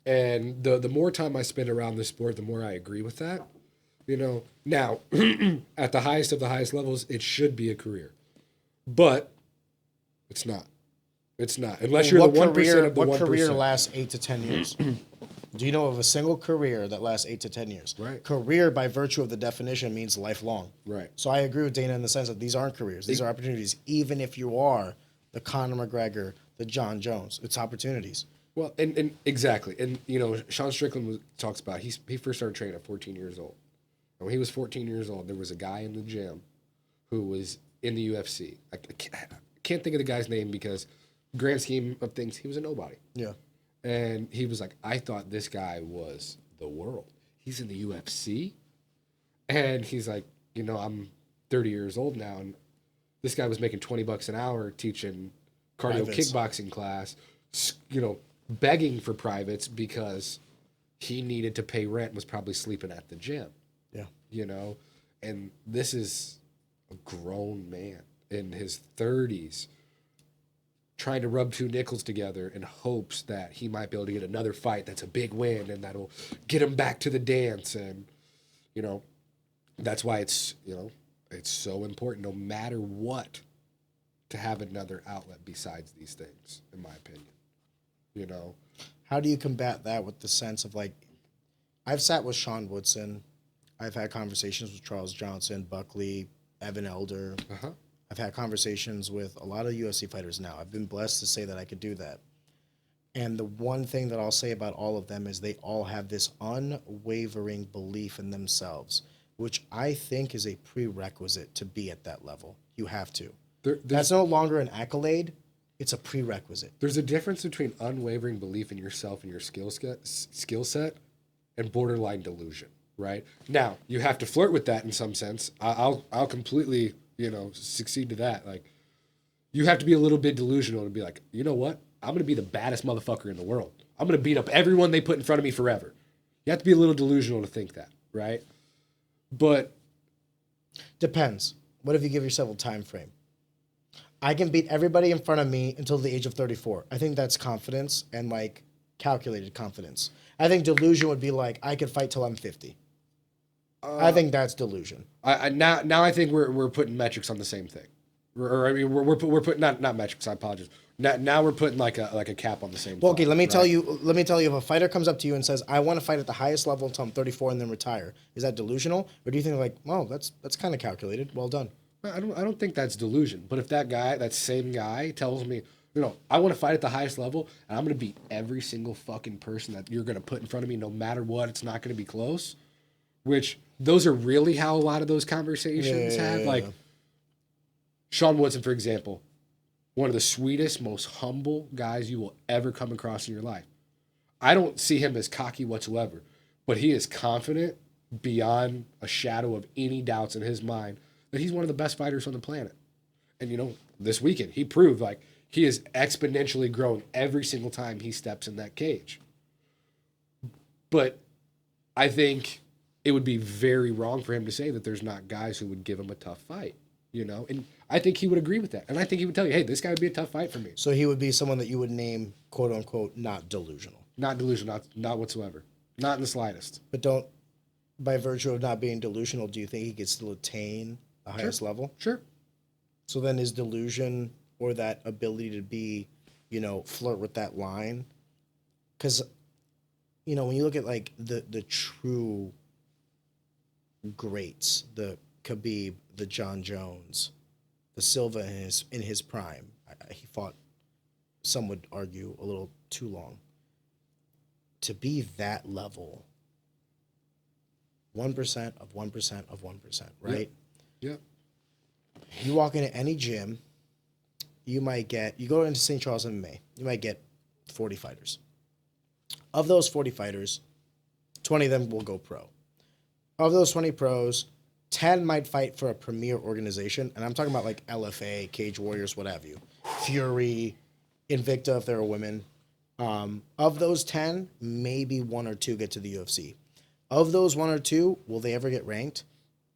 And the more time I spend around this sport, the more I agree with that. Now at the highest of the highest levels, it should be a career. But it's not. It's not. Unless you're the 1% of the 1%. What career lasts 8 to 10 years? Do you know of a single career that lasts 8 to 10 years? Right. Career, by virtue of the definition, means lifelong. Right. So I agree with Dana in the sense that these aren't careers. These are opportunities. Even if you are the Conor McGregor, the John Jones, it's opportunities. Well, and exactly. And, Sean Strickland talks about, he first started training at 14 years old. And when he was 14 years old, there was a guy in the gym who was in the UFC. I can't think of the guy's name because, grand scheme of things, he was a nobody. Yeah. And he was like, I thought this guy was the world. He's in the UFC. And he's like, you know, I'm 30 years old now, and this guy was making $20 an hour teaching cardio Privates. kickboxing class, you know, begging for privates because he needed to pay rent and was probably sleeping at the gym. Yeah. You know, and this is a grown man in his 30s trying to rub two nickels together in hopes that he might be able to get another fight that's a big win and that'll get him back to the dance. And, you know, that's why it's, you know, it's so important no matter what to have another outlet besides these things, in my opinion. You know? How do you combat that with the sense of like, I've sat with Sean Woodson. I've had conversations with Charles Johnson, Buckley, Evan Elder. Uh-huh. I've had conversations with a lot of UFC fighters now. I've been blessed to say that I could do that. And the one thing that I'll say about all of them is they all have this unwavering belief in themselves, which I think is a prerequisite to be at that level. You have to. That's no longer an accolade. It's a prerequisite. There's a difference between unwavering belief in yourself and your skill set and borderline delusion, right? Now, you have to flirt with that in some sense. I'll completely, you know, succeed to that. Like, you have to be a little bit delusional to be like, you know what? I'm going to be the baddest motherfucker in the world. I'm going to beat up everyone they put in front of me forever. You have to be a little delusional to think that, right? But depends. What if you give yourself a time frame? I can beat everybody in front of me until the age of 34. I think that's confidence and like calculated confidence. I think delusion would be like, I could fight till I'm 50. I think that's delusion. Now I think we're putting metrics on the same thing. Or I mean, we're putting not metrics. I apologize. Now we're putting like a cap on the same. Well, okay, thought, let me right? tell you. Let me tell you. If a fighter comes up to you and says, "I want to fight at the highest level until I'm 34 and then retire," is that delusional, or do you think like, "Well, that's kind of calculated. Well done." I don't think that's delusion. But if that same guy tells me, you know, I want to fight at the highest level and I'm going to beat every single fucking person that you're going to put in front of me, no matter what, it's not going to be close. Which those are really how a lot of those conversations have. Like Sean Woodson, for example, one of the sweetest, most humble guys you will ever come across in your life. I don't see him as cocky whatsoever, but he is confident beyond a shadow of any doubts in his mind that he's one of the best fighters on the planet. And, you know, this weekend, he proved like he is exponentially growing every single time he steps in that cage. But I think it would be very wrong for him to say that there's not guys who would give him a tough fight, you know? And I think he would agree with that. And I think he would tell you, hey, this guy would be a tough fight for me. So he would be someone that you would name, quote unquote, not delusional. Not delusional, not whatsoever. Not in the slightest. But don't, by virtue of not being delusional, do you think he could still attain the highest level? Sure. So then is delusion or that ability to be, you know, flirt with that line? Because, you know, when you look at like the true greats, the Khabib, the John Jones, the Silva in his prime, he fought, some would argue, a little too long. To be that level, 1% of 1% of 1%, right? Yep. You walk into any gym, you go into St. Charles MMA, you might get 40 fighters. Of those 40 fighters, 20 of them will go pro. Of those 20 pros, 10 might fight for a premier organization, and I'm talking about like LFA, Cage Warriors, what have you, Fury, Invicta if there are women. Of those 10, maybe 1 or 2 get to the UFC. Of those 1 or 2, will they ever get ranked?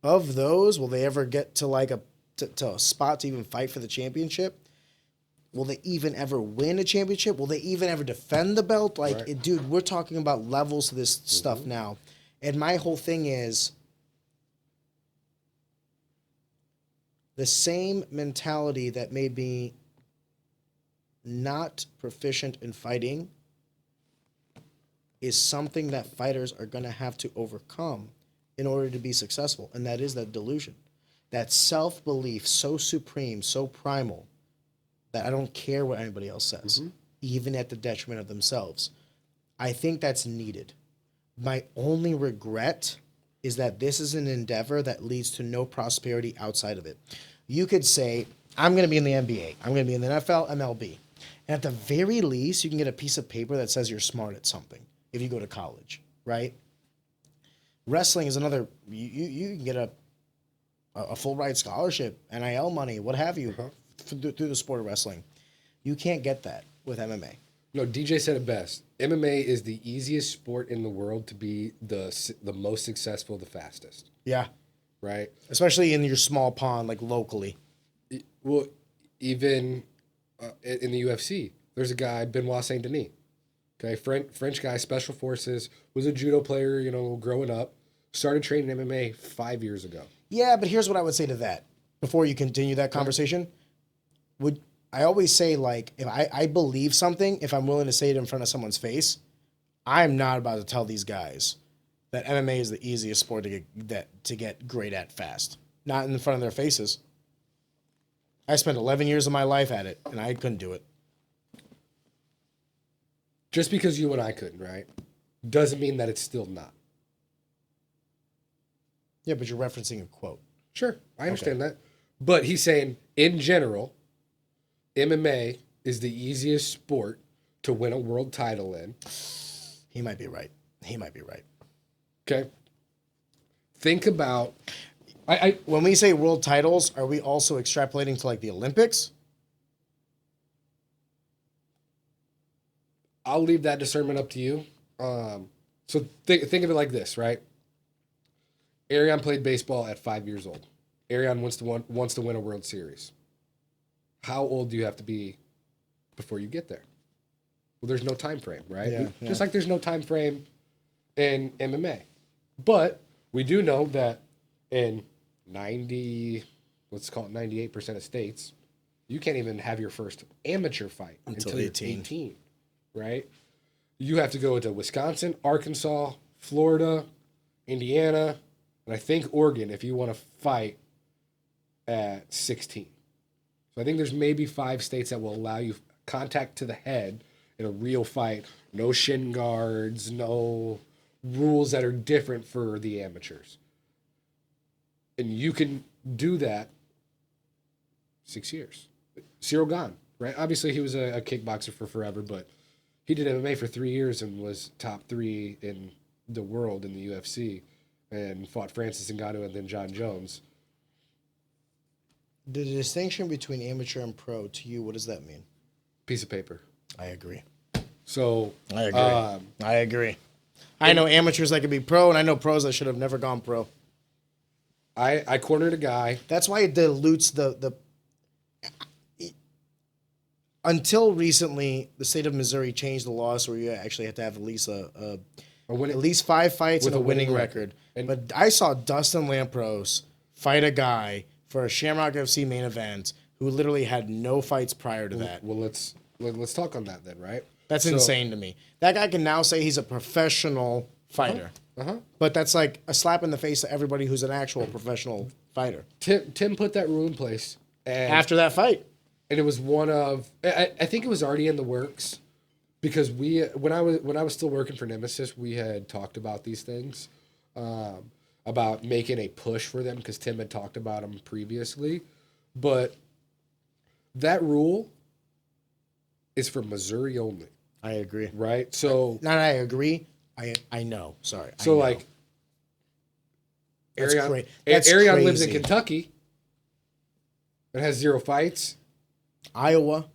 Of those, will they ever get to like a spot to even fight for the championship? Will they even ever win a championship? Will they even ever defend the belt? Like, Right. dude, we're talking about levels to this stuff now. And my whole thing is the same mentality that made me not proficient in fighting is something that fighters are going to have to overcome in order to be successful, and that is that delusion. That self-belief so supreme, so primal, that I don't care what anybody else says, even at the detriment of themselves. I think that's needed. My only regret is that this is an endeavor that leads to no prosperity outside of it. You could say, I'm going to be in the NBA. I'm going to be in the NFL, MLB. And at the very least, you can get a piece of paper that says you're smart at something if you go to college, right? Wrestling is another, you can get a full ride scholarship, NIL money, what have you, through the sport of wrestling. You can't get that with MMA. No, DJ said it best. MMA is the easiest sport in the world to be the most successful, the fastest. Yeah. Right? Especially in your small pond, like locally. Well, even in the UFC, there's a guy, Benoit Saint Denis. Okay, French guy, special forces, was a judo player, growing up. Started training MMA 5 years ago. Yeah, but here's what I would say to that. Before you continue that conversation, I always say, like, if I believe something, if I'm willing to say it in front of someone's face, I'm not about to tell these guys that MMA is the easiest sport to get great at fast. Not in front of their faces. I spent 11 years of my life at it, and I couldn't do it. Just because you and I couldn't, right, doesn't mean that it's still not. Yeah, but you're referencing a quote. Sure, I understand that. But he's saying, in general, MMA is the easiest sport to win a world title in. He might be right. Okay. Think about... When we say world titles, are we also extrapolating to, like, the Olympics? I'll leave that discernment up to you. So think of it like this, right? Ariane played baseball at 5 years old. Ariane wants to win a World Series. How old do you have to be before you get there? Well, there's no time frame, right? Yeah, Just like there's no time frame in MMA. But we do know that in 98% of states, you can't even have your first amateur fight until you're 18, right? You have to go to Wisconsin, Arkansas, Florida, Indiana, and I think Oregon if you want to fight at 16. So I think there's maybe 5 states that will allow you contact to the head in a real fight. No shin guards, no rules that are different for the amateurs. And you can do that 6 years. Cyril Gane, right? Obviously, he was a kickboxer for forever, but he did MMA for 3 years and was top 3 in the world in the UFC and fought Francis Ngannou and then John Jones. The distinction between amateur and pro, to you, what does that mean? Piece of paper. I agree. So I agree. I know amateurs that could be pro, and I know pros that should have never gone pro. I cornered a guy. That's why it dilutes the until recently, the state of Missouri changed the laws where you actually have to have at least at least 5 fights and a winning record. But I saw Dustin Lampros fight a guy for a Shamrock FC main event who literally had no fights prior to that. Well, let's talk on that then, right? That's insane to me. That guy can now say he's a professional fighter. But that's like a slap in the face to everybody who's an actual professional fighter. Tim put that rule in place. And after that fight. And it was one of, I think it was already in the works because when I was still working for Nemesis, we had talked about these things, about making a push for them because Tim had talked about them previously. But that rule is for Missouri only. I agree. Right? So. Not I agree. I know. Sorry. So, like, Ariane lives in Kentucky and has 0 fights. Iowa.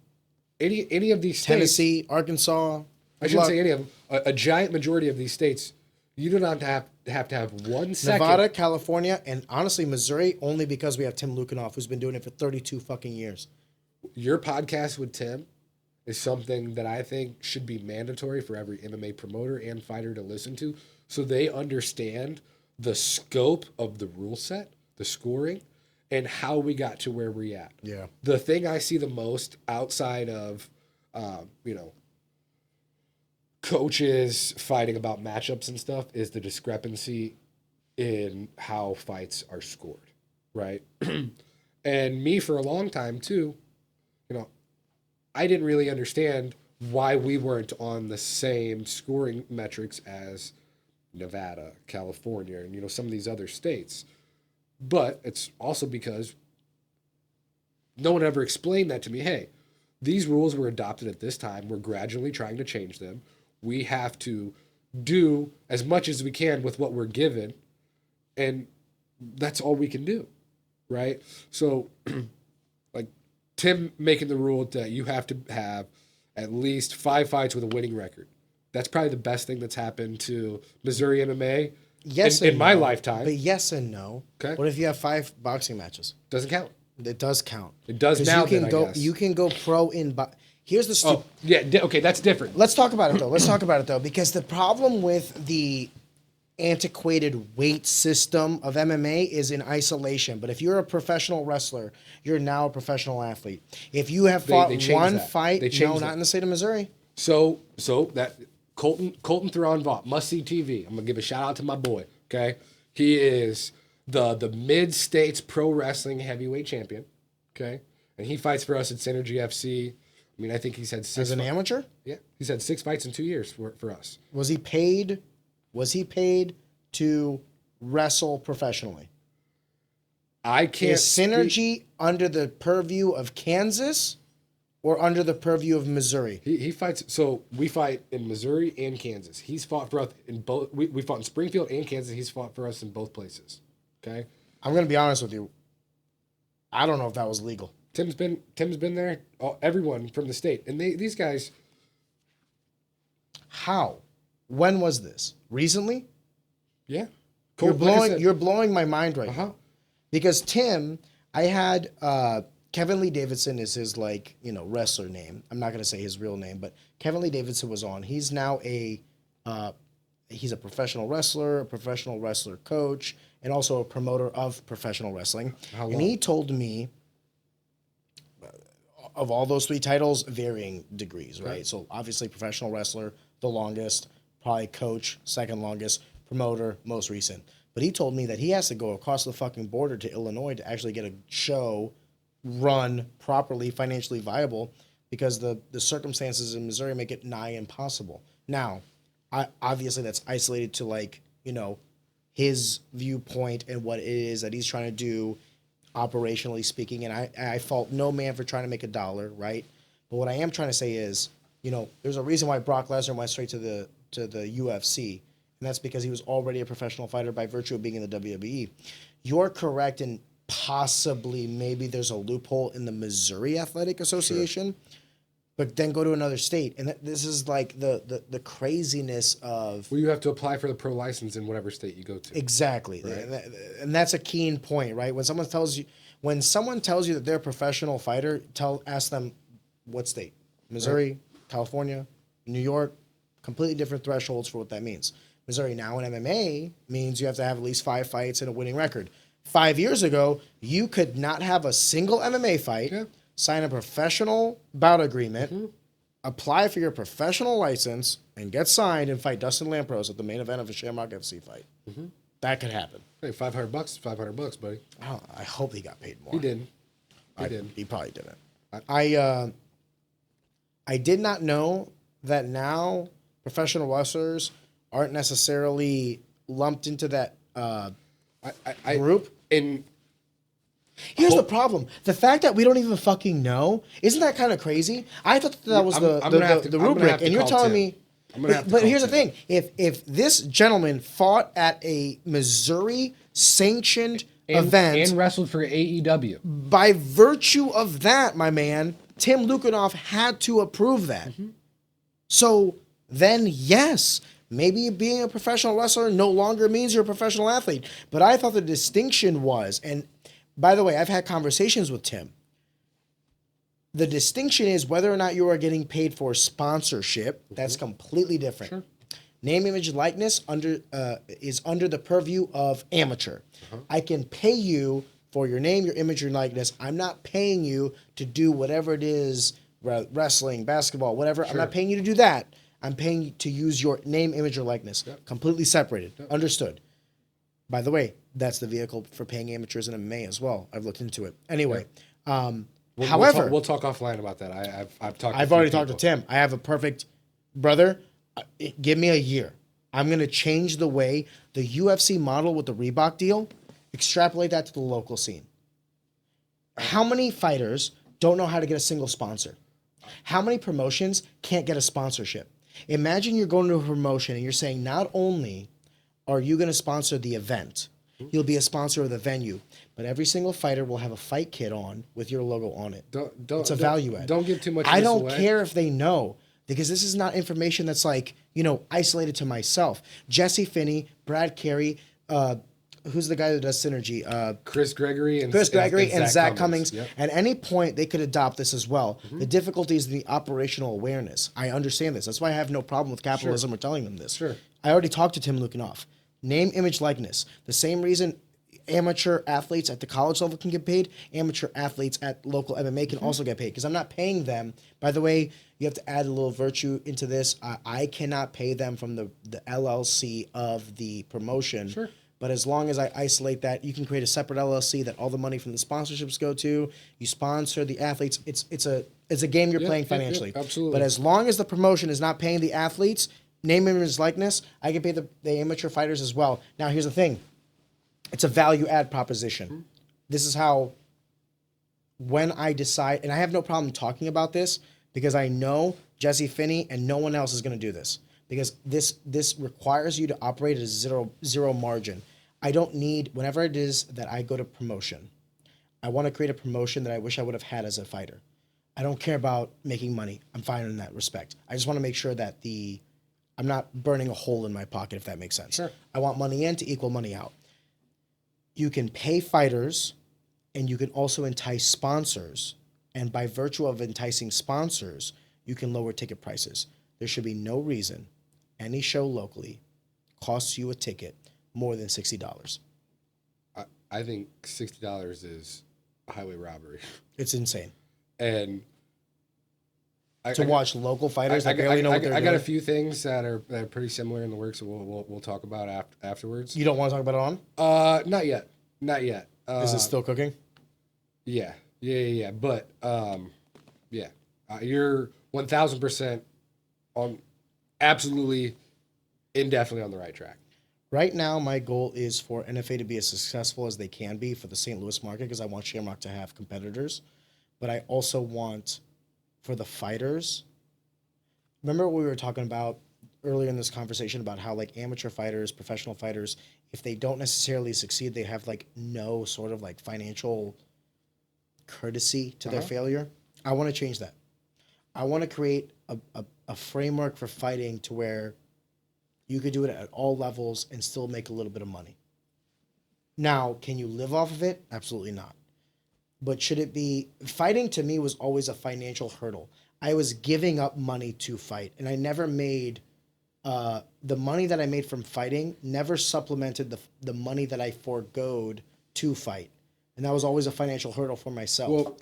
Any of these states. Tennessee, Arkansas. I shouldn't say any of them. A giant majority of these states, you do not have to have 1 second. Nevada, California, and honestly Missouri, only because we have Tim Lukhanoff, who's been doing it for 32 fucking years. Your podcast with Tim is something that I think should be mandatory for every MMA promoter and fighter to listen to so they understand the scope of the rule set, the scoring, and how we got to where we're at. Yeah. The thing I see the most outside of, coaches fighting about matchups and stuff is the discrepancy in how fights are scored, right? And me for a long time too, I didn't really understand why we weren't on the same scoring metrics as Nevada, California, and some of these other states. But it's also because no one ever explained that to me. Hey, these rules were adopted at this time. We're gradually trying to change them. We have to do as much as we can with what we're given, and that's all we can do, right? So, like Tim making the rule that you have to have at least 5 fights with a winning record. That's probably the best thing that's happened to Missouri MMA in my lifetime. But yes and no. Okay. What if you have 5 boxing matches? Doesn't count. It does count. It does now. You can then, go. I guess. You can go pro in. Here's the stupid. Oh, yeah. Okay, that's different. Let's talk about it though. Because the problem with the antiquated weight system of MMA is in isolation. But if you're a professional wrestler, you're now a professional athlete. If you have fought one fight, no, not in the state of Missouri. So that Colton Theron Vaught, must see TV. I'm gonna give a shout out to my boy. Okay, he is the mid states pro wrestling heavyweight champion. Okay, and he fights for us at Synergy FC. I mean, I think he's had 6 As an amateur? Yeah, he's had 6 fights in 2 years for us. Was he paid? Was he paid to wrestle professionally? I can't. Is Synergy under the purview of Kansas or under the purview of Missouri? He fights. So we fight in Missouri and Kansas. He's fought for us in both. We fought in Springfield and Kansas. He's fought for us in both places. Okay. I'm going to be honest with you. I don't know if that was legal. Tim's been there. Everyone from the state, and these guys. How? When was this? Recently? Yeah. You're blowing my mind right now. Because Tim, I had Kevin Lee Davidson is his wrestler name. I'm not going to say his real name, but Kevin Lee Davidson was on. He's now he's a professional wrestler, a professional wrestler coach, and also a promoter of professional wrestling. How long? And he told me of all those 3 titles, varying degrees, right? So obviously professional wrestler, the longest, probably coach, second longest, promoter, most recent. But he told me that he has to go across the fucking border to Illinois to actually get a show run properly, financially viable, because the circumstances in Missouri make it nigh impossible. Now, obviously that's isolated to his viewpoint and what it is that he's trying to do operationally speaking, and I fault no man for trying to make a dollar, right? But what I am trying to say is, there's a reason why Brock Lesnar went straight to the UFC, and that's because he was already a professional fighter by virtue of being in the WWE. You're correct, and possibly maybe there's a loophole in the Missouri Athletic Association, but then go to another state, and this is like the craziness of. Well, you have to apply for the pro license in whatever state you go to. Exactly, right? And that's a keen point, right? When someone tells you that they're a professional fighter, ask them what state: Missouri, right. California, New York. Completely different thresholds for what that means. Missouri now in MMA means you have to have at least 5 fights and a winning record. 5 years ago, you could not have a single MMA fight. Yeah. Sign a professional bout agreement, apply for your professional license, and get signed and fight Dustin Lampros at the main event of a Shamrock FC fight. That could happen. Hey, $500, $500, buddy. Oh, I hope he got paid more. He didn't. He probably didn't. I did not know that now professional wrestlers aren't necessarily lumped into that group. Here's the problem. The fact that we don't even fucking know, isn't that kind of crazy? I thought that was the rubric, and you're telling me. But here's the thing. If this gentleman fought at a Missouri sanctioned event and wrestled for AEW, by virtue of that, my man, Tim Lukianoff had to approve that. So then, yes, maybe being a professional wrestler no longer means you're a professional athlete. But I thought the distinction was, and by the way, I've had conversations with Tim. The distinction is whether or not you are getting paid for sponsorship. That's completely different. Sure. Name, image, likeness is under the purview of amateur. I can pay you for your name, your image, your likeness. I'm not paying you to do whatever it is, wrestling, basketball, whatever. Sure. I'm not paying you to do that. I'm paying you to use your name, image, or likeness. Yep. Completely separated. Yep. Understood. By the way, that's the vehicle for paying amateurs in MMA as well. I've looked into it. Anyway, however, we'll talk offline about that. I've already talked to Tim. I have a perfect brother. Give me a year. I'm going to change the way the UFC model with the Reebok deal. Extrapolate that to the local scene. How many fighters don't know how to get a single sponsor? How many promotions can't get a sponsorship? Imagine you're going to a promotion and you're saying, not only are you going to sponsor the event, you'll be a sponsor of the venue, but every single fighter will have a fight kit on with your logo on it. It's a value add. Don't give too much. I of this don't away. care if they know, because this is not information that's like, isolated to myself. Jesse Finney, Brad Carey, who's the guy that does Synergy? Chris Gregory and Zach Cummings. Yep. At any point, they could adopt this as well. The difficulty is the operational awareness. I understand this. That's why I have no problem with capitalism or telling them this. Sure. I already talked to Tim Lukinoff. Name, image, likeness. The same reason amateur athletes at the college level can get paid, amateur athletes at local MMA can also get paid, because I'm not paying them. By the way, you have to add a little virtue into this. I cannot pay them from the LLC of the promotion. Sure. But as long as I isolate that, you can create a separate LLC that all the money from the sponsorships go to. You sponsor the athletes. It's a game you're playing financially. Absolutely. But as long as the promotion is not paying the athletes, name, image, likeness, I can pay the amateur fighters as well. Now, here's the thing. It's a value add proposition. This is how, when I decide, and I have no problem talking about this, because I know Jesse Finney and no one else is going to do this, because this requires you to operate at a zero margin. I don't need, whenever it is that I go to promotion, I want to create a promotion that I wish I would have had as a fighter. I don't care about making money. I'm fine in that respect. I just want to make sure that I'm not burning a hole in my pocket, if that makes sense. Sure. I want money in to equal money out. You can pay fighters, and you can also entice sponsors. And by virtue of enticing sponsors, you can lower ticket prices. There should be no reason any show locally costs you a ticket more than $60. I think $60 is a highway robbery. It's insane. And watch local fighters that barely know what they're doing. I got a few things that are pretty similar in the works that we'll talk about afterwards. You don't want to talk about it on? Not yet. Is it still cooking? Yeah. But you're 1,000% on, absolutely, indefinitely on the right track. Right now, my goal is for NFA to be as successful as they can be for the St. Louis market, because I want Shamrock to have competitors. But I also want, for the fighters, remember what we were talking about earlier in this conversation about how, like, amateur fighters, professional fighters, if they don't necessarily succeed, they have, like, no sort of, like, financial courtesy to their failure. I want to change that. I want to create a framework for fighting to where you could do it at all levels and still make a little bit of money. Now, can you live off of it? Absolutely not. But should it be, fighting to me was always a financial hurdle. I was giving up money to fight, and I never made, the money that I made from fighting never supplemented the money that I foregoed to fight. And that was always a financial hurdle for myself. Well,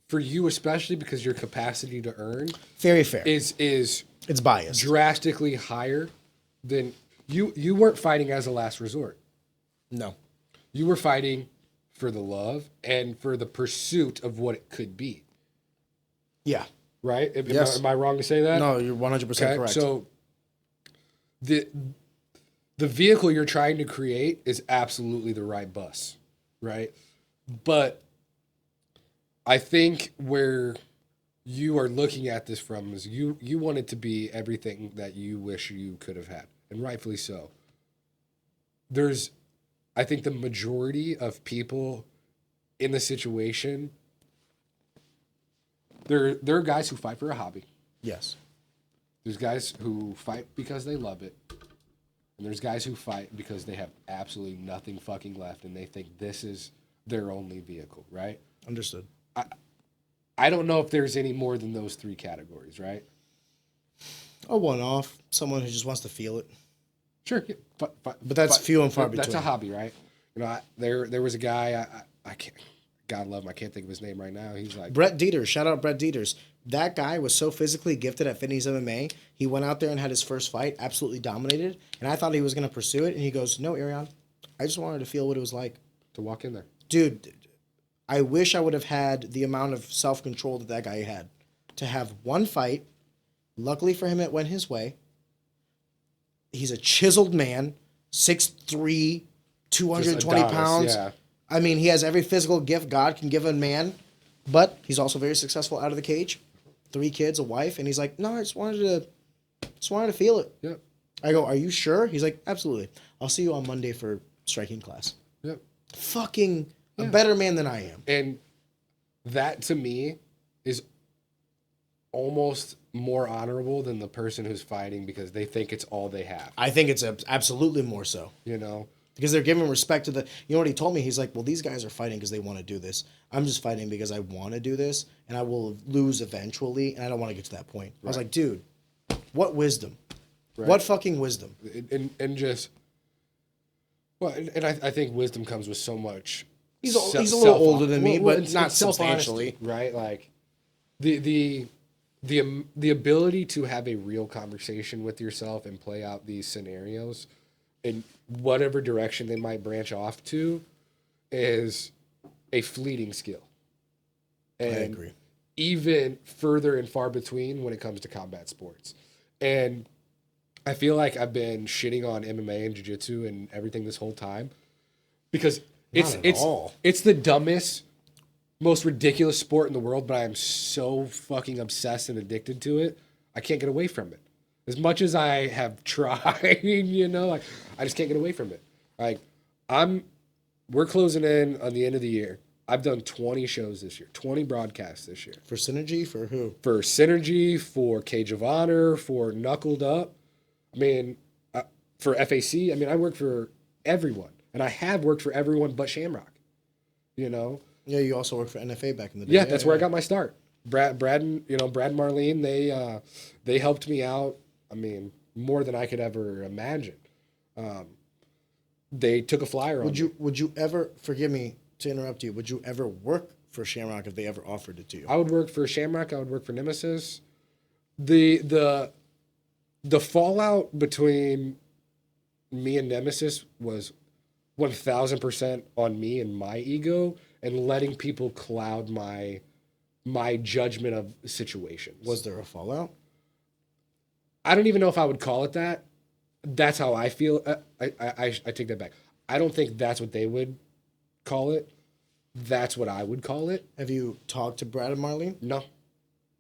for you especially, because your capacity to earn very fair is it's biased, drastically higher than you weren't fighting as a last resort. No, you were fighting for the love and for the pursuit of what it could be. Yeah. Right? Yes. Am I wrong to say that? No, you're 100% correct. So the vehicle you're trying to create is absolutely the right bus, right? But I think where you are looking at this from is you want it to be everything that you wish you could have had, and rightfully so. I think the majority of people in the situation, there are guys who fight for a hobby. Yes. There's guys who fight because they love it. And there's guys who fight because they have absolutely nothing fucking left and they think this is their only vehicle, right? Understood. I don't know if there's any more than those three categories, right? A one-off, someone who just wants to feel it. Sure, yeah, but that's few and far between. That's a hobby, right? You know, there was a guy I can't, God love him, I can't think of his name right now. He's like Brett Dieters. Shout out Brett Dieters. That guy was so physically gifted at Finney's MMA. He went out there and had his first fight, absolutely dominated, and I thought he was going to pursue it. And he goes, "No, Arion, I just wanted to feel what it was like to walk in there." Dude, I wish I would have had the amount of self-control that guy had to have one fight. Luckily for him, it went his way. He's a chiseled man, 6'3", 220 pounds. Yeah. I mean, he has every physical gift God can give a man, but he's also very successful out of the cage. 3 kids, a wife, and he's like, no, I just wanted to feel it. Yep. I go, are you sure? He's like, absolutely. I'll see you on Monday for striking class. Yep. Fucking a better man than I am. And that to me is almost more honorable than the person who's fighting because they think it's all they have. I think it's absolutely more so. You know? Because they're giving respect to the... You know what he told me? He's like, well, these guys are fighting because they want to do this. I'm just fighting because I want to do this, and I will lose eventually, and I don't want to get to that point. Right. I was like, dude, what wisdom? Right. What fucking wisdom? And just... Well, and I think wisdom comes with so much... He's a little older than me, but not substantially. Right? Like, the ability to have a real conversation with yourself and play out these scenarios in whatever direction they might branch off to is a fleeting skill. And I agree. Even further and far between when it comes to combat sports. And I feel like I've been shitting on MMA and jiu-jitsu and everything this whole time because it's the dumbest, most ridiculous sport in the world, but I am so fucking obsessed and addicted to it. I can't get away from it. As much as I have tried, you know, like I just can't get away from it. Like we're closing in on the end of the year. I've done 20 shows this year, 20 broadcasts this year. For Synergy? For who? For Synergy, for Cage of Honor, for Knuckled Up. I mean, for FAC. I mean, I work for everyone, and I have worked for everyone but Shamrock. You know. Yeah, you also worked for NFA back in the day. Yeah, that's where I got my start. Brad and Marlene, they helped me out. I mean, more than I could ever imagine. They took a flyer on me. Would you ever, forgive me to interrupt you, would you ever work for Shamrock if they ever offered it to you? I would work for Shamrock. I would work for Nemesis. The fallout between me and Nemesis was 1,000% on me and my ego and letting people cloud my judgment of situations. Was there a fallout? I don't even know if I would call it that. That's how I feel. I take that back. I don't think that's what they would call it. That's what I would call it. Have you talked to Brad and Marlene? No.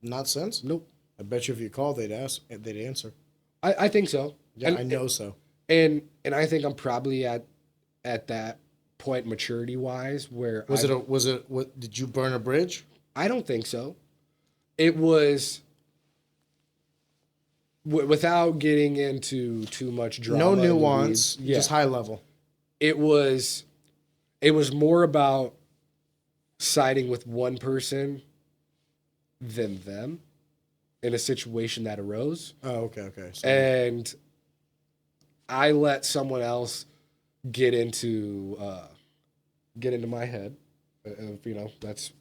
Not since? Nope. I bet you if you called, they'd answer. I think so. Yeah, I know so. And I think I'm probably at that point maturity wise where did you burn a bridge? I don't think so. It was without getting into too much drama. No nuance, just high level. It was more about siding with one person than them in a situation that arose. Oh, okay. And I let someone else get into my head. You know, that's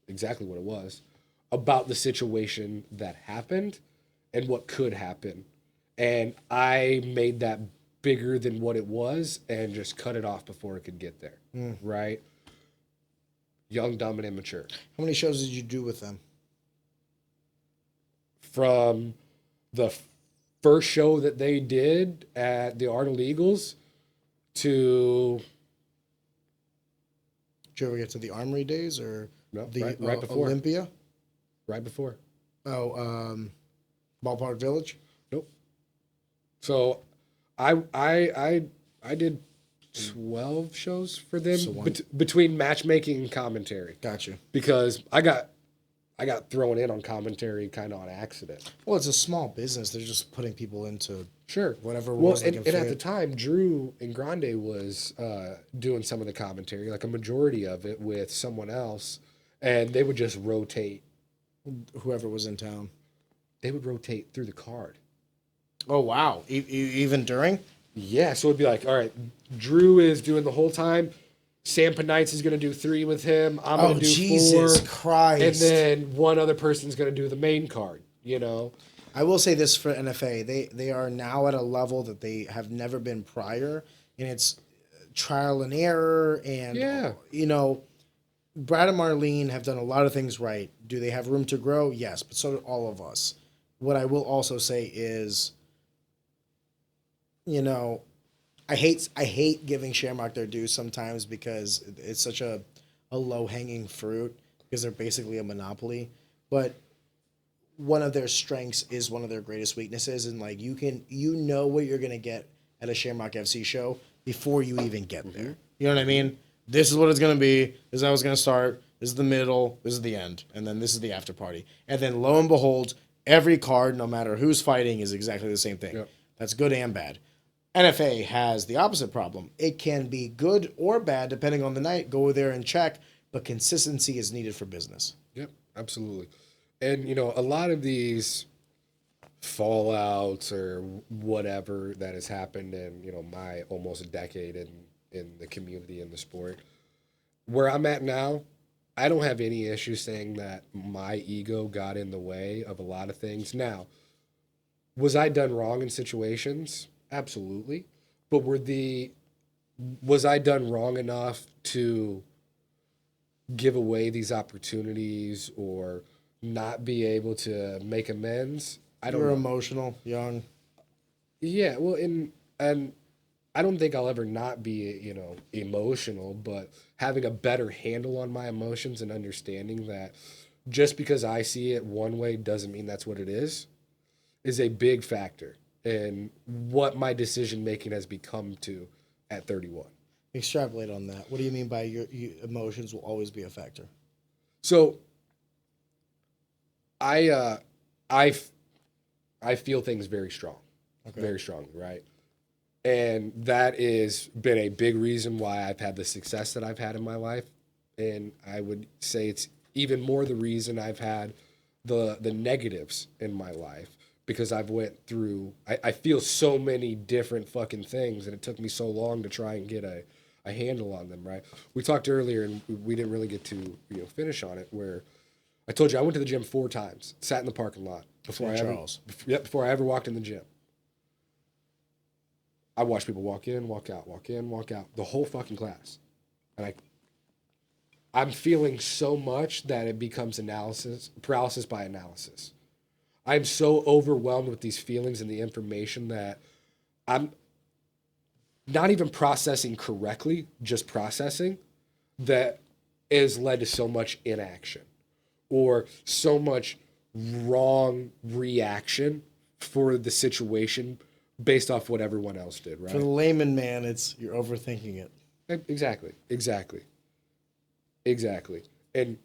exactly what it was about the situation that happened and what could happen. And I made that bigger than what it was and just cut it off before it could get there. Right? Young, dumb, and immature. How many shows did you do with them? From the first show that they did at the Arnold Eagles to... Did you ever get to the Armory days or no, the right before. Olympia? Right before. Oh, Ballpark Village? Nope. So I did 12 shows for them between matchmaking and commentary. Gotcha. Because I got thrown in on commentary kind of on accident. Well, it's a small business. They're just putting people into whatever roles. Well, and at the time, Drew and Grande was doing some of the commentary, like a majority of it with someone else, and they would just rotate. Whoever was in town. They would rotate through the card. Oh, wow. Even during? Yeah, so it'd be like, all right, Drew is doing the whole time. Sam Penites is going to do 3 with him. I'm going to do 4. Jesus Christ. And then one other person's going to do the main card, you know? I will say this for NFA. They are now at a level that they have never been prior, and it's trial and error. And, you know, Brad and Marlene have done a lot of things right. Do they have room to grow? Yes, but so do all of us. What I will also say is, you know, I hate giving Shamrock their due sometimes because it's such a low hanging fruit because they're basically a monopoly. But one of their strengths is one of their greatest weaknesses, and like you know what you're gonna get at a Shamrock FC show before you even get there. You know what I mean? This is what it's gonna be. This is how it's gonna start. This is the middle. This is the end, and then this is the after party. And then lo and behold, every card, no matter who's fighting, is exactly the same thing. Yep. That's good and bad. NFA has the opposite problem. It can be good or bad depending on the night. Go there and check, but consistency is needed for business. Yep, absolutely. And, you know, a lot of these fallouts or whatever that has happened in, you know, my almost a decade in the community and the sport, where I'm at now, I don't have any issue saying that my ego got in the way of a lot of things. Now, was I done wrong in situations? Absolutely. But was I done wrong enough to give away these opportunities or not be able to make amends? I don't You're know. emotional, young. Yeah, well, and I don't think I'll ever not be, you know, emotional, but having a better handle on my emotions and understanding that just because I see it one way doesn't mean that's what it is a big factor in what my decision making has become to at 31. Extrapolate on that. What do you mean by your emotions will always be a factor? So I feel things very strong, very strongly, right? And that has been a big reason why I've had the success that I've had in my life. And I would say it's even more the reason I've had the negatives in my life, because I've went through, I feel so many different fucking things, and it took me so long to try and get a handle on them, right? We talked earlier, and we didn't really get to finish on it, where I told you I went to the gym 4 times, sat in the parking lot before I ever walked in the gym. I watched people walk in, walk out, walk in, walk out, the whole fucking class. And I'm feeling so much that it becomes paralysis by analysis. I'm so overwhelmed with these feelings and the information that I'm not even processing correctly, just processing, that has led to so much inaction or so much wrong reaction for the situation based off what everyone else did, right? For the layman man, you're overthinking it. Exactly. And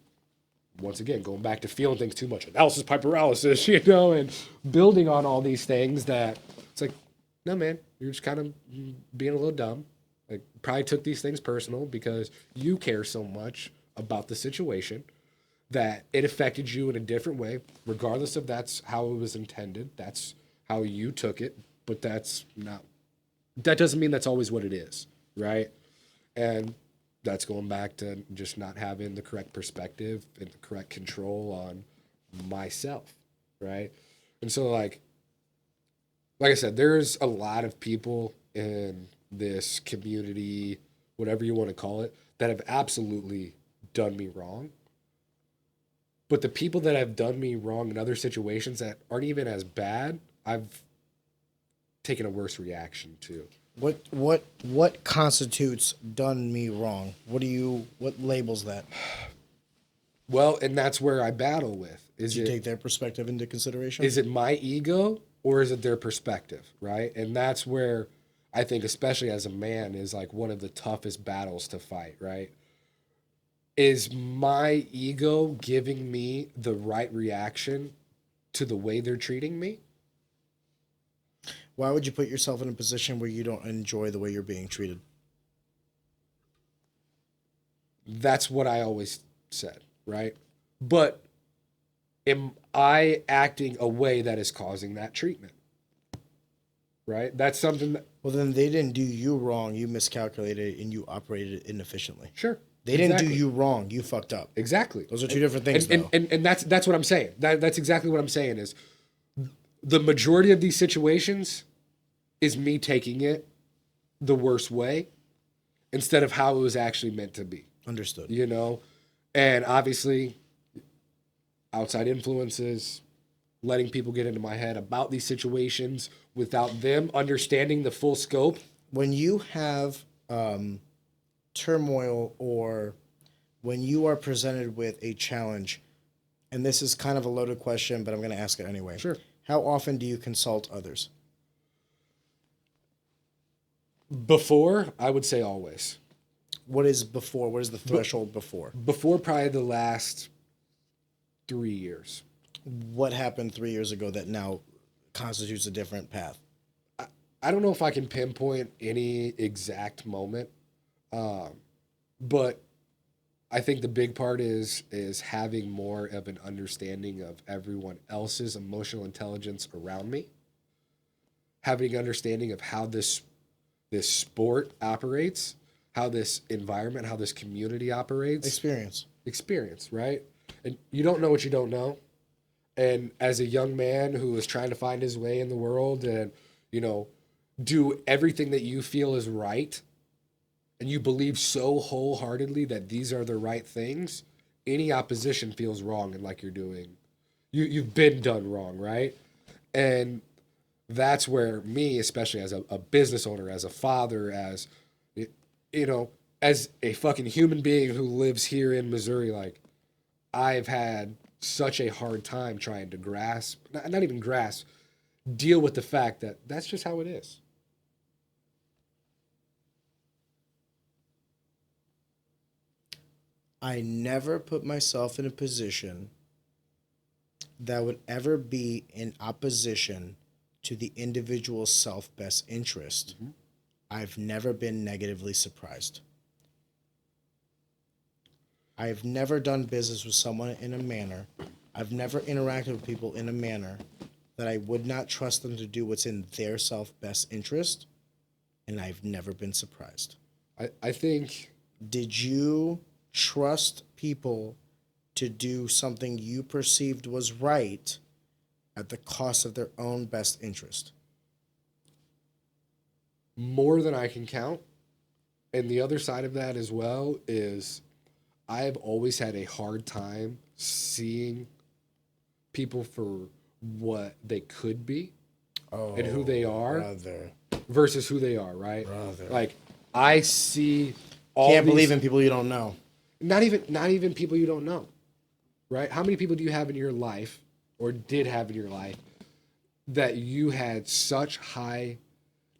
once again, going back to feeling things too much, analysis by paralysis, and building on all these things that it's like, no, man, you're just kind of being a little dumb. Like, probably took these things personal because you care so much about the situation that it affected you in a different way, regardless of that's how it was intended. That's how you took it, but that doesn't mean that's always what it is, right? And that's going back to just not having the correct perspective and the correct control on myself, right? And so, like I said, there's a lot of people in this community, whatever you want to call it, that have absolutely done me wrong. But the people that have done me wrong in other situations that aren't even as bad, I've taken a worse reaction to. What constitutes done me wrong? What labels that? Well, and that's where I battle with. Did you take their perspective into consideration? Is it my ego or is it their perspective, right? And that's where I think, especially as a man, is like one of the toughest battles to fight, right? Is my ego giving me the right reaction to the way they're treating me? Why would you put yourself in a position where you don't enjoy the way you're being treated? That's what I always said, right? But am I acting a way that is causing that treatment? Right? That's something that... Well, then they didn't do you wrong. You miscalculated and you operated inefficiently. Sure. They didn't do you wrong. You fucked up. Exactly. Those are two different things, though. And that's what I'm saying. That's exactly what I'm saying is the majority of these situations is me taking it the worst way instead of how it was actually meant to be. Understood. And obviously outside influences, letting people get into my head about these situations without them understanding the full scope when you have turmoil or when you are presented with a challenge, and this is kind of a loaded question, but I'm going to ask it anyway. Sure. How often do you consult others? Before, I would say always. What is before? What is the threshold before? Before probably the last 3 years. What happened 3 years ago that now constitutes a different path? I don't know if I can pinpoint any exact moment, but I think the big part is having more of an understanding of everyone else's emotional intelligence around me, having an understanding of how this sport operates, how this environment, how this community operates. Experience, right? And you don't know what you don't know. And as a young man who is trying to find his way in the world and, do everything that you feel is right, and you believe so wholeheartedly that these are the right things, any opposition feels wrong and like you've been done wrong, right? And that's where me, especially as a business owner, as a father, as, as a fucking human being who lives here in Missouri, like, I've had such a hard time trying to not even grasp, deal with the fact that that's just how it is. I never put myself in a position that would ever be in opposition to the individual's self-best interest. Mm-hmm. I've never been negatively surprised. I've never done business with someone in a manner, I've never interacted with people in a manner that I would not trust them to do what's in their self-best interest, and I've never been surprised. I think... Did you trust people to do something you perceived was right at the cost of their own best interest? More than I can count. And the other side of that as well is I've always had a hard time seeing people for what they could be and who they are versus who they are, right? Brother. Like, I see all Can't believe in people you don't know. Not even people you don't know, right? How many people do you have in your life or did have in your life that you had such high,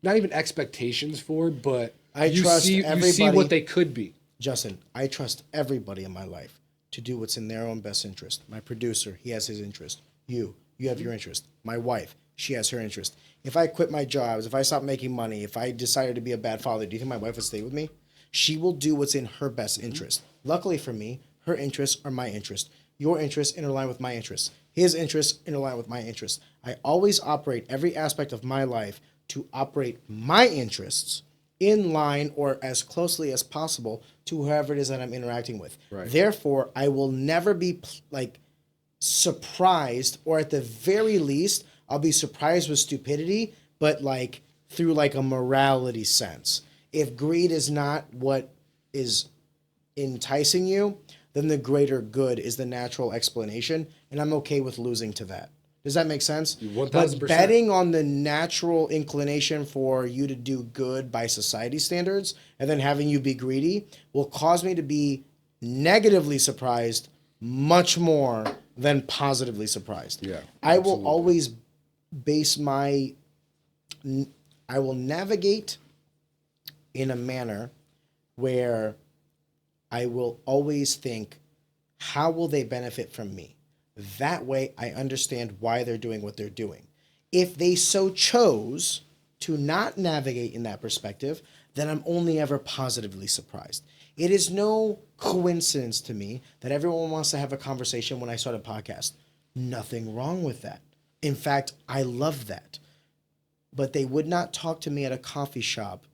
not even expectations for, but you see what they could be? Justin, I trust everybody in my life to do what's in their own best interest. My producer, he has his interest. You have your interest. My wife, she has her interest. If I quit my jobs, if I stop making money, if I decided to be a bad father, do you think my wife would stay with me? She will do what's in her best interest. Luckily for me, her interests are my interest. Your interests interline with my interests. His interests interline with my interests. I always operate every aspect of my life to operate my interests in line or as closely as possible to whoever it is that I'm interacting with. Right. Therefore, I will never be surprised, or at the very least, I'll be surprised with stupidity, but through a morality sense. If greed is not what is enticing you, then the greater good is the natural explanation, and I'm okay with losing to that. Does that make sense? 1000%. But betting on the natural inclination for you to do good by society standards and then having you be greedy will cause me to be negatively surprised much more than positively surprised. Yeah, I will always I will navigate in a manner where I will always think, how will they benefit from me? That way I understand why they're doing what they're doing. If they so chose to not navigate in that perspective, then I'm only ever positively surprised. It is no coincidence to me that everyone wants to have a conversation when I start a podcast. Nothing wrong with that. In fact, I love that. But they would not talk to me at a coffee shop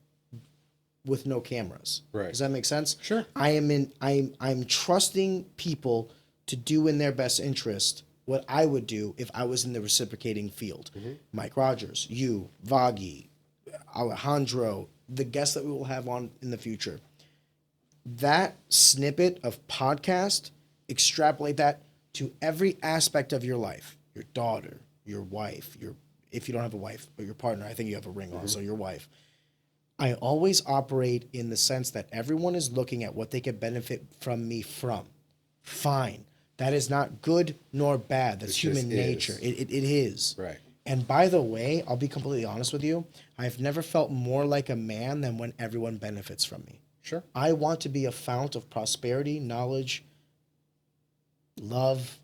with no cameras. Right. Does that make sense? Sure. I'm trusting people to do in their best interest what I would do if I was in the reciprocating field. Mm-hmm. Mike Rogers, you, Vaghi, Alejandro, the guests that we will have on in the future. That snippet of podcast, extrapolate that to every aspect of your life. Your daughter, your wife, if you don't have a wife, but your partner, I think you have a ring on, so your wife. I always operate in the sense that everyone is looking at what they could benefit from me from. Fine. That is not good nor bad. That's human nature. It is. Right. And by the way, I'll be completely honest with you. I've never felt more like a man than when everyone benefits from me. Sure. I want to be a fount of prosperity, knowledge, love.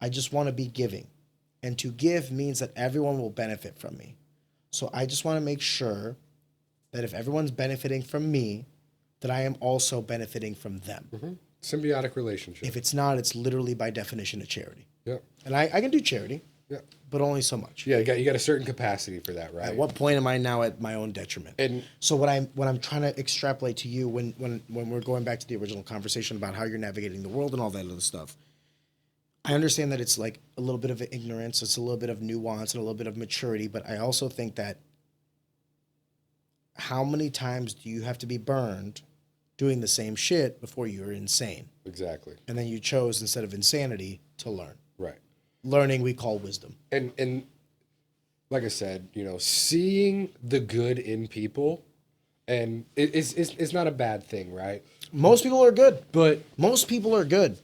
I just want to be giving. And to give means that everyone will benefit from me. So I just want to make sure that if everyone's benefiting from me, that I am also benefiting from them. Mm-hmm. Symbiotic relationship. If it's not, it's literally by definition a charity. Yeah. And I can do charity, but only so much. Yeah, you got a certain capacity for that, right? At what point am I now at my own detriment? And so what I'm trying to extrapolate to you when we're going back to the original conversation about how you're navigating the world and all that other stuff, I understand that it's like a little bit of ignorance, it's a little bit of nuance and a little bit of maturity, but I also think that how many times do you have to be burned doing the same shit before you're insane? Exactly. And then you chose, instead of insanity, to learn. Right. Learning we call wisdom. And like I said, seeing the good in people, and it's not a bad thing, right? Most people are good. But most people are good.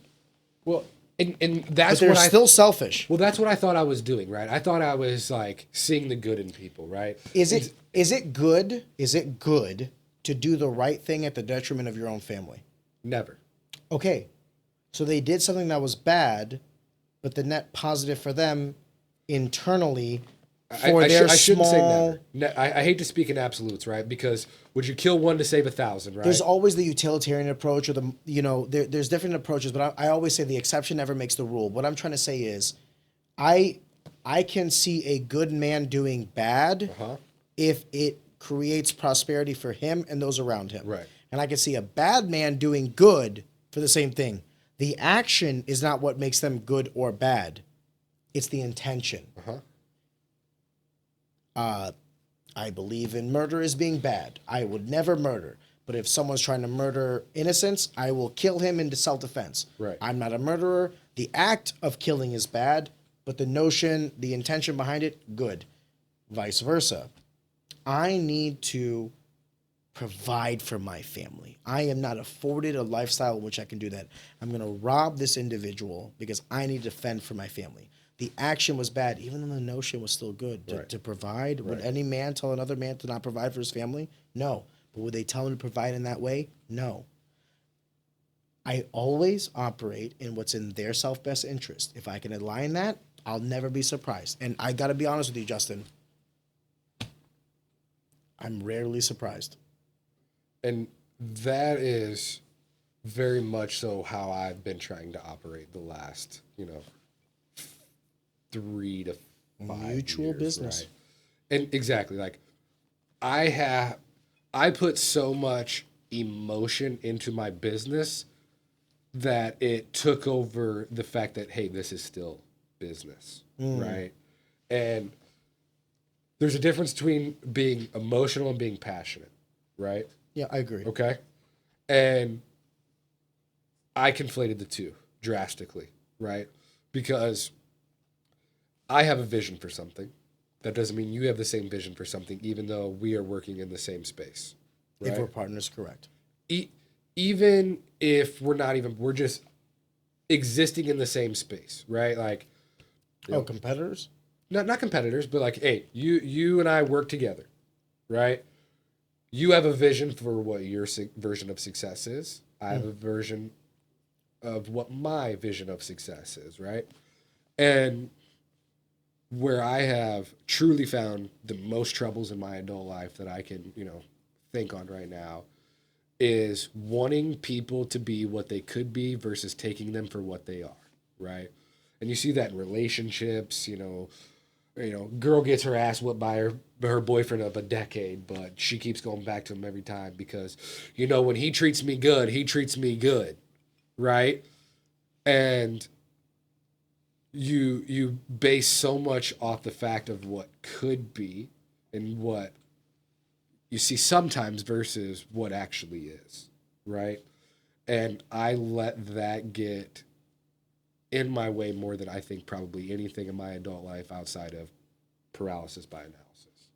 Well, and that's but they're what still selfish. Well, that's what I thought I was doing, right? I thought I was like seeing the good in people, right? Is it good? Is it good to do the right thing at the detriment of your own family? Never. Okay. So they did something that was bad, but the net positive for them internally for their I shouldn't small... say never. I hate to speak in absolutes, right? Because would you kill one to save 1,000, right? There's always the utilitarian approach, or there's different approaches, but I always say the exception never makes the rule. What I'm trying to say is, I can see a good man doing bad if it creates prosperity for him and those around him. Right. And I can see a bad man doing good for the same thing. The action is not what makes them good or bad. It's the intention. I believe in murder as being bad. I would never murder. But if someone's trying to murder innocents, I will kill him in self-defense. Right. I'm not a murderer. The act of killing is bad, but the notion, the intention behind it, good. Vice versa. I need to provide for my family. I am not afforded a lifestyle in which I can do that. I'm going to rob this individual because I need to fend for my family. The action was bad, even though the notion was still good. To provide, would any man tell another man to not provide for his family? No. But would they tell him to provide in that way? No. I always operate in what's in their self-best interest. If I can align that, I'll never be surprised. And I got to be honest with you, Justin. I'm rarely surprised. And that is very much so how I've been trying to operate the last, 3 to 5 mutual years, business. Right? And exactly, like I put so much emotion into my business that it took over the fact that, hey, this is still business, right? And there's a difference between being emotional and being passionate, right? Yeah, I agree. Okay. And I conflated the two drastically, right? Because I have a vision for something. That doesn't mean you have the same vision for something, even though we are working in the same space. Right? If we're partners, correct. Even if we're just existing in the same space, right? Like, competitors? Not competitors, but like, hey, you and I work together, right? You have a vision for what your version of success is. I have a version of what my vision of success is, right? And where I have truly found the most troubles in my adult life that I can, think on right now is wanting people to be what they could be versus taking them for what they are, right? And you see that in relationships, girl gets her ass whipped by her boyfriend of a decade, but she keeps going back to him every time because, when he treats me good, right? And you base so much off the fact of what could be and what you see sometimes versus what actually is, right? And I let that get in my way more than I think probably anything in my adult life outside of paralysis by analysis.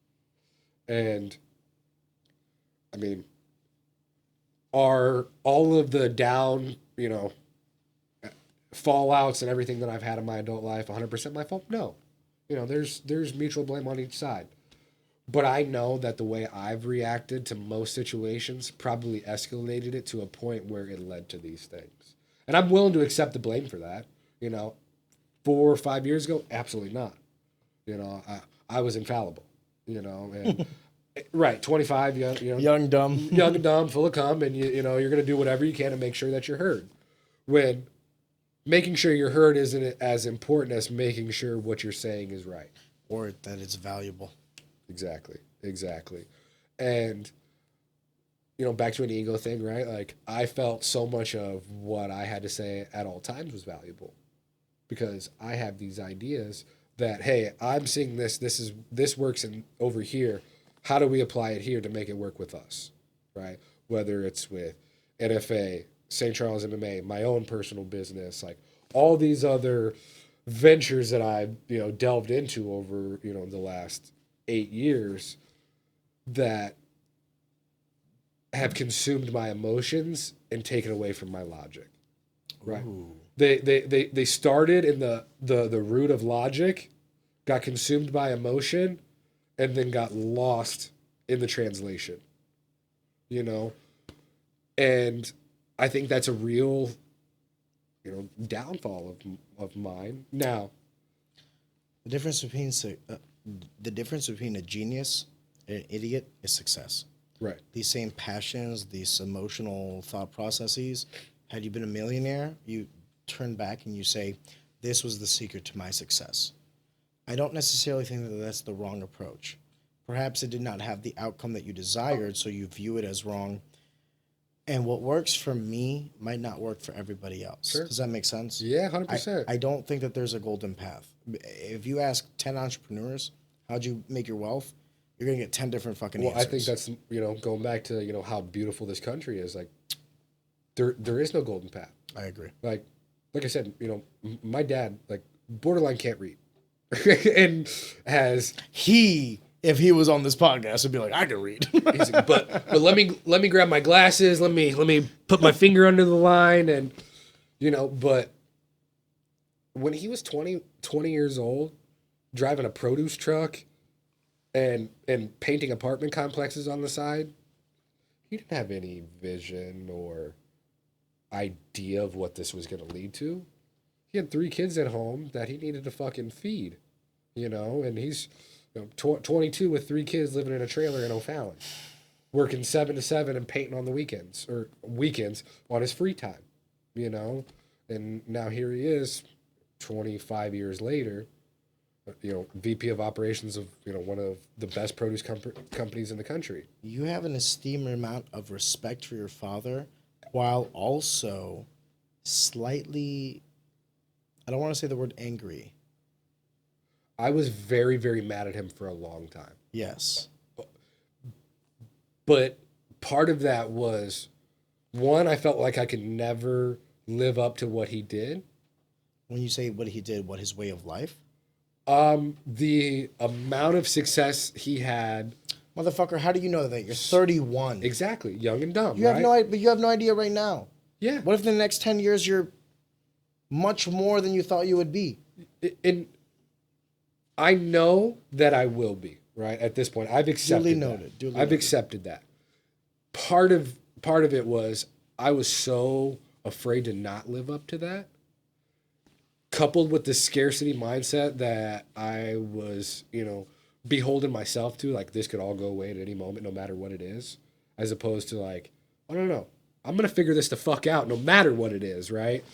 And I mean, are all of the down, fallouts and everything that I've had in my adult life 100% my fault? No. There's mutual blame on each side. But I know that the way I've reacted to most situations probably escalated it to a point where it led to these things. And I'm willing to accept the blame for that. 4 or 5 years ago, absolutely not. I was infallible, and right, 25, Young, dumb. young and dumb, full of cum, and you're going to do whatever you can to make sure that you're heard. When making sure you're heard isn't as important as making sure what you're saying is right. Or that it's valuable. Exactly. And, back to an ego thing, right? Like, I felt so much of what I had to say at all times was valuable because I have these ideas that, hey, I'm seeing this works over here. How do we apply it here to make it work with us, right? Whether it's with NFA, St. Charles MMA, my own personal business, like all these other ventures that I've, delved into over, the last 8 years that have consumed my emotions and taken away from my logic, right? Ooh. They started in the root of logic, got consumed by emotion, and then got lost in the translation, and I think that's a real, downfall of mine. Now, The difference between a genius and an idiot is success. right. These same passions, these emotional thought processes. Had you been a millionaire, you turn back and you say, "This was the secret to my success." I don't necessarily think that that's the wrong approach. Perhaps it did not have the outcome that you desired, so you view it as wrong. And what works for me might not work for everybody else. Sure. Does that make sense? Yeah, 100%. I don't think that there's a golden path. If you ask 10 entrepreneurs, how'd you make your wealth? You're going to get 10 different fucking Well, answers. I think that's, going back to, how beautiful this country is. Like, there is no golden path. I agree. Like I said, my dad, like, borderline can't read. And has... If he was on this podcast, would be like, I can read. He's like, but let me grab my glasses. Let me put my finger under the line, and But when he was 20 years old, driving a produce truck, and painting apartment complexes on the side, he didn't have any vision or idea of what this was going to lead to. He had 3 kids at home that he needed to fucking feed, and he's 22 with 3 kids living in a trailer in O'Fallon, working 7 to 7 and painting on the weekends on his free time, and now here he is 25 years later, VP of operations of, one of the best produce companies in the country. You have an esteemed amount of respect for your father while also slightly, I don't want to say the word angry. I was very, very mad at him for a long time. Yes. But part of that was, one, I felt like I could never live up to what he did. When you say what he did, what his way of life? The amount of success he had. Motherfucker, how do you know that? You're 31. Exactly. Young and dumb, You have but you have no idea right now. Yeah. What if in the next 10 years you're much more than you thought you would be? And I know that I will be, right? At this point, I've accepted that. I've accepted that. Part of it was I was so afraid to not live up to that, coupled with the scarcity mindset that I was, beholden myself to, like, this could all go away at any moment, no matter what it is, as opposed to like, I don't know, I'm going to figure this the fuck out no matter what it is, right?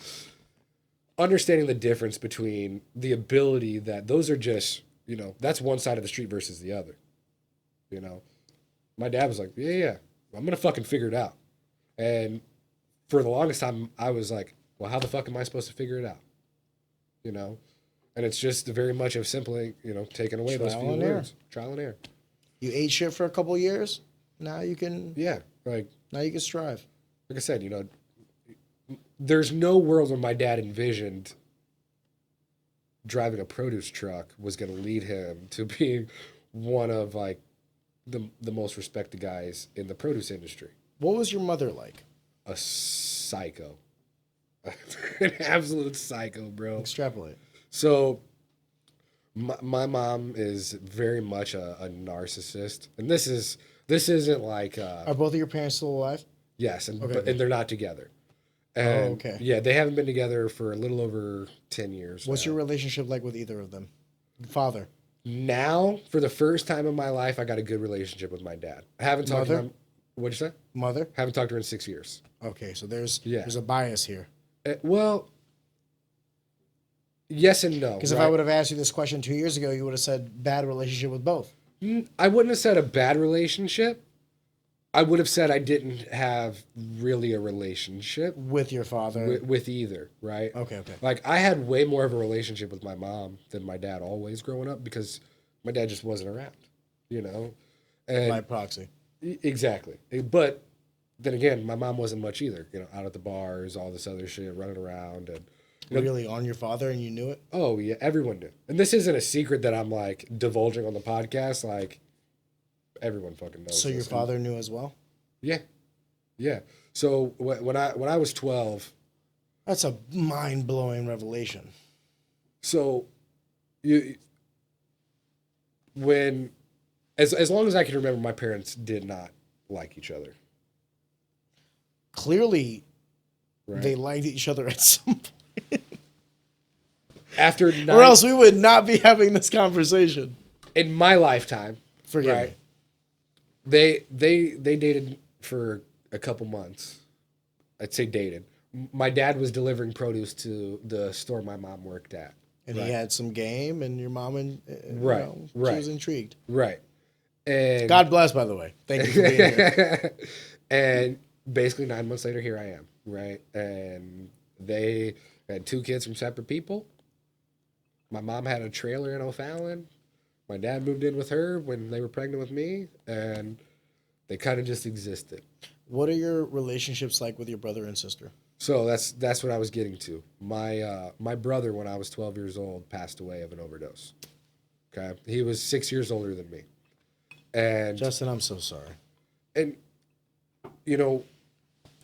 Understanding the difference between the ability that those are just, that's one side of the street versus the other. My dad was like, yeah, I'm going to fucking figure it out. And for the longest time, I was like, well, how the fuck am I supposed to figure it out? And it's just very much of simply, taking away those few words. Trial and error. You ate shit for a couple of years. Now you can. Yeah. Now you can strive. Like I said, there's no world where my dad envisioned driving a produce truck was going to lead him to being one of, like, the most respected guys in the produce industry. What was your mother like? A psycho. An absolute psycho, bro. Extrapolate. So my mom is very much a narcissist, and this isn't like Are both of your parents still alive? yes, and Okay. and they're not together. And okay. yeah, they haven't been together for a little over 10 years. What's now. your relationship like with either of them? Father. Now, for the first time in my life, I got a good relationship with my dad. I haven't talked to Mother? him. What'd you say? Mother? Haven't talked to her in 6 years. Okay, so there's Yeah. there's a bias here. Well, yes and no. Because if I would have asked you this question 2 years ago, you would have said bad relationship with both. I wouldn't have said a bad relationship. I would have said I didn't have really a relationship With your father. with either, right? Okay. Like, I had way more of a relationship with my mom than my dad always growing up because my dad just wasn't around, you know? And By proxy. exactly. But then again, my mom wasn't much either, you know, out at the bars, all this other shit, running around. And Really on your father and you knew it? oh, yeah, everyone knew. And this isn't a secret that I'm, like, divulging on the podcast. Like, everyone fucking knows. So your this. father knew as well? Yeah. Yeah. So when I was 12, That's a mind-blowing revelation. so when as long as I can remember, my parents did not like each other. Clearly, Right? they liked each other at some point. After Or else we would not be having this conversation. in my lifetime, Forgive right? me. They dated for a couple months. I'd say dated. My dad was delivering produce to the store my mom worked at. And Right. he had some game, and your mom and Right, she right. was intrigued. Right. And God bless, by the way. Thank you for being here. and basically 9 months later, here I am, right? And they had 2 kids from separate people. My mom had a trailer in O'Fallon. My dad moved in with her when they were pregnant with me, and they kind of just existed. What are your relationships like with your brother and sister? So that's what I was getting to. My brother, when I was 12 years old, passed away of an overdose. Okay, he was 6 years older than me, and Justin, I'm so sorry. and you know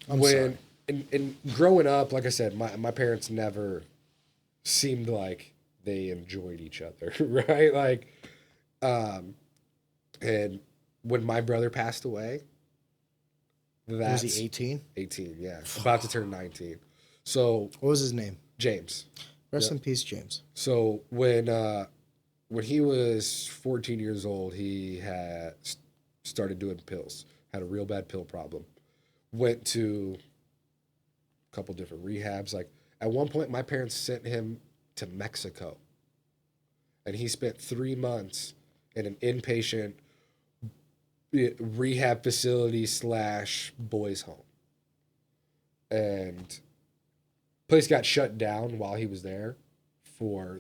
I'm when sorry. and growing up, like I said, my parents never seemed like they enjoyed each other, right? Like, and when my brother passed away, that's Was he 18? 18, yeah, about to turn 19. So What was his name? James. Rest in peace, James. So when he was 14 years old, he had started doing pills. Had a real bad pill problem. Went to a couple different rehabs. Like, at one point, my parents sent him to Mexico, and he spent 3 months in an inpatient rehab facility / boys home. And place got shut down while he was there for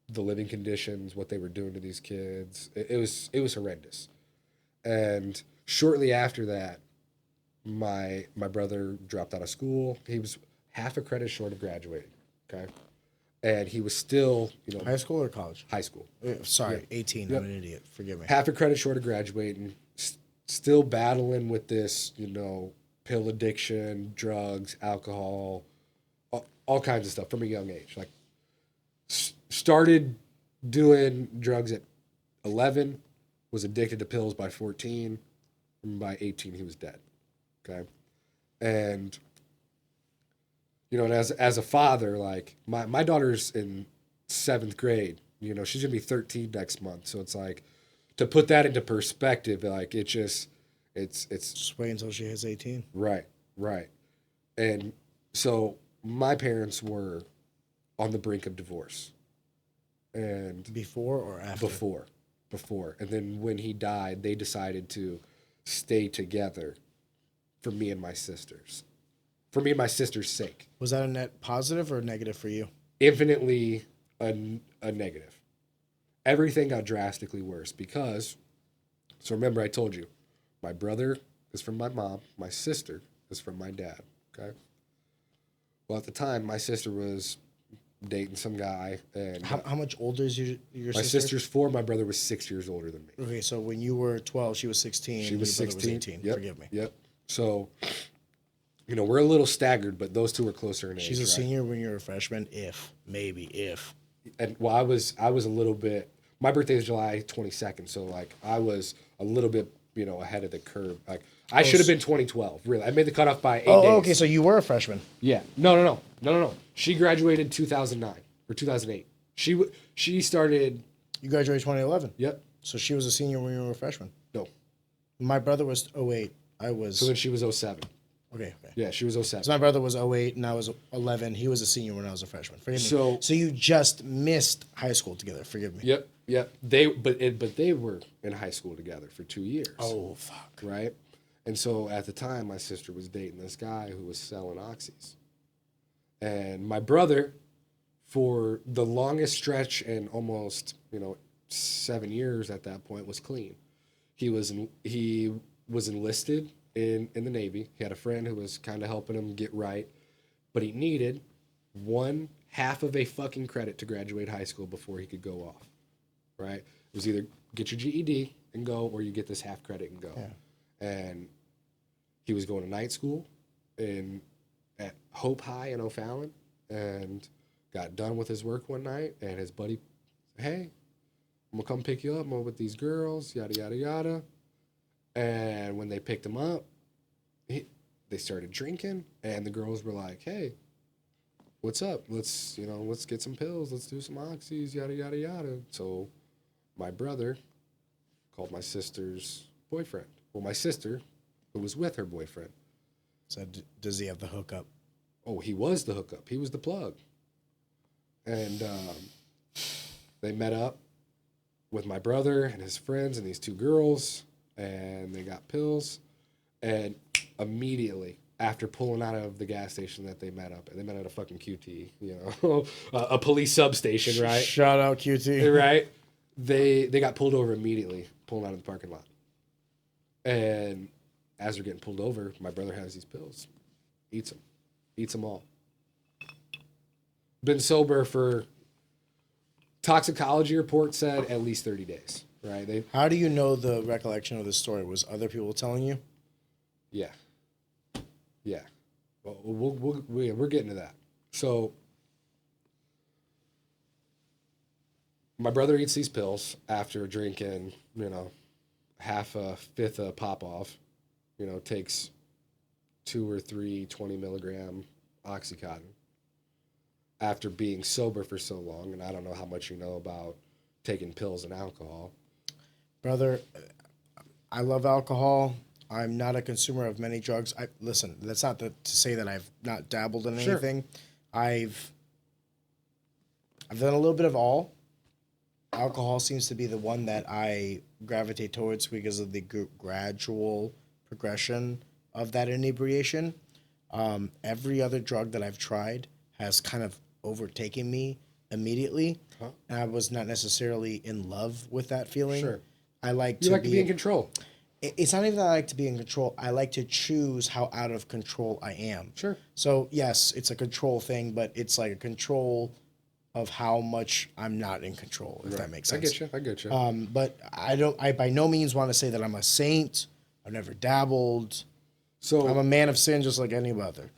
the living conditions, what they were doing to these kids. It was horrendous. And shortly after that, my brother dropped out of school. He was half a credit short of graduating. Okay. And he was still, High school or college? high school. Sorry, 18. Yep. I'm an idiot. Forgive me. Half a credit short of graduating, still battling with this, pill addiction, drugs, alcohol, all kinds of stuff from a young age. Like, started doing drugs at 11, was addicted to pills by 14, and by 18 he was dead. Okay, and and as a father, like my daughter's in 7th grade. She's gonna be 13 next month, so it's like, to put that into perspective, like it's Just wait until she hits 18. right. And so my parents were on the brink of divorce. And Before or after? Before. And then when he died, they decided to stay together for me and my sisters. For me and my sister's sake. Was that a net positive or negative for you? Infinitely a negative. Everything got drastically worse because, so remember I told you, my brother is from my mom, my sister is from my dad, okay? Well, at the time, my sister was dating some guy, and How much older is your my sister? sister's 4. My brother was 6 years older than me. Okay, so when you were 12, she was 16. She was your brother 16. Was 18. Yep. Forgive me. Yep. So, we're a little staggered, but those two are closer in age. She's a right? senior when you're a freshman, maybe if. And well, I was a little bit. My birthday is July 22nd, so like I was a little bit, ahead of the curve. Like I should have been 2012. Really, I made the cutoff by 8 days. Oh, okay, so you were a freshman. Yeah. No. She graduated 2009 or 2008. She started. You graduated 2011. Yep. So she was a senior when you were a freshman. No. My brother was 08. I was. So then she was 07. Okay. Yeah, she was 07. So my brother was 08 and I was 11. He was a senior when I was a freshman. Forgive me. So you just missed high school together. Forgive me. Yep. But they were in high school together for 2 years. Oh, fuck. Right? And so at the time, my sister was dating this guy who was selling oxys. And my brother, for the longest stretch and almost, 7 years at that point, was clean. He was enlisted in the Navy. He had a friend who was kind of helping him get right. But he needed 1/2 of a fucking credit to graduate high school before he could go off. Right? It was either get your GED and go, or you get this half credit and go. Yeah. And he was going to night school at Hope High in O'Fallon, and got done with his work one night, and his buddy, hey, I'm gonna come pick you up. I'm with these girls, yada yada yada. And when they picked him up, they started drinking, and the girls were like, hey, what's up? Let's get some pills. Let's do some oxys, yada yada yada. So my brother called my sister's boyfriend. Well, my sister, who was with her boyfriend. So does he have the hookup? Oh, he was the hookup. He was the plug. And they met up with my brother and his friends and these 2 girls, and they got pills. And immediately after pulling out of the gas station that they met up at, they met at a fucking QT, a police substation, right? Shout out QT. Right? They got pulled over immediately, pulling out of the parking lot. And as they're getting pulled over, my brother has these pills. Eats them all. Been sober for, toxicology report said, at least 30 days, right? How do you know the recollection of this story? Was other people telling you? Yeah. Well, we're getting to that. So my brother eats these pills after drinking, 1/2 of pop off, takes 2 or 3 20 milligram Oxycontin after being sober for so long. And I don't know how much you know about taking pills and alcohol. Brother, I love alcohol. I'm not a consumer of many drugs. Listen, that's not to say that I've not dabbled in anything. I've done a little bit of all. Alcohol seems to be the one that I gravitate towards because of the gradual progression of that inebriation. Every other drug that I've tried has kind of overtaken me immediately. Huh? And I was not necessarily in love with that feeling. Sure. You like to be in control. It's not even that I like to be in control. I like to choose how out of control I am. Sure. So, yes, it's a control thing, but it's like a control of how much I'm not in control, if that makes sense. I get you. But I by no means want to say that I'm a saint. I've never dabbled. So I'm a man of sin just like any other.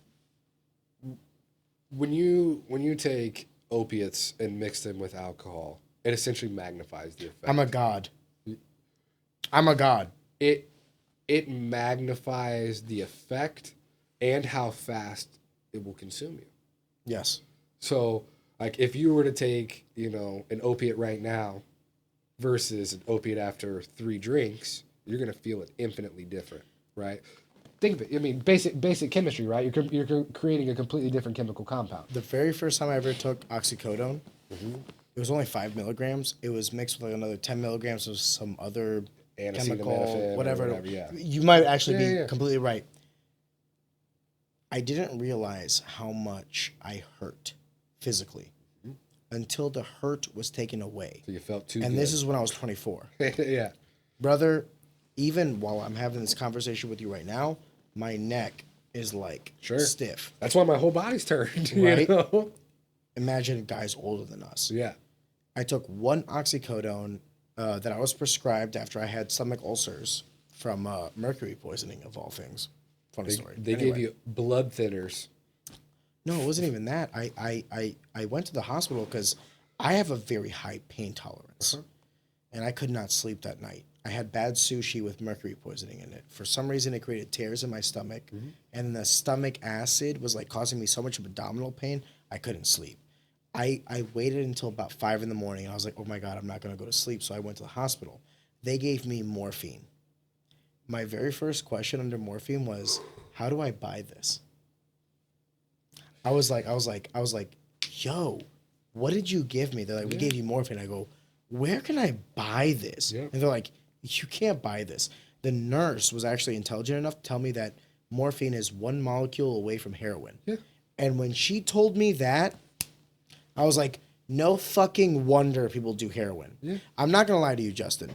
When you take opiates and mix them with alcohol, it essentially magnifies the effect. I'm a god. It magnifies the effect and how fast it will consume you. Yes. So, like, if you were to take, an opiate right now versus an opiate after 3 drinks, you're going to feel it infinitely different, right? Think of it. I mean, basic chemistry, right? You're creating a completely different chemical compound. The very first time I ever took oxycodone, it was only 5 milligrams. It was mixed with like another 10 milligrams of some other chemical, whatever. Yeah. You might actually be completely right. I didn't realize how much I hurt physically until the hurt was taken away. So you felt too And good. this is when I was 24. Yeah. Brother, even while I'm having this conversation with you right now, my neck is like stiff. That's why my whole body's turned, Right? imagine guys older than us. Yeah. I took one oxycodone that I was prescribed after I had stomach ulcers from mercury poisoning, of all things. Funny story. They gave you blood thinners. No, it wasn't even that. I went to the hospital because I have a very high pain tolerance, and I could not sleep that night. I had bad sushi with mercury poisoning in it. For some reason, it created tears in my stomach, and the stomach acid was like causing me so much abdominal pain, I couldn't sleep. I waited until about 5 in the morning, and I was like, oh my God, I'm not going to go to sleep. So I went to the hospital. They gave me morphine. My very first question under morphine was, how do I buy this? I was like, yo, what did you give me? They're like, we gave you morphine. I go, where can I buy this? Yeah. And they're like, you can't buy this. The nurse was actually intelligent enough to tell me that morphine is one molecule away from heroin. Yeah. And when she told me that, I was like, no fucking wonder people do heroin. Yeah. I'm not going to lie to you, Justin.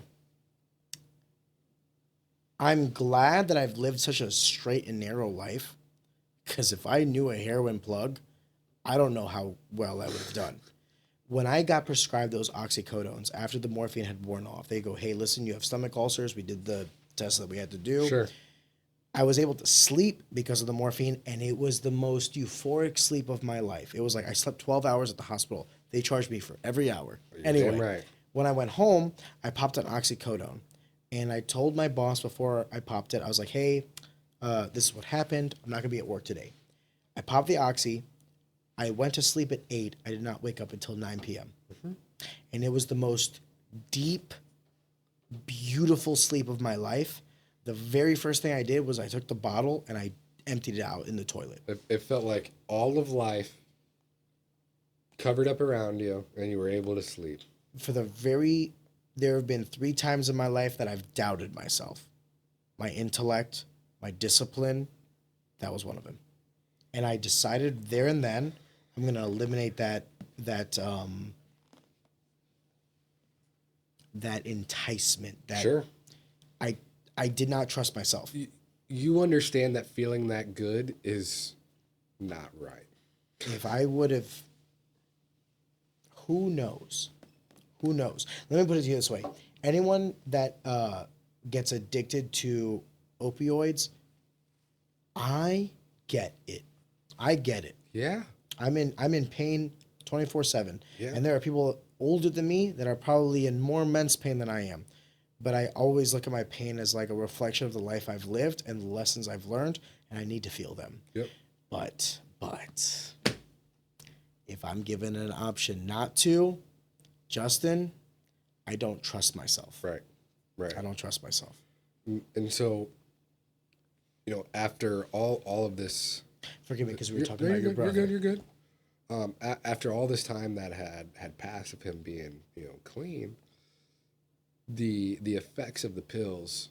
I'm glad that I've lived such a straight and narrow life, because if I knew a heroin plug, I don't know how well I would have done. When I got prescribed those oxycodones, after the morphine had worn off, they go, hey, listen, you have stomach ulcers. We did the test that we had to do. Sure. I was able to sleep because of the morphine, and it was the most euphoric sleep of my life. It was like I slept 12 hours at the hospital. They charged me for every hour. Anyway, damn right. when I went home, I popped an oxycodone. And I told my boss before I popped it, I was like, hey, this is what happened. I'm not going to be at work today. I popped the oxy. I went to sleep at 8. I did not wake up until 9 p.m. And it was the most deep, beautiful sleep of my life. The very first thing I did was I took the bottle and I emptied it out in the toilet. It felt like all of life covered up around you, and you were able to sleep. There have been 3 times in my life that I've doubted myself. My intellect, my discipline, that was one of them. And I decided there and then I'm going to eliminate that enticement. Sure. I did not trust myself. You understand that feeling that good is not right. If I would have, who knows? Who knows? Let me put it to you this way. Anyone that gets addicted to opioids, I get it. I get it. Yeah. I'm in pain 24/7. Yeah. And there are people older than me that are probably in more immense pain than I am. But I always look at my pain as like a reflection of the life I've lived and the lessons I've learned, and I need to feel them. Yep. But if I'm given an option not to, Justin, I don't trust myself. Right. I don't trust myself. And so, after all of this, Forgive me because we were talking about your brother. You're good. After all this time that had passed of him being, clean, the effects of the pills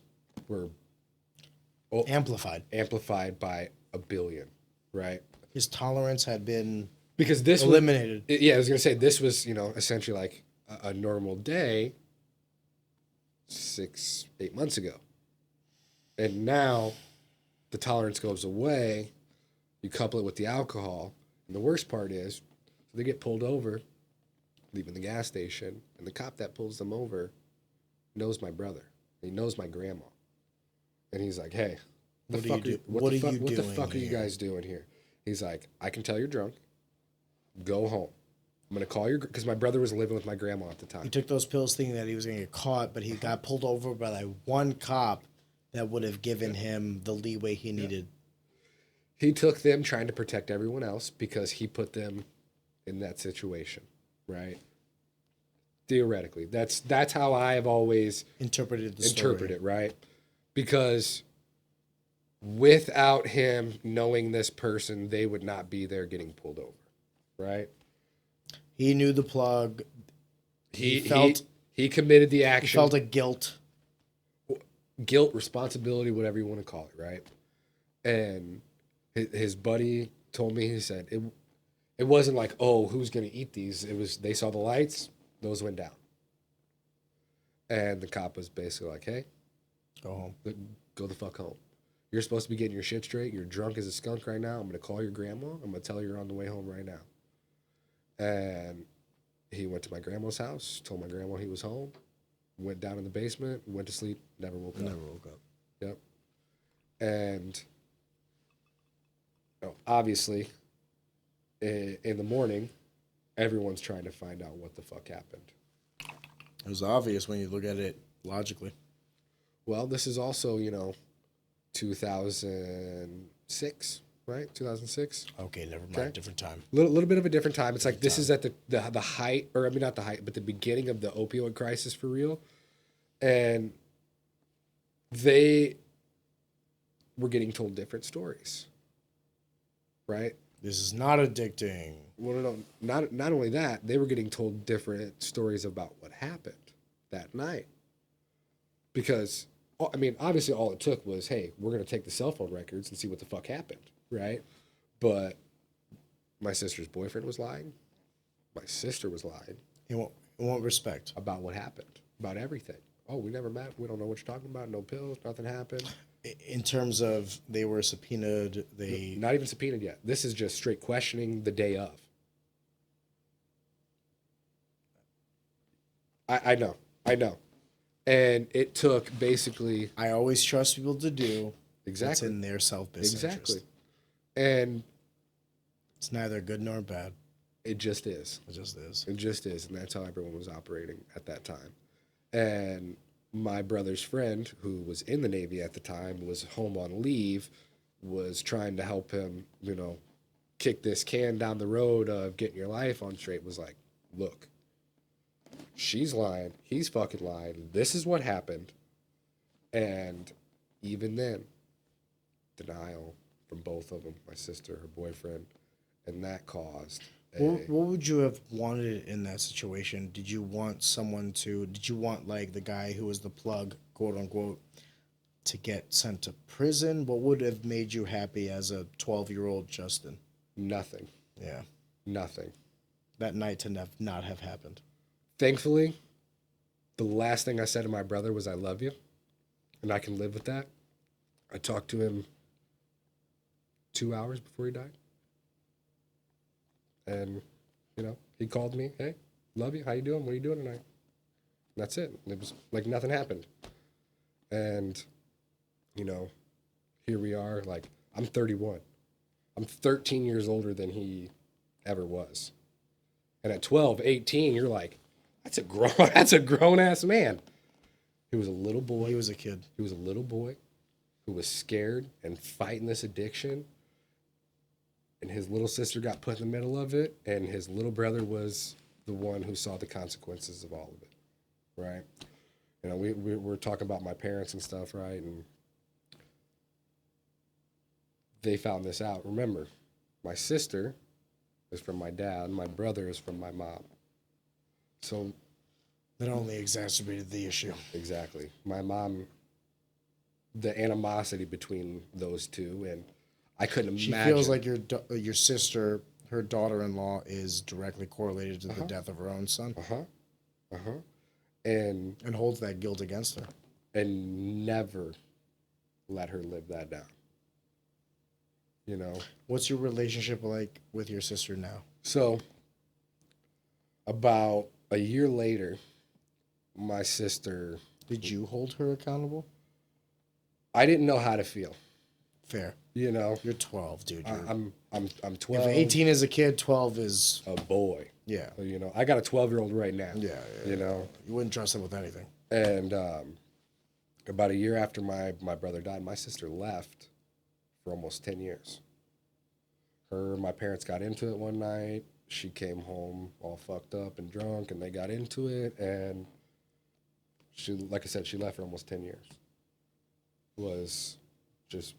were amplified by a billion, right? His tolerance had been because this eliminated. I was gonna say this was, essentially like a normal day 6-8 months ago, and now the tolerance goes away. You couple it with the alcohol, and the worst part is, they get pulled over, leaving the gas station, and the cop that pulls them over knows my brother. He knows my grandma, and he's like, "Hey, what the fuck are you guys doing here?" He's like, "I can tell you're drunk. Go home. I'm gonna call your," because my brother was living with my grandma at the time. He took those pills thinking that he was gonna get caught, but he got pulled over by like one cop that would have given him the leeway he needed. He took them trying to protect everyone else because he put them in that situation, right? Theoretically, that's how I have always Interpreted the story. it, right? Because without him knowing this person, they would not be there getting pulled over, right? He knew the plug. He committed the action. He felt a guilt, responsibility, whatever you want to call it, right? And his buddy told me, he said it wasn't like, oh, who's gonna eat these? It was, they saw the lights, those went down, and the cop was basically like, hey, go home. Go the fuck home. You're supposed to be getting your shit straight. You're drunk as a skunk right now. I'm gonna call your grandma. I'm gonna tell her you're on the way home right now. And he went to my grandma's house, told my grandma he was home, went down in the basement, went to sleep, never woke up. Never woke up. Yep. And obviously, in the morning, everyone's trying to find out what the fuck happened. It was obvious when you look at it logically. Well, this is also, 2006, right? 2006. Okay, never mind. Okay. Different time. Little bit of a different time. It's like this is at the height, or I mean not the height, but the beginning of the opioid crisis for real. And they were getting told different stories, right? This is not addicting. Well, no, not only that, they were getting told different stories about what happened that night. Because, I mean, obviously all it took was, hey, we're going to take the cell phone records and see what the fuck happened, right? But my sister's boyfriend was lying. My sister was lying. In what respect? About what happened, about everything. Oh, we never met. We don't know what you're talking about. No pills, nothing happened. In terms of they were subpoenaed, Not even subpoenaed yet. This is just straight questioning the day of. I know. And it took basically... I always trust people to do Exactly. what's in their self-best Exactly. interest. And It's neither good nor bad. it just is. It just is. It just is. And that's how everyone was operating at that time. And my brother's friend, who was in the Navy at the time, was home on leave, was trying to help him, kick this can down the road of getting your life on straight, was like, look, she's lying. He's fucking lying. This is what happened. And even then, denial from both of them, my sister, her boyfriend, and that caused What would you have wanted in that situation? Did you want like the guy who was the plug, quote unquote, to get sent to prison? What would have made you happy as a 12-year-old Justin? nothing. Yeah. Nothing. That night to not have happened. Thankfully, the last thing I said to my brother was, I love you, and I can live with that. I talked to him 2 hours before he died. And, he called me, hey, love you, how you doing, what are you doing tonight? And that's it. It was like nothing happened. And, here we are, like, I'm 31. I'm 13 years older than he ever was. And at 12, 18, you're like, that's a grown-ass man. He was a little boy. He was a kid. He was a little boy who was scared and fighting this addiction. And his little sister got put in the middle of it, and his little brother was the one who saw the consequences of all of it, right? We're talking about my parents and stuff, right? And they found this out. Remember, my sister is from my dad, my brother is from my mom. So That only exacerbated the issue. exactly. My mom, the animosity between those two, and I couldn't imagine. She feels like your sister, her daughter-in-law, is directly correlated to the death of her own son. And holds that guilt against her. And never let her live that down. What's your relationship like with your sister now? So, about a year later, my sister... Did you hold her accountable? I didn't know how to feel. Fair. You're 12, dude. I'm 12. If 18 is a kid, 12 is a boy. Yeah. I got a 12-year-old right now. Yeah. You wouldn't trust him with anything. And about a year after my brother died, my sister left for almost 10 years. My parents got into it one night. She came home all fucked up and drunk, and they got into it. And she, like I said, she left for almost 10 years. Was just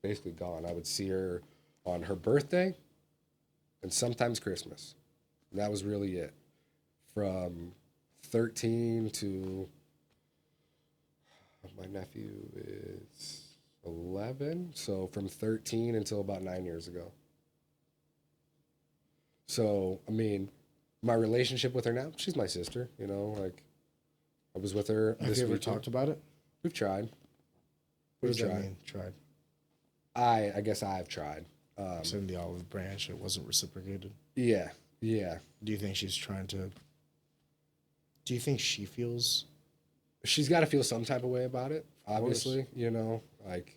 basically gone. I would see her on her birthday and sometimes Christmas. And that was really it. From 13 to... My nephew is 11, so from 13 until about 9 years ago. So, I mean, my relationship with her now, she's my sister, like, I was with her Have you ever talked about it? We've tried. What does that mean, tried? I guess I've tried. Send the olive branch, it wasn't reciprocated. Yeah, Yeah. Do you think she's trying to? Do you think she feels? She's got to feel some type of way about it, obviously, you know, like.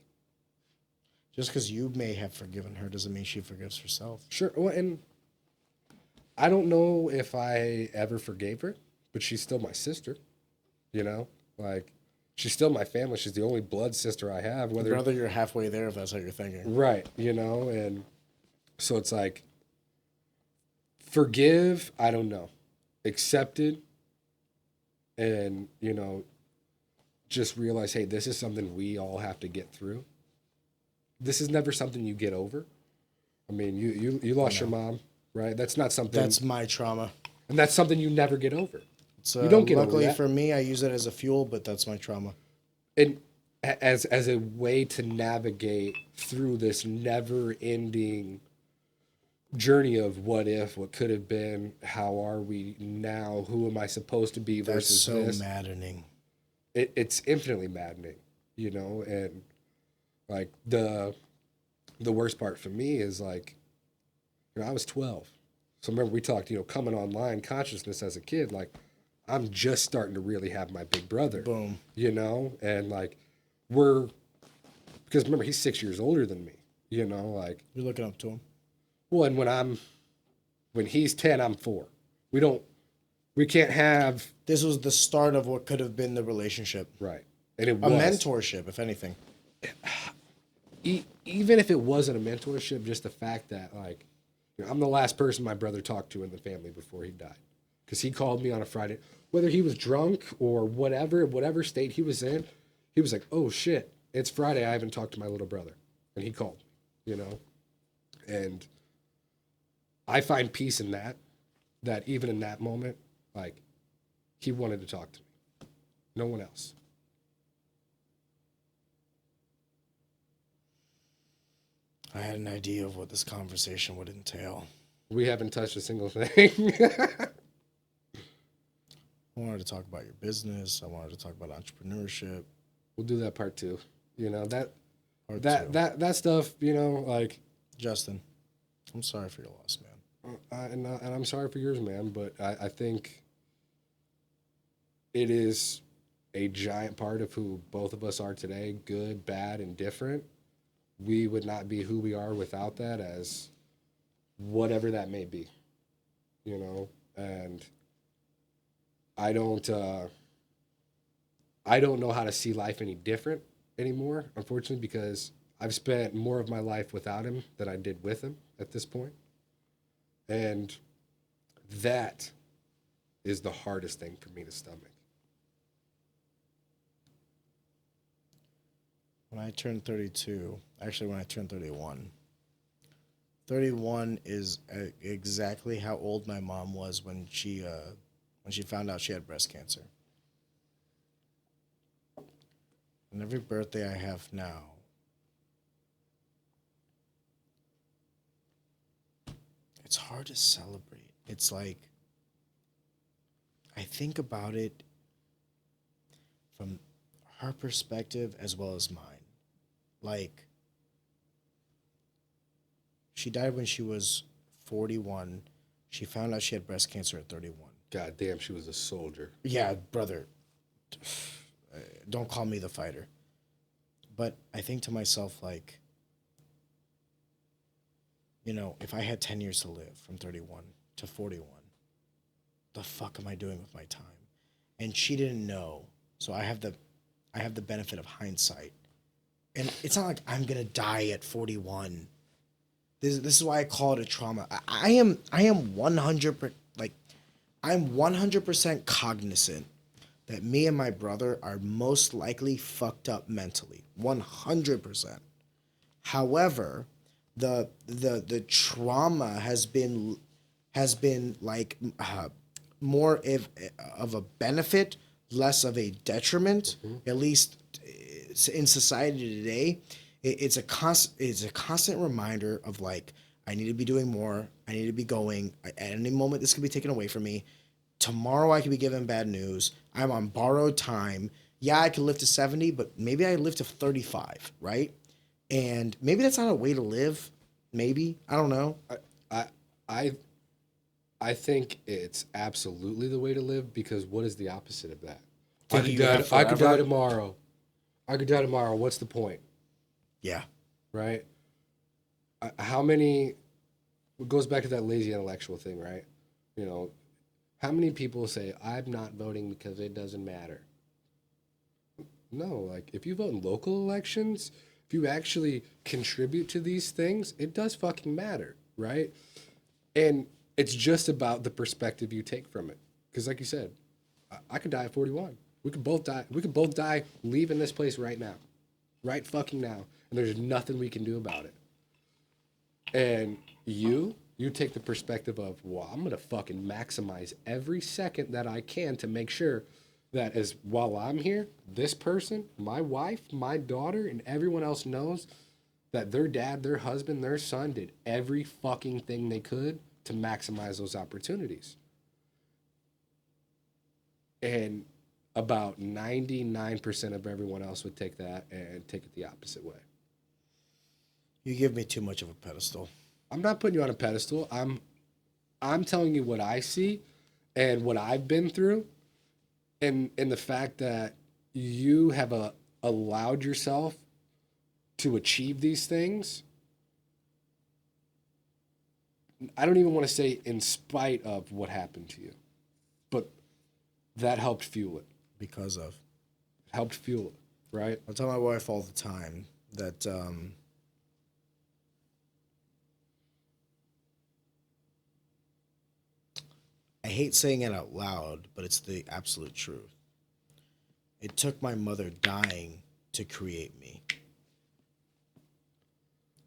Just because you may have forgiven her doesn't mean she forgives herself. Sure. Well, and I don't know if I ever forgave her, but she's still my sister, you know? Like, she's still my family. She's the only blood sister I have. Brother, you're halfway there if that's how you're thinking. Right, you know? And so it's like, forgive, I don't know. Accepted, and, you know, just realize, hey, this is something we all have to get through. This is never something you get over. I mean, you lost your mom, right? That's not something. That's my trauma. And that's something you never get over. So you don't get luckily over that. for me, I use it as a fuel, but that's my trauma. And as a way to navigate through this never-ending journey of what if, what could have been, how are we now, who am I supposed to be versus That's so this. maddening. It's infinitely maddening, you know, and like the worst part for me is like, you know, I was 12. So remember we talked, you know, coming online consciousness as a kid, like I'm just starting to really have my big brother. Boom. You know, and like because remember he's 6 years older than me, you know, like. You're looking up to him. Well, and when he's 10, I'm 4. We can't have. This was the start of what could have been the relationship. Right. And it A was. mentorship, if anything. Even if it wasn't a mentorship, just the fact that, like, you know, I'm the last person my brother talked to in the family before he died. Because he called me on a Friday, whether he was drunk or whatever state he was in, he was like, oh shit, it's Friday, I haven't talked to my little brother. And he called, you know? And I find peace in that even in that moment, like, he wanted to talk to me. No one else. I had an idea of what this conversation would entail. We haven't touched a single thing. I wanted to talk about your business. I wanted to talk about entrepreneurship. We'll do that part 2. You know, Part that stuff, you know, like. Justin, I'm sorry for your loss, man. And I'm sorry for yours, man, but I think it is a giant part of who both of us are today, good, bad, and different. We would not be who we are without that, as whatever that may be, you know. And I don't know how to see life any different anymore, unfortunately, because I've spent more of my life without him than I did with him at this point. And that is the hardest thing for me to stomach. When I turned 32, actually when I turned 31, 31 is exactly how old my mom was when she found out she had breast cancer. And every birthday I have now, it's hard to celebrate. It's like, I think about it from her perspective as well as mine. Like, she died when she was 41. She found out she had breast cancer at 31. God damn, she was a soldier. Yeah, brother. Don't call me the fighter. But I think to myself, like, you know, if I had 10 years to live from 31 to 41, the fuck am I doing with my time? And she didn't know. So I have the benefit of hindsight. And it's not like I'm going to die at 41. This is why I call it a trauma. I am 100%, like, I'm 100% cognizant that me and my brother are most likely fucked up mentally. 100%. However, the trauma has been like more of a benefit, less of a detriment. Mm-hmm. At least in society today, it's a constant reminder of, like, I need to be doing more. I need to be going. At any moment, this could be taken away from me. Tomorrow, I could be given bad news. I'm on borrowed time. Yeah, I could live to 70, but maybe I live to 35, right? And maybe that's not a way to live. Maybe. I don't know. I think it's absolutely the way to live, because what is the opposite of that? Think you have I could die forever? tomorrow. I could die tomorrow. What's the point? Yeah. Right? How many, it goes back to that lazy intellectual thing, right? You know, how many people say, I'm not voting because it doesn't matter? No, like if you vote in local elections, if you actually contribute to these things, it does fucking matter, right? And it's just about the perspective you take from it. Because like you said, I could die at 41. We could both die. We could both die leaving this place right now. Right fucking now. And there's nothing we can do about it. And you take the perspective of, well, I'm going to fucking maximize every second that I can to make sure that as while I'm here, this person, my wife, my daughter, and everyone else knows that their dad, their husband, their son did every fucking thing they could to maximize those opportunities. And about 99% of everyone else would take that and take it the opposite way. You give me too much of a pedestal. I'm not putting you on a pedestal. I'm telling you what I see and what I've been through, and the fact that you have allowed yourself to achieve these things. I don't even want to say in spite of what happened to you, but that helped fuel it. Because of. It helped fuel it, right? I tell my wife all the time that I hate saying it out loud, but it's the absolute truth. It took my mother dying to create me.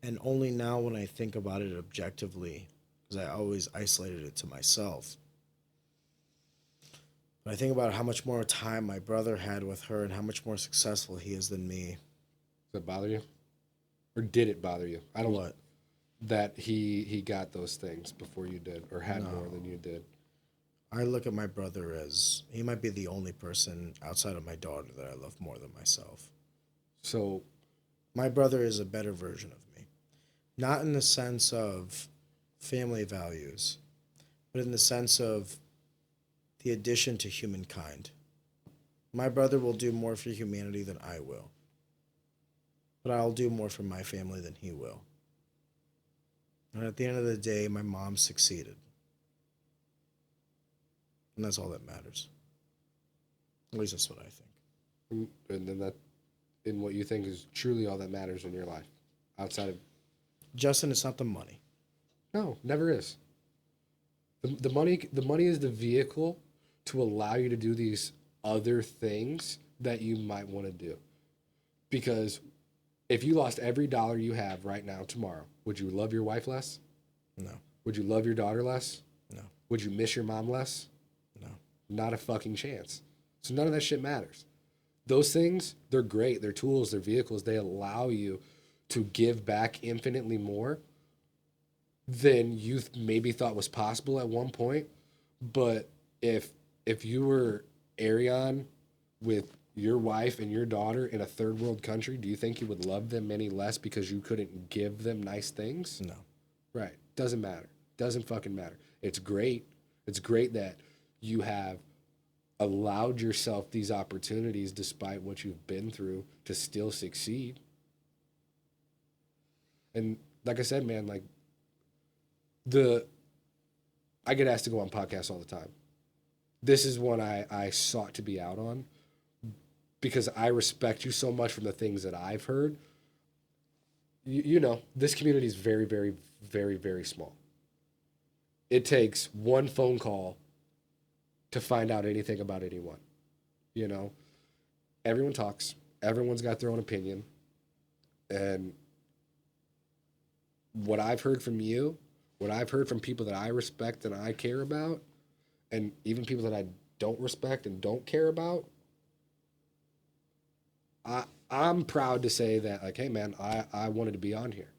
And only now when I think about it objectively, because I always isolated it to myself. But I think about how much more time my brother had with her and how much more successful he is than me. Does that bother you? Or did it bother you? I don't know. What? That he got those things before you did, or had more than you did. I look at my brother as he might be the only person outside of my daughter that I love more than myself. So my brother is a better version of me. Not in the sense of family values, but in the sense of the addition to humankind. My brother will do more for humanity than I will. But I'll do more for my family than he will. And at the end of the day, my mom succeeded. And that's all that matters. At least that's what I think. And then that, in what you think is truly all that matters in your life, outside of... Justin, it's not the money. No, never is. The money is the vehicle to allow you to do these other things that you might want to do. Because if you lost every dollar you have right now tomorrow, would you love your wife less? No. Would you love your daughter less? No. Would you miss your mom less? No. Not a fucking chance. So none of that shit matters. Those things, they're great. They're tools, they're vehicles. They allow you to give back infinitely more than you maybe thought was possible at one point. But if you were Arion with your wife and your daughter in a third world country, do you think you would love them any less because you couldn't give them nice things? No. Right. Doesn't matter. Doesn't fucking matter. It's great. It's great that you have allowed yourself these opportunities despite what you've been through to still succeed. And like I said, man, like I get asked to go on podcasts all the time. This is one I sought to be out on because I respect you so much from the things that I've heard. You know, this community is very, very, very, very small. It takes one phone call to find out anything about anyone. You know, everyone talks. Everyone's got their own opinion. And what I've heard from you, what I've heard from people that I respect and I care about, and even people that I don't respect and don't care about, I'm proud to say that, like, hey, man, I wanted to be on here.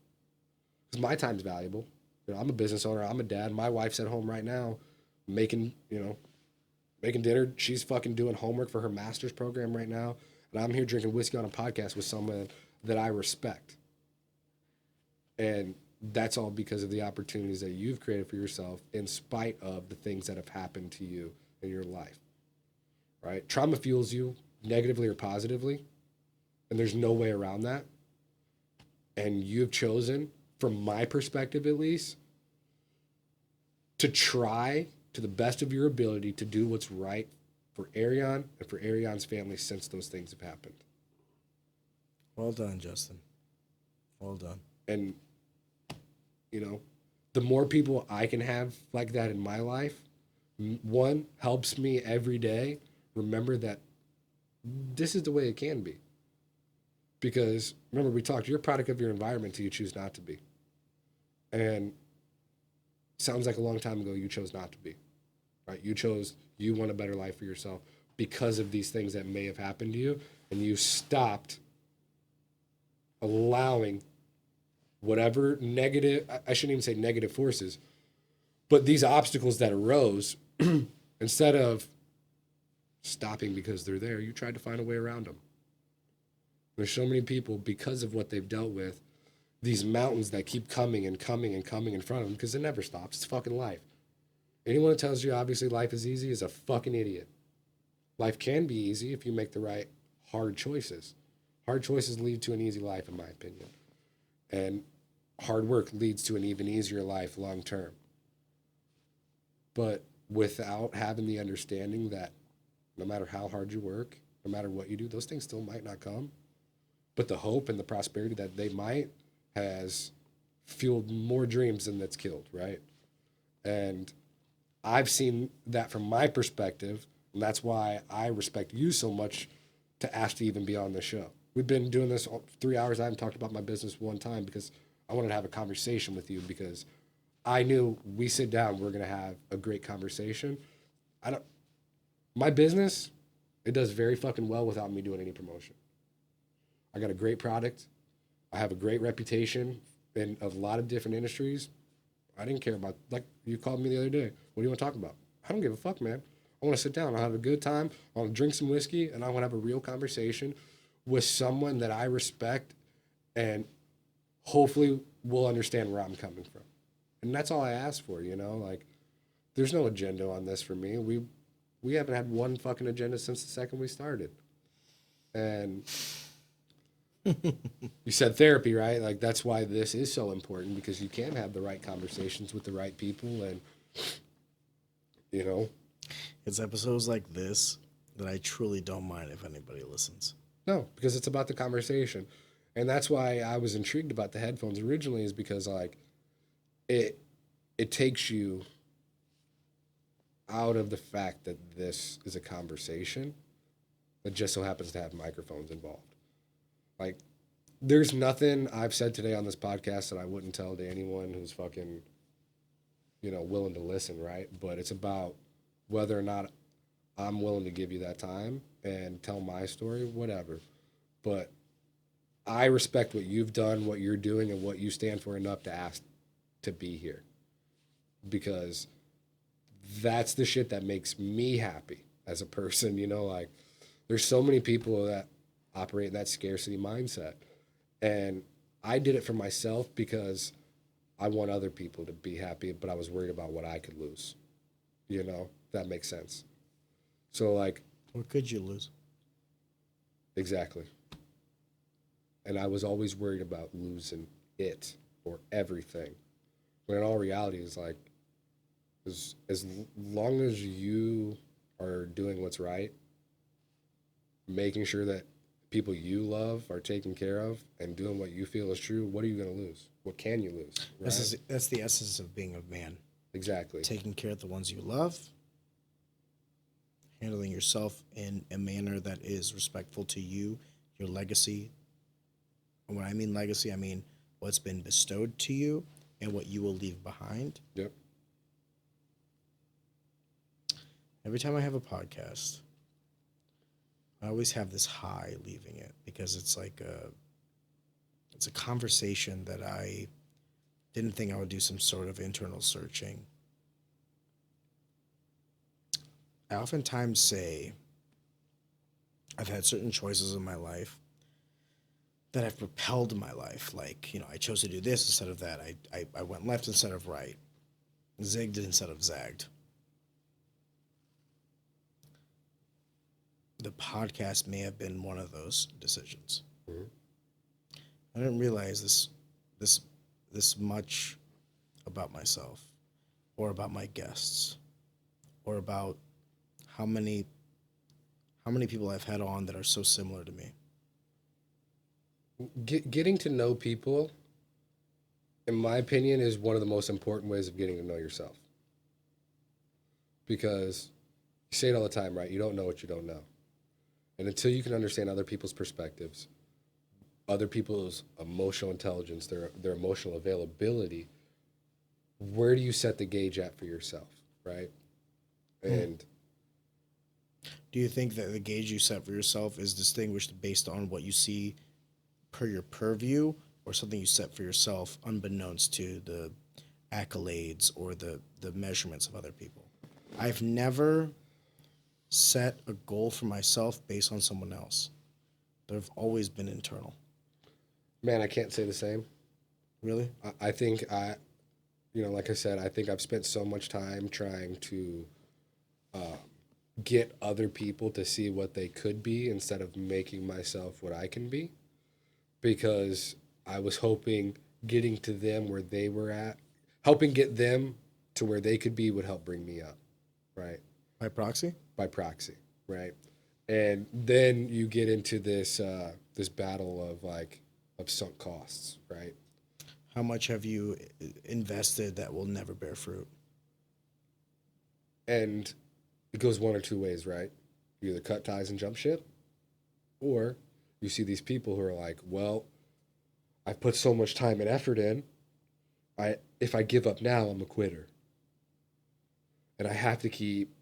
Because my time's valuable. You know, I'm a business owner. I'm a dad. My wife's at home right now making dinner. She's fucking doing homework for her master's program right now. And I'm here drinking whiskey on a podcast with someone that I respect. And that's all because of the opportunities that you've created for yourself in spite of the things that have happened to you in your life, right? Trauma fuels you negatively or positively, and there's no way around that. And you've chosen, from my perspective at least, to try to the best of your ability to do what's right for Ariane and for Ariane's family since those things have happened. Well done, Justin. Well done. And, you know, the more people I can have like that in my life, one, helps me every day remember that this is the way it can be. Because, remember, we talked, you're a product of your environment till you choose not to be. And sounds like a long time ago you chose not to be, right? You want a better life for yourself because of these things that may have happened to you, and you stopped allowing whatever negative, I shouldn't even say negative forces, but these obstacles that arose, instead of stopping because they're there, you tried to find a way around them. There's so many people, because of what they've dealt with, these mountains that keep coming and coming and coming in front of them because it never stops. It's fucking life. Anyone that tells you obviously life is easy is a fucking idiot. Life can be easy if you make the right hard choices. Hard choices lead to an easy life, in my opinion. And hard work leads to an even easier life long term. But without having the understanding that no matter how hard you work, no matter what you do, those things still might not come. But the hope and the prosperity that they might has fueled more dreams than that's killed, right? And I've seen that from my perspective, and that's why I respect you so much to ask to even be on the show. We've been doing this 3 hours. I haven't talked about my business one time because I wanted to have a conversation with you because I knew we sit down, we're going to have a great conversation. My business, it does very fucking well without me doing any promotion. I got a great product. I have a great reputation in a lot of different industries. I didn't care about, like you called me the other day. What do you want to talk about? I don't give a fuck, man. I want to sit down. I'll have a good time. I want to drink some whiskey, and I want to have a real conversation with someone that I respect and hopefully will understand where I'm coming from. And that's all I ask for, you know? Like, there's no agenda on this for me. We haven't had one fucking agenda since the second we started. And you said therapy, right? Like, that's why this is so important, because you can have the right conversations with the right people. And, you know, it's episodes like this that I truly don't mind if anybody listens. No, because it's about the conversation. And that's why I was intrigued about the headphones originally, is because, like, it takes you out of the fact that this is a conversation that just so happens to have microphones involved. Like, there's nothing I've said today on this podcast that I wouldn't tell to anyone who's fucking, you know, willing to listen, right? But it's about whether or not I'm willing to give you that time and tell my story, whatever. But I respect what you've done, what you're doing, and what you stand for enough to ask to be here. Because that's the shit that makes me happy as a person, you know? Like, there's so many people that operate in that scarcity mindset. And I did it for myself because I want other people to be happy, but I was worried about what I could lose. You know, if that makes sense. So, like, What could you lose? Exactly. And I was always worried about losing it or everything. When in all reality, it's like, as long as you are doing what's right, making sure that people you love are taken care of and doing what you feel is true, what are you going to lose? What can you lose? Right? That's the essence of being a man. Exactly. Taking care of the ones you love, handling yourself in a manner that is respectful to you, your legacy. And when I mean legacy, I mean what's been bestowed to you and what you will leave behind. Yep. Every time I have a podcast, I always have this high leaving it because it's like it's a conversation that I didn't think I would do some sort of internal searching. I oftentimes say I've had certain choices in my life that have propelled my life. Like, you know, I chose to do this instead of that. I went left instead of right. Zigged instead of zagged. The podcast may have been one of those decisions. Mm-hmm. I didn't realize this much about myself, or about my guests, or about how many people I've had on that are so similar to me. Getting to know people, in my opinion, is one of the most important ways of getting to know yourself. Because you say it all the time, right? You don't know what you don't know. And until you can understand other people's perspectives, other people's emotional intelligence, their emotional availability, where do you set the gauge at for yourself, right? And do you think that the gauge you set for yourself is distinguished based on what you see per your purview, or something you set for yourself unbeknownst to the accolades or the measurements of other people? I've never set a goal for myself based on someone else. They've always been internal. Man, I can't say the same. Really? I think like I said, I think I've spent so much time trying to get other people to see what they could be instead of making myself what I can be, because I was hoping getting to them where they were at, helping get them to where they could be would help bring me up, right? By proxy? By proxy, right? And then you get into this this battle of sunk costs, right? How much have you invested that will never bear fruit? And it goes one or two ways, right? You either cut ties and jump ship, or you see these people who are like, well, I put so much time and effort in, if I give up now, I'm a quitter. And I have to keep...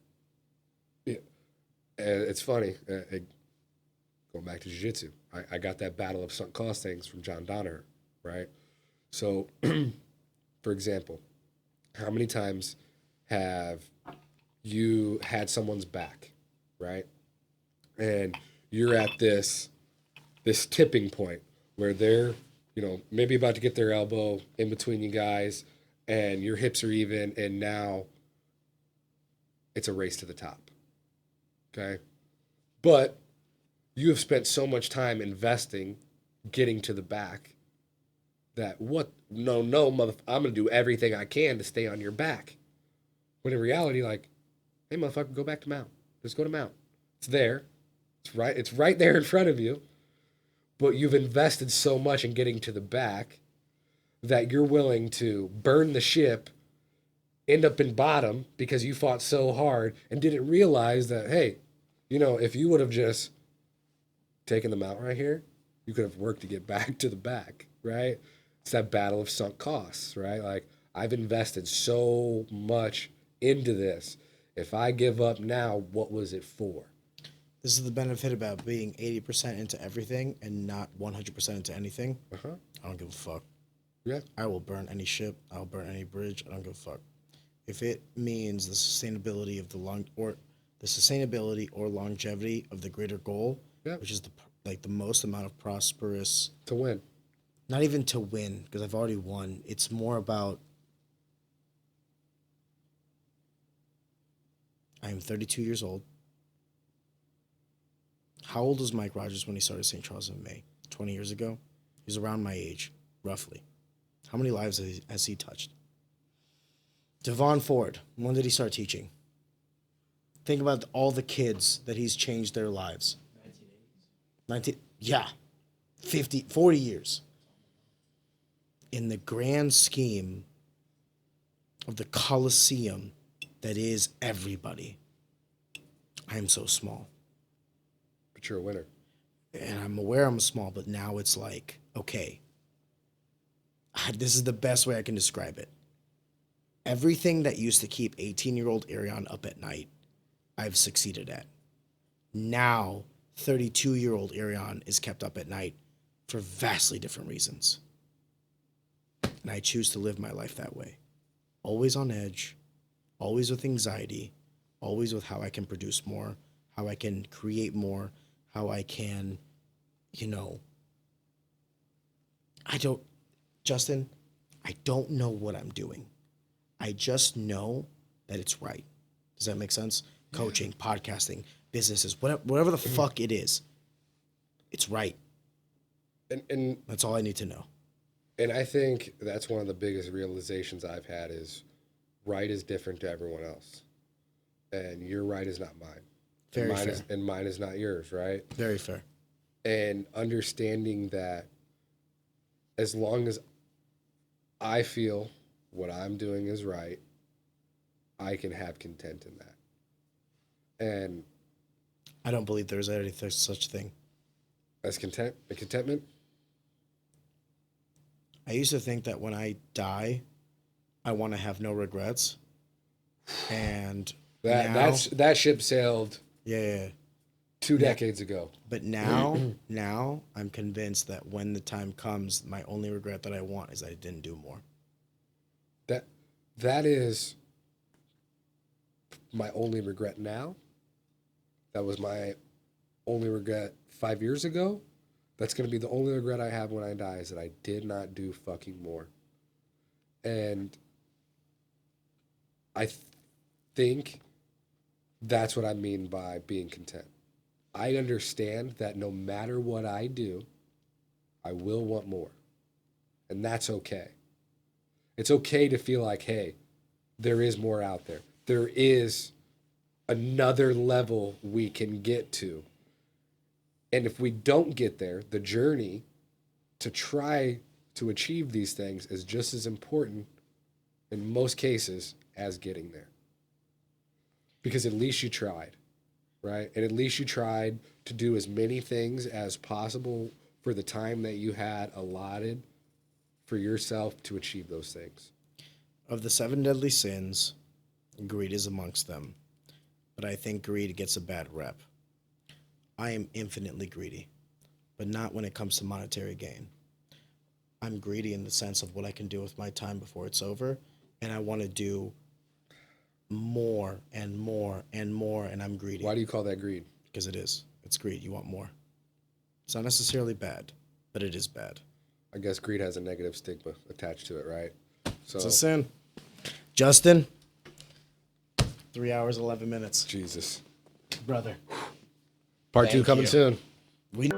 It's funny, going back to jiu-jitsu, I got that battle of sunk cost things from John Donner, right? So, for example, how many times have you had someone's back, right? And you're at this tipping point where they're, maybe about to get their elbow in between you guys, and your hips are even, and now it's a race to the top. Okay? But you have spent so much time investing, getting to the back, that no, I'm going to do everything I can to stay on your back. When in reality, like, hey, motherfucker, go back to mount. Just go to mount. It's there. It's right there in front of you. But you've invested so much in getting to the back that you're willing to burn the ship, end up in bottom because you fought so hard and didn't realize that, hey, if you would have just taken the mount right here, you could have worked to get back to the back, right? It's that battle of sunk costs, right? Like, I've invested so much into this. If I give up now, what was it for? This is the benefit about being 80% into everything and not 100% into anything. Uh-huh. I don't give a fuck. Yeah. I will burn any ship. I'll burn any bridge. I don't give a fuck. If it means the sustainability of the sustainability or longevity of the greater goal, yeah, which is the most amount of prosperous to win. Not even to win, because I've already won. It's more about I am 32 years old. How old was Mike Rogers when he started St. Charles in May? 20 years ago? He's around my age, roughly. How many lives has he touched? Devon Ford, when did he start teaching? Think about all the kids that he's changed their lives. 1980s? 50, 40 years. In the grand scheme of the Coliseum that is everybody, I am so small. But you're a winner. And I'm aware I'm small, but now it's like, okay, this is the best way I can describe it. Everything that used to keep 18-year-old Arion up at night, I've succeeded at. Now, 32-year-old Arion is kept up at night for vastly different reasons. And I choose to live my life that way. Always on edge, always with anxiety, always with how I can produce more, how I can create more, how I can, Justin, I don't know what I'm doing. I just know that it's right. Does that make sense? Coaching, podcasting, businesses, whatever the fuck it is, it's right. And that's all I need to know. And I think that's one of the biggest realizations I've had is right is different to everyone else. And your right is not mine. Very fair. And mine is not yours, right? Very fair. And understanding that as long as I feel what I'm doing is right, I can have content in that. And I don't believe there's such thing. As contentment? I used to think that when I die, I want to have no regrets. And that ship sailed yeah. 2 decades ago. But now I'm convinced that when the time comes, my only regret that I want is I didn't do more. That is my only regret now. That was my only regret 5 years ago. That's going to be the only regret I have when I die is that I did not do fucking more. And I think that's what I mean by being content. I understand that no matter what I do, I will want more. And that's okay. It's okay to feel like, hey, there is more out there. There is another level we can get to. And if we don't get there, the journey to try to achieve these things is just as important in most cases as getting there. Because at least you tried, right? And at least you tried to do as many things as possible for the time that you had allotted for yourself to achieve those things. Of the 7 deadly sins, greed is amongst them. But I think greed gets a bad rep. I am infinitely greedy, but not when it comes to monetary gain. I'm greedy in the sense of what I can do with my time before it's over, and I want to do more and more and more, and I'm greedy. Why do you call that greed? Because it is. It's greed. You want more. It's not necessarily bad, but it is bad. I guess greed has a negative stigma attached to it, right? So it's a sin. Justin, 3 hours, 11 minutes. Jesus. Brother. Part 2 coming soon. We